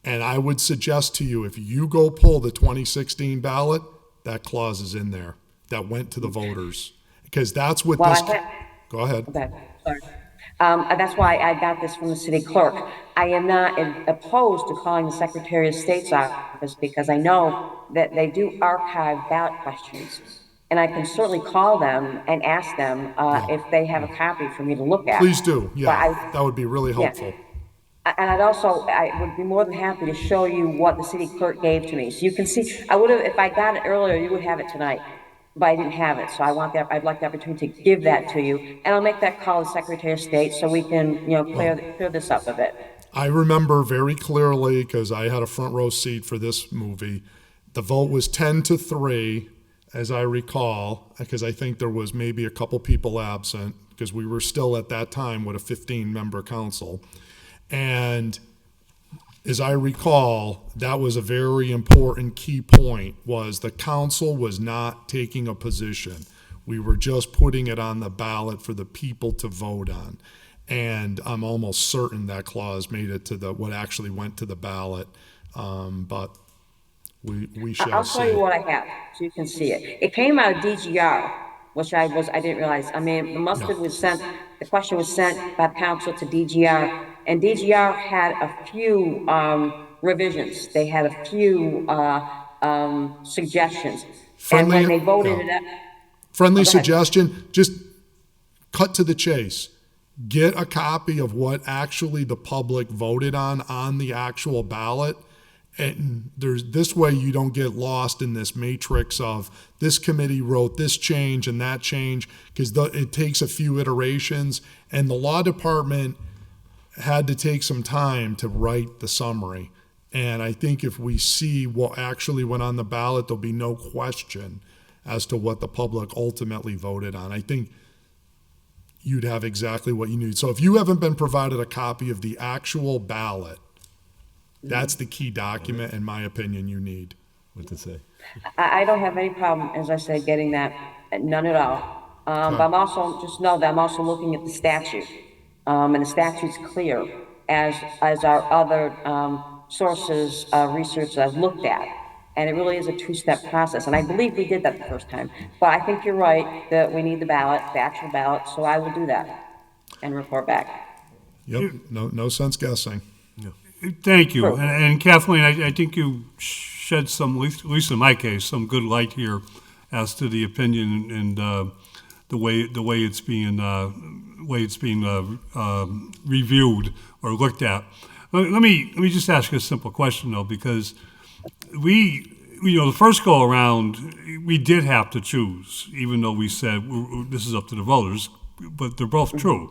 And I would suggest to you, if you go pull the 2016 ballot, that clause is in there that went to the voters. Because that's what go ahead. Okay, sorry. That's why I got this from the city clerk. I am not opposed to calling the Secretary of State's office because I know that they do archive ballot questions. And I can certainly call them and ask them if they have a copy for me to look at. Please do. Yeah, that would be really helpful. Yeah. And I would be more than happy to show you what the city clerk gave to me. So you can see, I would have, if I got it earlier, you would have it tonight. But I didn't have it, so I'd like the opportunity to give that to you. And I'll make that call to the Secretary of State so we can, clear this up a bit. I remember very clearly, because I had a front row seat for this movie, the vote was 10-3. As I recall, because I think there was maybe a couple people absent, because we were still at that time with a 15-member council. And as I recall, that was a very important key point, was the council was not taking a position. We were just putting it on the ballot for the people to vote on. And I'm almost certain that clause made it to what actually went to the ballot. But we shall I'll see. tell you what I have, so you can see it. It came out of DGR, which I didn't realize. I mean, the question was sent by council to DGR, and DGR had a few, revisions. They had a few, suggestions. And when they voted it up. Friendly Go ahead. suggestion, just cut to the chase. Get a copy of what actually the public voted on the actual ballot. And this way you don't get lost in this matrix of this committee wrote this change and that change, because it takes a few iterations, and the law department had to take some time to write the summary. And I think if we see what actually went on the ballot, there'll be no question as to what the public ultimately voted on. I think you'd have exactly what you need. So if you haven't been provided a copy of the actual ballot, that's the key document, in my opinion, you need. What to say? I don't have any problem, as I said, getting that, none at all. But I'm also, just know that I'm also looking at the statute. And the statute's clear, as our other, sources, research that I've looked at. And it really is a two-step process, and I believe we did that the first time. But I think you're right, that we need the ballot, the actual ballot, so I will do that and report back. Yep, no sense guessing. Thank you. And Kathleen, I think you shed some, at least in my case, some good light here as to the opinion and the way it's being reviewed or looked at. Let me just ask you a simple question though, because the first go around, we did have to choose, even though we said this is up to the voters, but they're both true.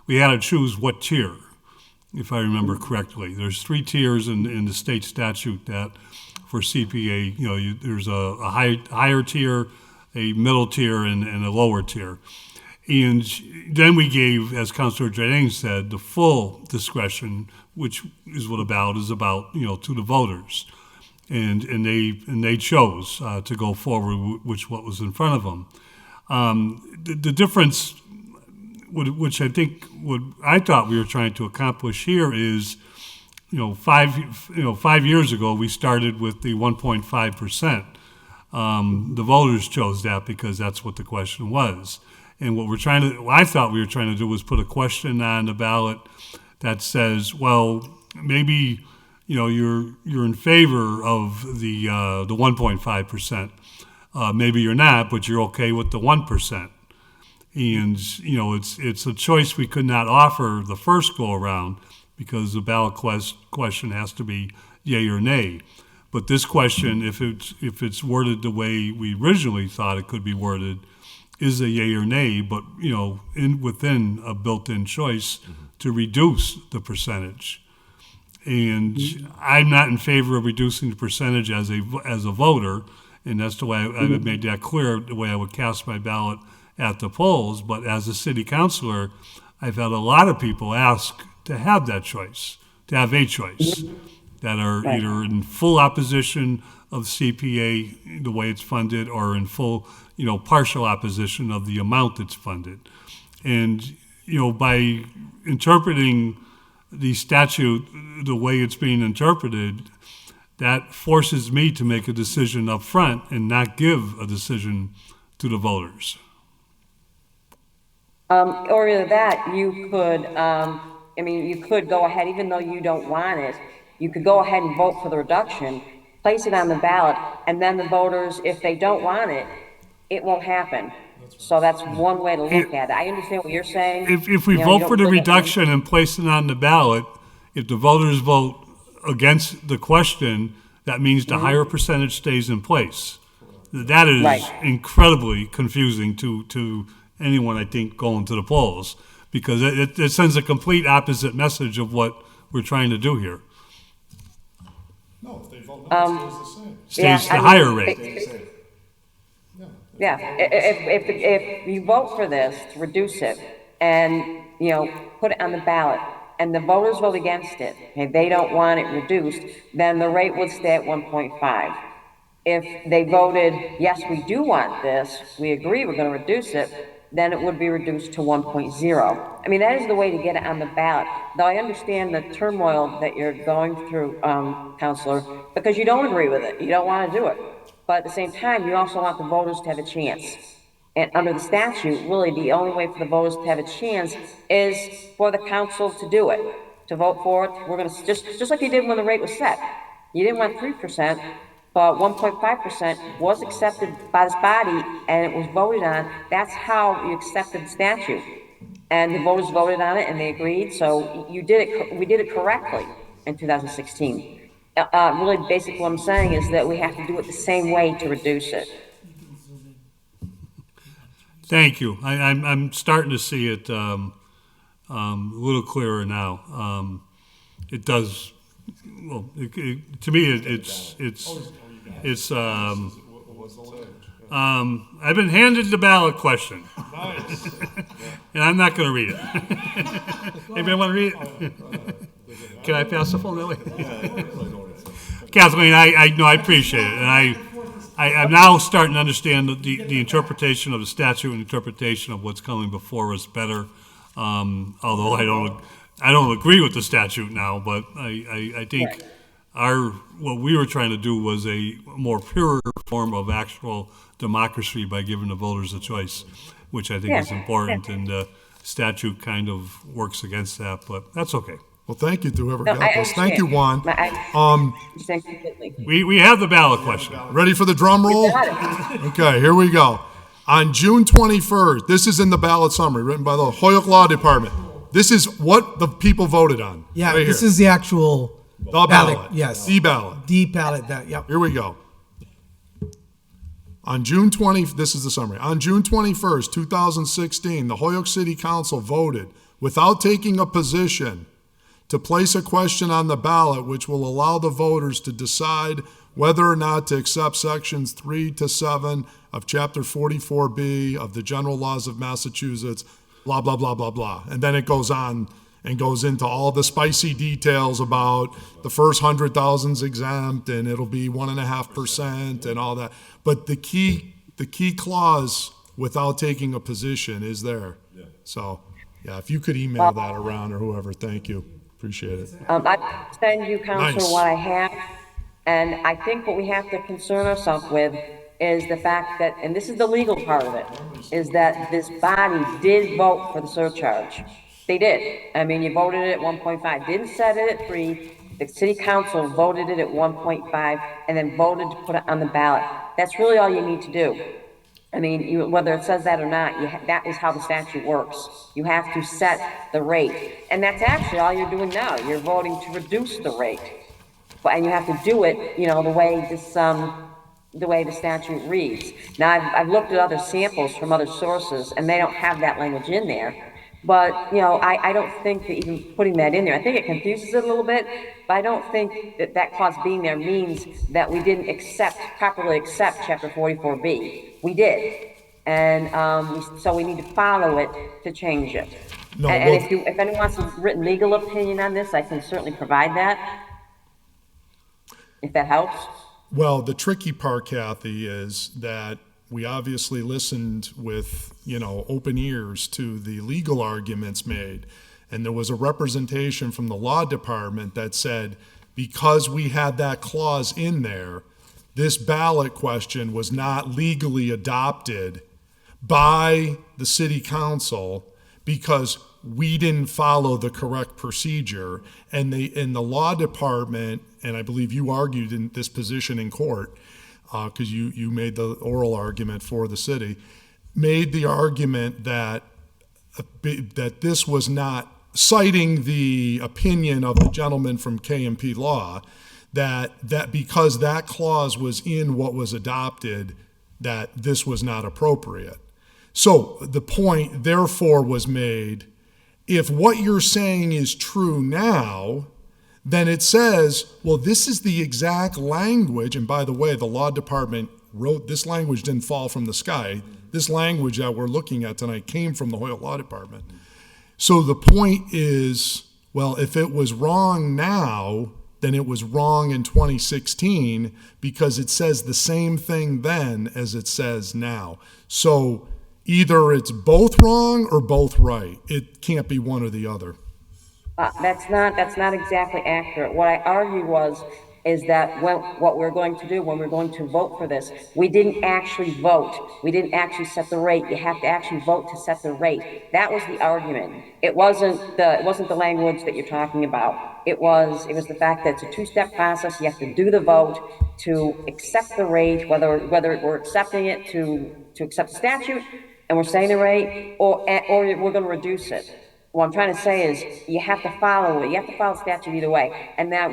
We had to choose what tier, if I remember correctly. There's 3 tiers in the state statute that for CPA, there's a higher tier, a middle tier, and a lower tier. And then we gave, as Councilor Jordan said, the full discretion, which is what a ballot is about, to the voters. And they chose to go forward with what was in front of them. The difference, which I think what I thought we were trying to accomplish here is, 5 years ago we started with the 1.5%. The voters chose that because that's what the question was. And what I thought we were trying to do was put a question on the ballot that says, well, maybe you're in favor of the 1.5%. Maybe you're not, but you're okay with the 1%. And it's a choice we could not offer the first go around because the ballot question has to be yay or nay. But this question, if it's worded the way we originally thought it could be worded, is a yay or nay, but within a built-in choice to reduce the percentage. And I'm not in favor of reducing the percentage as a voter, and that's the way I made that clear, the way I would cast my ballot at the polls. But as a city councilor, I've had a lot of people ask to have that choice, to have a choice, that are either in full opposition of CPA, the way it's funded, or in full, partial opposition of the amount that's funded. And, by interpreting the statute the way it's being interpreted, that forces me to make a decision up front and not give a decision to the voters. Or either that, you could, you could go ahead, even though you don't want it, you could go ahead and vote for the reduction, place it on the ballot, and then the voters, if they don't want it, it won't happen. So that's one way to look at it. I understand what you're saying. If we vote for the reduction and place it on the ballot, if the voters vote against the question, that means the higher percentage stays in place. That is incredibly confusing to anyone, I think, going to the polls, because it sends a complete opposite message of what we're trying to do here. No, if they vote no, it stays the same. Stays the higher rate. Yeah, if you vote for this to reduce it and, put it on the ballot, and the voters vote against it, and they don't want it reduced, then the rate would stay at 1.5. If they voted, yes, we do want this, we agree we're going to reduce it, then it would be reduced to 1.0. I mean, that is the way to get it on the ballot. Though I understand the turmoil that you're going through, Counselor, because you don't agree with it. You don't want to do it. But at the same time, you also want the voters to have a chance. And under the statute, really, the only way for the voters to have a chance is for the council to do it, to vote for it. We're going to, just like you did when the rate was set. You didn't want 3%. But 1.5% was accepted by this body and it was voted on. That's how you accepted the statute. And the voters voted on it and they agreed. So you did it, we did it correctly in 2016. Really, basically what I'm saying is that we have to do it the same way to reduce it. Thank you. I'm starting to see it a little clearer now. It does, well, to me, I've been handed the ballot question. Nice. And I'm not going to read it. Anybody want to read it? Can I pass the phone that way? Kathleen, I appreciate it. And I'm now starting to understand the interpretation of the statute and interpretation of what's coming before us better. Although I don't agree with the statute now, but I think what we were trying to do was a more pure form of actual democracy by giving the voters a choice, which I think is important, and the statute kind of works against that, but that's okay. Well, thank you to whoever got this. Thank you, Juan. We have the ballot question. Ready for the drum roll? Okay, here we go. On June 21st, this is in the ballot summary written by the Holyoke Law Department. This is what the people voted on. Yeah, right this here. is the actual The ballot. Yes. The ballot. The ballot, yep. Here we go. On June 20, this is the summary. On June 21st, 2016, the Holyoke City Council voted without taking a position to place a question on the ballot which will allow the voters to decide whether or not to accept sections 3 to 7 of chapter 44B of the general laws of Massachusetts, blah, blah, blah, blah, blah. And then it goes on and goes into all the spicy details about the first 100,000's exempt and it'll be 1.5% and all that. But the key clause without taking a position is there. Yeah. So, yeah, if you could email that around or whoever, thank you. Appreciate it. I send you, Counselor, what I have. And I think what we have to concern ourselves with is the fact that, and this is the legal part of it, is that this body did vote for the surcharge. They did. I mean, you voted it at 1.5, didn't set it at 3. The city council voted it at 1.5 and then voted to put it on the ballot. That's really all you need to do. I mean, whether it says that or not, that is how the statute works. You have to set the rate. And that's actually all you're doing now. You're voting to reduce the rate. And you have to do it, the way this, the way the statute reads. Now, I've looked at other samples from other sources, and they don't have that language in there. But, I don't think that even putting that in there, I think it confuses it a little bit, but I don't think that clause being there means that we didn't properly accept Chapter 44B. We did. And so we need to follow it to change it. No, and if anyone wants a written legal opinion on this, I can certainly provide that, if that helps. Well, the tricky part, Kathy, is that we obviously listened with, open ears to the legal arguments made. And there was a representation from the law department that said, because we had that clause in there, this ballot question was not legally adopted by the city council because we didn't follow the correct procedure. And in the law department, and I believe you argued in this position in court, because you made the oral argument for the city, made the argument that this was not, citing the opinion of the gentleman from KMP Law, that because that clause was in what was adopted, that this was not appropriate. So the point, therefore, was made, if what you're saying is true now, then it says, well, this is the exact language. And by the way, the law department wrote, this language didn't fall from the sky. This language that we're looking at tonight came from the Holyoke Law Department. So the point is, well, if it was wrong now, then it was wrong in 2016 because it says the same thing then as it says now. So either it's both wrong or both right. It can't be one or the other. That's not exactly accurate. What I argued is that what we're going to do when we're going to vote for this, we didn't actually vote. We didn't actually set the rate. You have to actually vote to set the rate. That was the argument. It wasn't the language that you're talking about. It was the fact that it's a two-step process. You have to do the vote to accept the rate, whether we're accepting it to accept the statute and we're saying the rate, or we're going to reduce it. What I'm trying to say is you have to follow it. You have to follow the statute either way. And I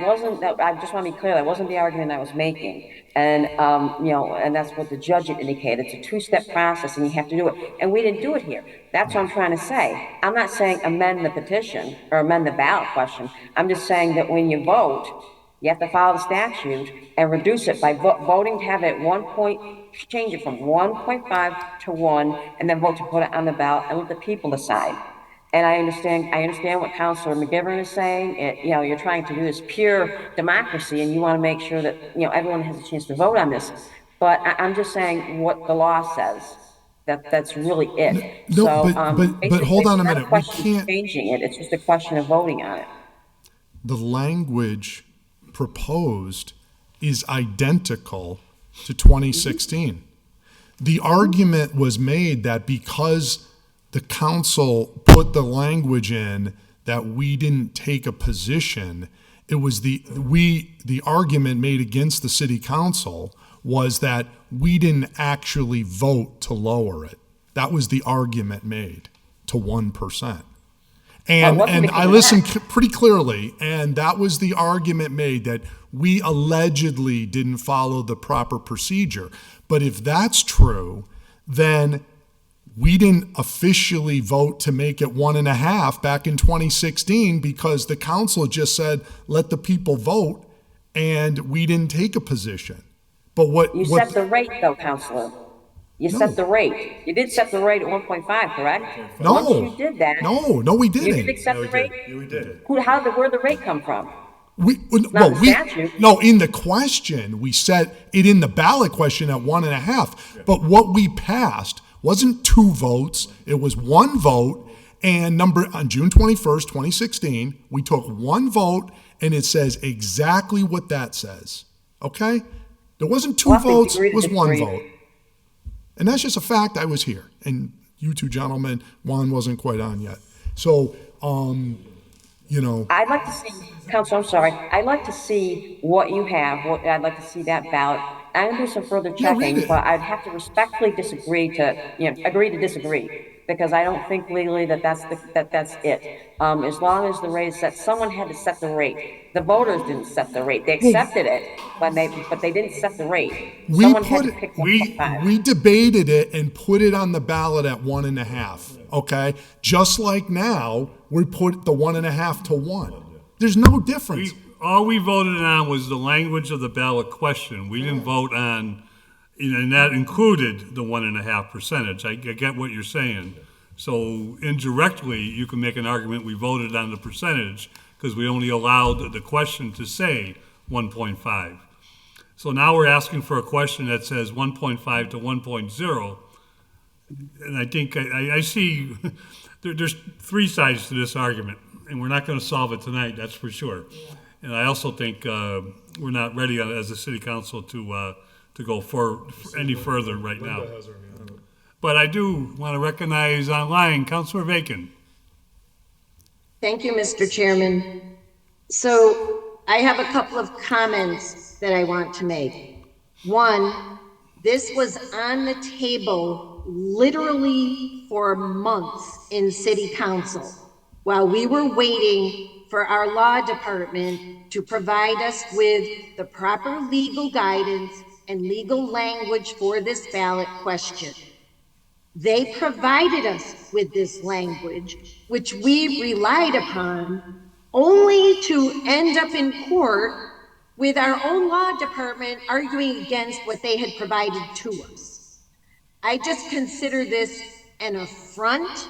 just want to be clear, that wasn't the argument I was making. And, and that's what the judge had indicated. It's a two-step process and you have to do it. And we didn't do it here. That's what I'm trying to say. I'm not saying amend the petition or amend the ballot question. I'm just saying that when you vote, you have to follow the statute and reduce it by voting to have it change it from 1.5 to 1, and then vote to put it on the ballot and let the people decide. And I understand what Councilor McGivern is saying. You're trying to do this pure democracy, and you want to make sure that everyone has a chance to vote on this. But I'm just saying what the law says. That's really it. But hold on a minute. We can't changing it. It's just a question of voting on it. The language proposed is identical to 2016. The argument was made that because the council put the language in that we didn't take a position, it was the argument made against the city council was that we didn't actually vote to lower it. That was the argument made to 1%. And I listened pretty clearly, and that was the argument made, that we allegedly didn't follow the proper procedure. But if that's true, then we didn't officially vote to make it 1.5 back in 2016 because the council just said, let the people vote, and we didn't take a position. But you set the rate, though, Councilor. You set the rate. You did set the rate at 1.5, correct? No. Once you did that. No, we didn't. You did accept the rate? Yeah, we did. Where'd the rate come from? In the question, we set it in the ballot question at 1.5. But what we passed wasn't 2 votes. It was 1 vote. And on June 21st, 2016, we took 1 vote, and it says exactly what that says. Okay? There wasn't 2 votes. It was 1 vote. And that's just a fact. I was here. And you two gentlemen, Juan wasn't quite on yet. So, I'd like to see, Council, I'm sorry. I'd like to see what you have. I'd like to see that ballot. I'm going to do some further checking, but I'd have to respectfully agree to disagree, because I don't think legally that's it. As long as the rate is set, someone had to set the rate. The voters didn't set the rate. They accepted it, but they didn't set the rate. Someone had to pick 1.5. We debated it and put it on the ballot at 1.5. Okay, just like now we put the 1.5 to 1. There's no difference. All we voted on was the language of the ballot question. We didn't vote on, and that included the 1.5 percentage. I get what you're saying. So indirectly, you can make an argument we voted on the percentage because we only allowed the question to say 1.5. So now we're asking for a question that says 1.5 to 1.0. And I think I see there's 3 sides to this argument, and we're not going to solve it tonight, that's for sure. And I also think we're not ready as a city council to go for any further right now. But I do want to recognize online Councilor Bacon. Thank you, Mr. Chairman. So I have a couple of comments that I want to make. One, this was on the table literally for months in City Council while we were waiting for our law department to provide us with the proper legal guidance and legal language for this ballot question. They provided us with this language, which we relied upon, only to end up in court with our own law department arguing against what they had provided to us. I just consider this an affront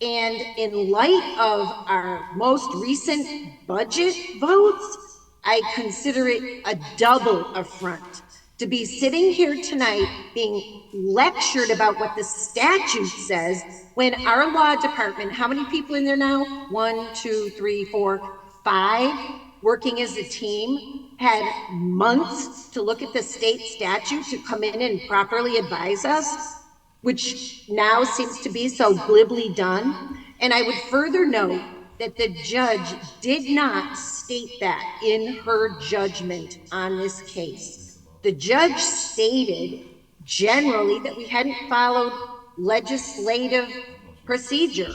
And in light of our most recent budget votes, I consider it a double affront to be sitting here tonight being lectured about what the statute says when our law department, how many people in there now? 1, 2, 3, 4, 5, working as a team, had months to look at the state statute to come in and properly advise us, which now seems to be so glibly done. And I would further note that the judge did not state that in her judgment on this case. The judge stated generally that we hadn't followed legislative procedure.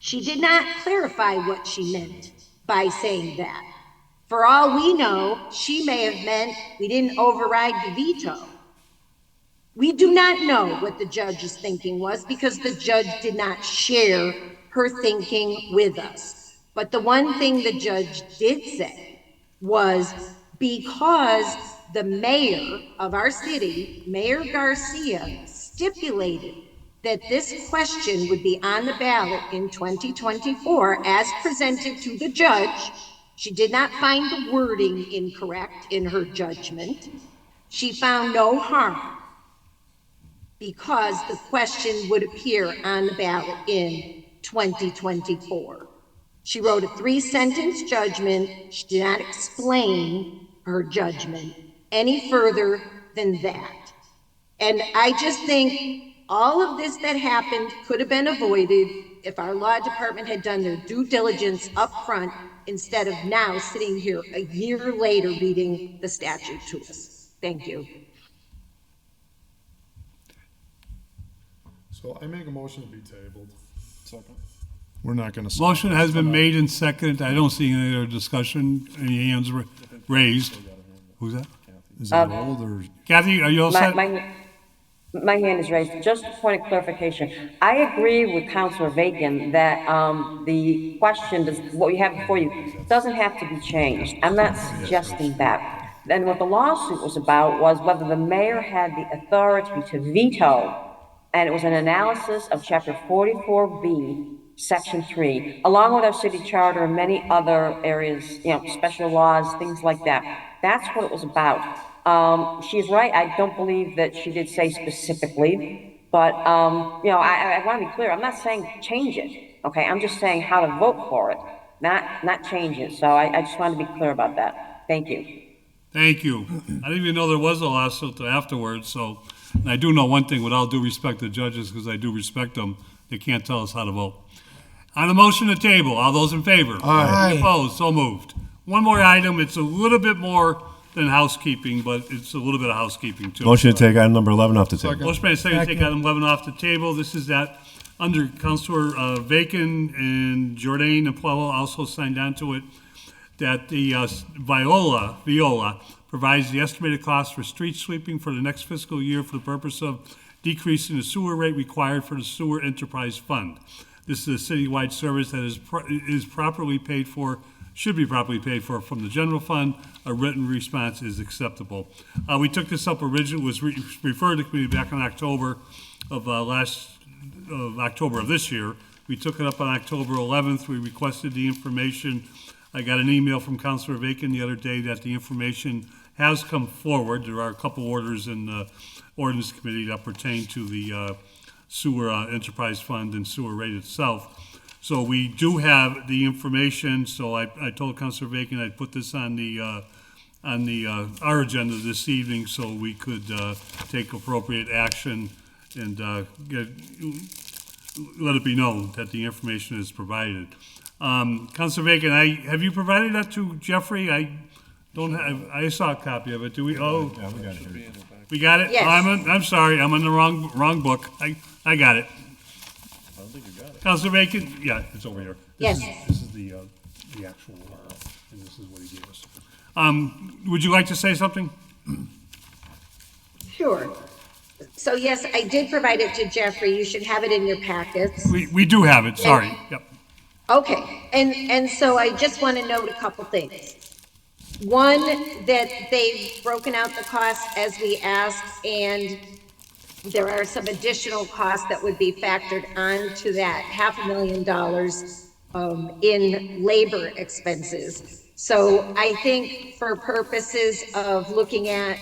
She did not clarify what she meant by saying that. For all we know, she may have meant we didn't override the veto. We do not know what the judge's thinking was because the judge did not share her thinking with us. But the one thing the judge did say was because the mayor of our city, Mayor Garcia, stipulated that this question would be on the ballot in 2024 as presented to the judge. She did not find the wording incorrect in her judgment. She found no harm because the question would appear on the ballot in 2024. She wrote a 3-sentence judgment. She did not explain her judgment any further than that. And I just think all of this that happened could have been avoided if our law department had done their due diligence up front instead of now sitting here a year later reading the statute to us. Thank you. So I make a motion to be tabled. Second. We're not gonna. Motion has been made and seconded. I don't see any other discussion, any hands raised. Who's that? Is that old or? Kathy, are you all set? My hand is raised. Just a point of clarification. I agree with Councilor Bacon that the question, what you have before you, doesn't have to be changed. I'm not suggesting that. And what the lawsuit was about was whether the mayor had the authority to veto, and it was an analysis of Chapter 44B, Section 3, along with our city charter and many other areas, special laws, things like that. That's what it was about. She's right. I don't believe that she did say specifically, but, I want to be clear. I'm not saying change it, okay? I'm just saying how to vote for it, not change it. So I just want to be clear about that. Thank you. Thank you. I didn't even know there was a lawsuit afterwards, so, and I do know one thing, with all due respect to judges, because I do respect them, they can't tell us how to vote. On the motion to table, all those in favor? Aye. Opposed? So moved. One more item. It's a little bit more than housekeeping, but it's a little bit of housekeeping too. Motion to take item number 11 off the table. Motion made, second to take item 11 off the table. This is that under Councilor Bacon and Jordan and Puello also signed on to it, that the Viola provides the estimated cost for street sweeping for the next fiscal year for the purpose of decreasing the sewer rate required for the sewer enterprise fund. This is a citywide service that is properly paid for, should be properly paid for from the general fund. A written response is acceptable. We took this up originally, was referred to committee back in October of October of this year. We took it up on October 11th. We requested the information. I got an email from Councilor Bacon the other day that the information has come forward. There are a couple orders in the ordinance committee that pertain to the sewer enterprise fund and sewer rate itself. So we do have the information. So I told Councilor Bacon I'd put this on our agenda this evening so we could take appropriate action and let it be known that the information is provided. Councilor Bacon, have you provided that to Jeffrey? I don't have. I saw a copy of it. Do we? Oh, yeah, we got it. We got it. Yes. Oh, I'm sorry. I'm on the wrong book. I got it. I don't think you got it. Councilor Bacon, yeah, it's over here. Yes. This is the actual, and this is what he gave us. Would you like to say something? Sure. So yes, I did provide it to Jeffrey. You should have it in your packets. We do have it. Sorry. Yep. Okay, and so I just want to note a couple things. One, that they've broken out the costs as we asked, and there are some additional costs that would be factored onto that $500,000 in labor expenses. So I think for purposes of looking at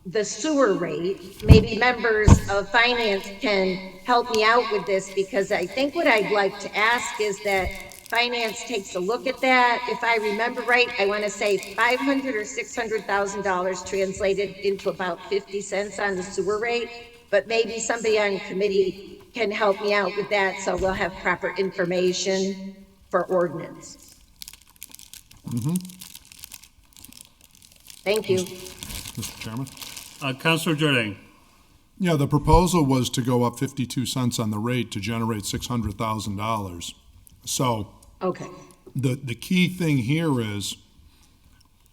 the sewer rate, maybe members of finance can help me out with this, because I think what I'd like to ask is that finance takes a look at that. If I remember right, I want to say $500,000 or $600,000 translated into about 50 cents on the sewer rate, but maybe somebody on committee can help me out with that, so we'll have proper information for ordinance. Thank you. Mr. Chairman? Councilor Jordan. Yeah, the proposal was to go up 52 cents on the rate to generate $600,000. So Okay. the key thing here is,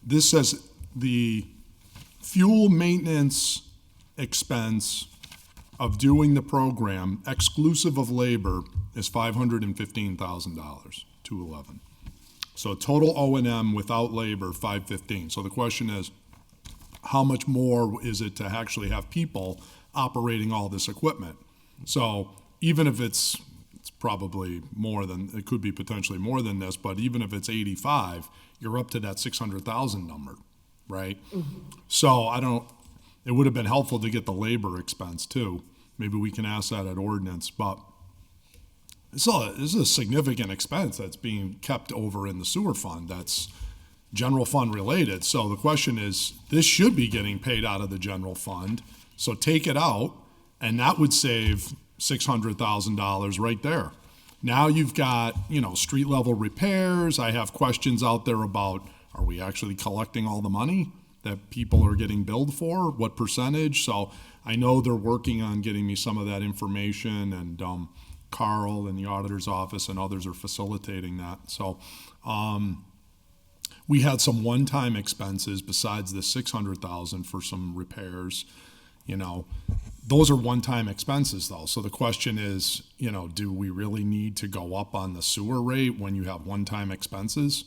this says the fuel maintenance expense of doing the program, exclusive of labor, is $515,000, 211. So total O&M without labor, 515. So the question is, how much more is it to actually have people operating all this equipment? So even if it's probably more than, it could be potentially more than this, but even if it's 85, you're up to that 600,000 number, right? So it would have been helpful to get the labor expense too. Maybe we can ask that at ordinance, but this is a significant expense that's being kept over in the sewer fund. That's general fund related. So the question is, this should be getting paid out of the general fund. So take it out, and that would save $600,000 right there. Now you've got, street level repairs. I have questions out there about, are we actually collecting all the money that people are getting billed for? What percentage? So I know they're working on getting me some of that information, and Carl in the auditor's office and others are facilitating that. So we had some one-time expenses besides the $600,000 for some repairs. Those are one-time expenses though. So the question is, do we really need to go up on the sewer rate when you have one-time expenses?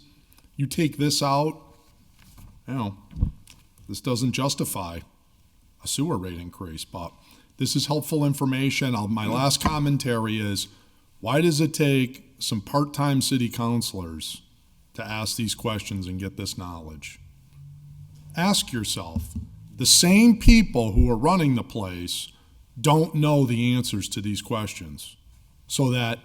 You take this out, this doesn't justify a sewer rate increase, but this is helpful information. My last commentary is, why does it take some part-time city councilors to ask these questions and get this knowledge? Ask yourself, the same people who are running the place don't know the answers to these questions. So that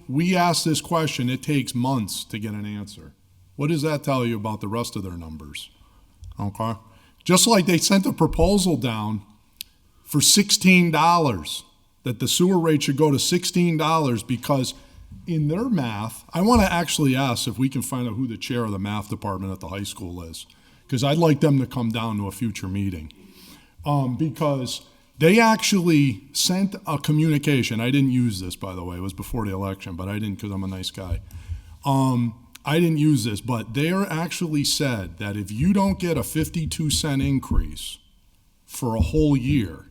we ask this question, it takes months to get an answer. What does that tell you about the rest of their numbers? Okay? Just like they sent a proposal down for $16, that the sewer rate should go to $16 because in their math, I want to actually ask if we can find out who the chair of the math department at the high school is, because I'd like them to come down to a future meeting. Because they actually sent a communication. I didn't use this, by the way. It was before the election, but I didn't because I'm a nice guy. I didn't use this, but they actually said that if you don't get a 52-cent increase for a whole year,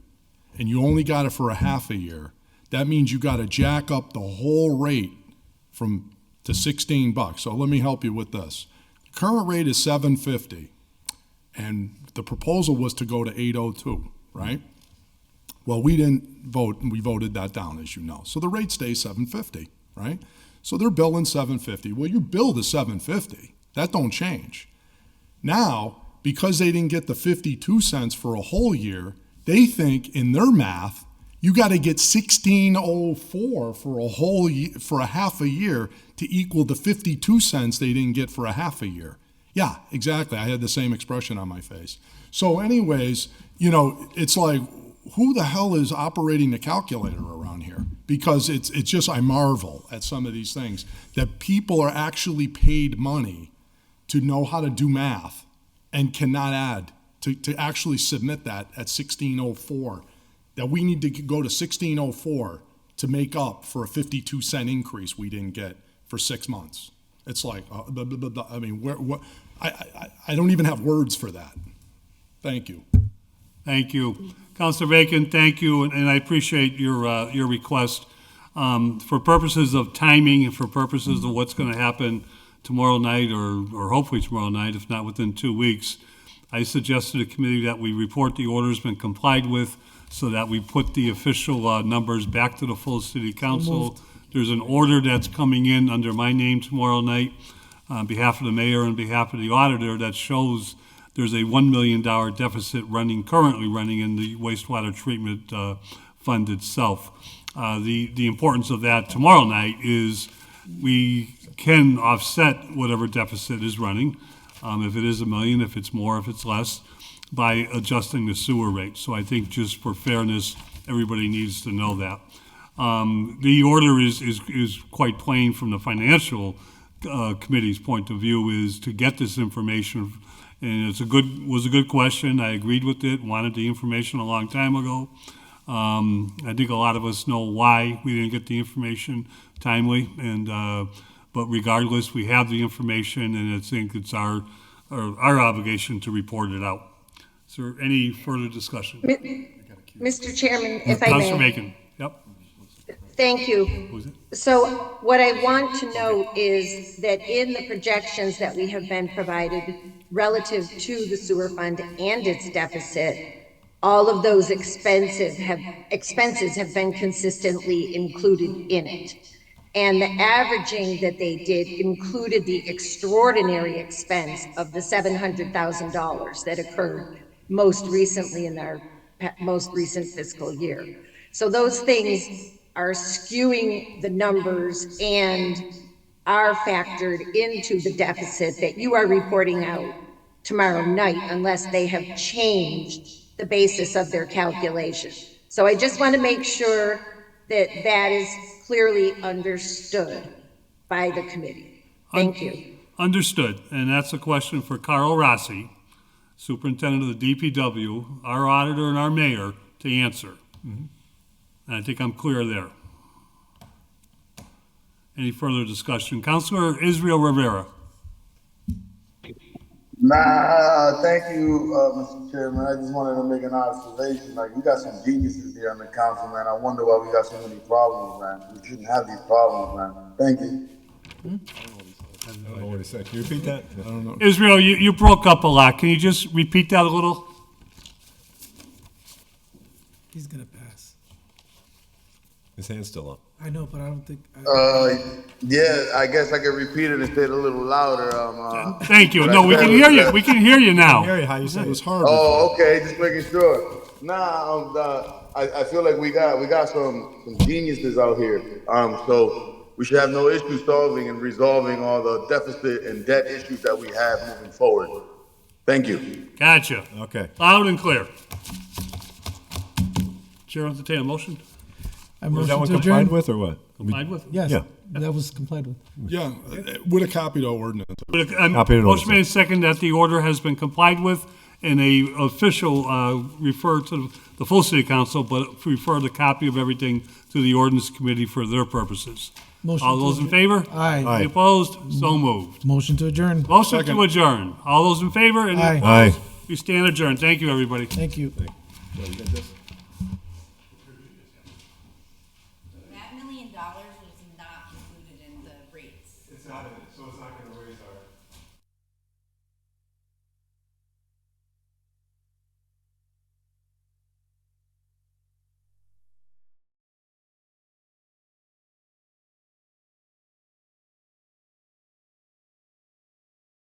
and you only got it for a half a year, that means you got to jack up the whole rate to $16. So let me help you with this. The current rate is $7.50, and the proposal was to go to $8.02, right? Well, we didn't vote, and we voted that down, as you know. So the rate stays $7.50, right? So they're billing $7.50. Well, your bill is $7.50. That don't change. Now, because they didn't get the 52 cents for a whole year, they think in their math, you got to get $16.04 for a whole year, for a half a year to equal the 52 cents they didn't get for a half a year. Yeah, exactly. I had the same expression on my face. So anyways, it's like, who the hell is operating the calculator around here? Because it's just, I marvel at some of these things, that people are actually paid money to know how to do math and cannot add, to actually submit that at 16.04, that we need to go to 16.04 to make up for a 52-cent increase we didn't get for 6 months. It's like, I mean, I don't even have words for that. Thank you. Thank you. Councilor Bacon, thank you, and I appreciate your request. For purposes of timing and for purposes of what's going to happen tomorrow night or hopefully tomorrow night, if not within 2 weeks, I suggested to the committee that we report the order's been complied with, so that we put the official numbers back to the full city council. There's an order that's coming in under my name tomorrow night on behalf of the mayor and behalf of the auditor that shows there's a $1 million deficit currently running in the wastewater treatment fund itself. The importance of that tomorrow night is we can offset whatever deficit is running, if it is $1 million, if it's more, if it's less, by adjusting the sewer rate. So I think just for fairness, everybody needs to know that. The order is quite plain from the financial committee's point of view, is to get this information, and was a good question. I agreed with it, wanted the information a long time ago. I think a lot of us know why we didn't get the information timely, and but regardless, we have the information, and I think it's our obligation to report it out. Is there any further discussion? Mr. Chairman, if I Councilor may. Macon, yep. Thank you. So what I want to note is that in the projections that we have been provided relative to the sewer fund and its deficit, all of those expenses have been consistently included in it. And the averaging that they did included the extraordinary expense of the $700,000 that occurred most recently in our most recent fiscal year. So those things are skewing the numbers and are factored into the deficit that you are reporting out tomorrow night, unless they have changed the basis of their calculation. So I just want to make sure that that is clearly understood by the committee. Thank you. Understood, and that's a question for Carl Rossi, Superintendent of the DPW, our auditor and our mayor, to answer. And I think I'm clear there. Any further discussion? Councilor Israel Rivera. Thank you, Mr. Chairman. I just wanted to make an observation. Like, we got some geniuses here on the council, man. I wonder why we got so many problems, man. We shouldn't have these problems, man. Thank you. I don't know what he said. Can you repeat that? I don't know. Israel, you broke up a lot. Can you just repeat that a little? He's gonna pass. His hand's still up. I know, but I don't think. Yeah, I guess I could repeat it and say it a little louder. Thank you. No, we can hear you. We can hear you now. Hear you, how you say it was hard. Oh, okay, just making sure. I feel like we got some geniuses out here. So we should have no issue solving and resolving all the deficit and debt issues that we have moving forward. Thank you. Gotcha. Okay. Loud and clear. Chair, entertain a motion. Was that one complied with or what? Complied with? Yes, Yeah. that was complied with. Yeah, with a copy to ordinance. Copy to motion made second that the order has been complied with, and a official refer to the full city council, but refer the copy of everything to the ordinance committee for their purposes. Motion All to those in adjourn. favor? Aye. Any opposed? So moved. Motion to adjourn. Motion Second. to adjourn. All those in favor? Any Aye. opposed? Aye. We stand adjourned. Thank you, everybody. Thank you. So you got this?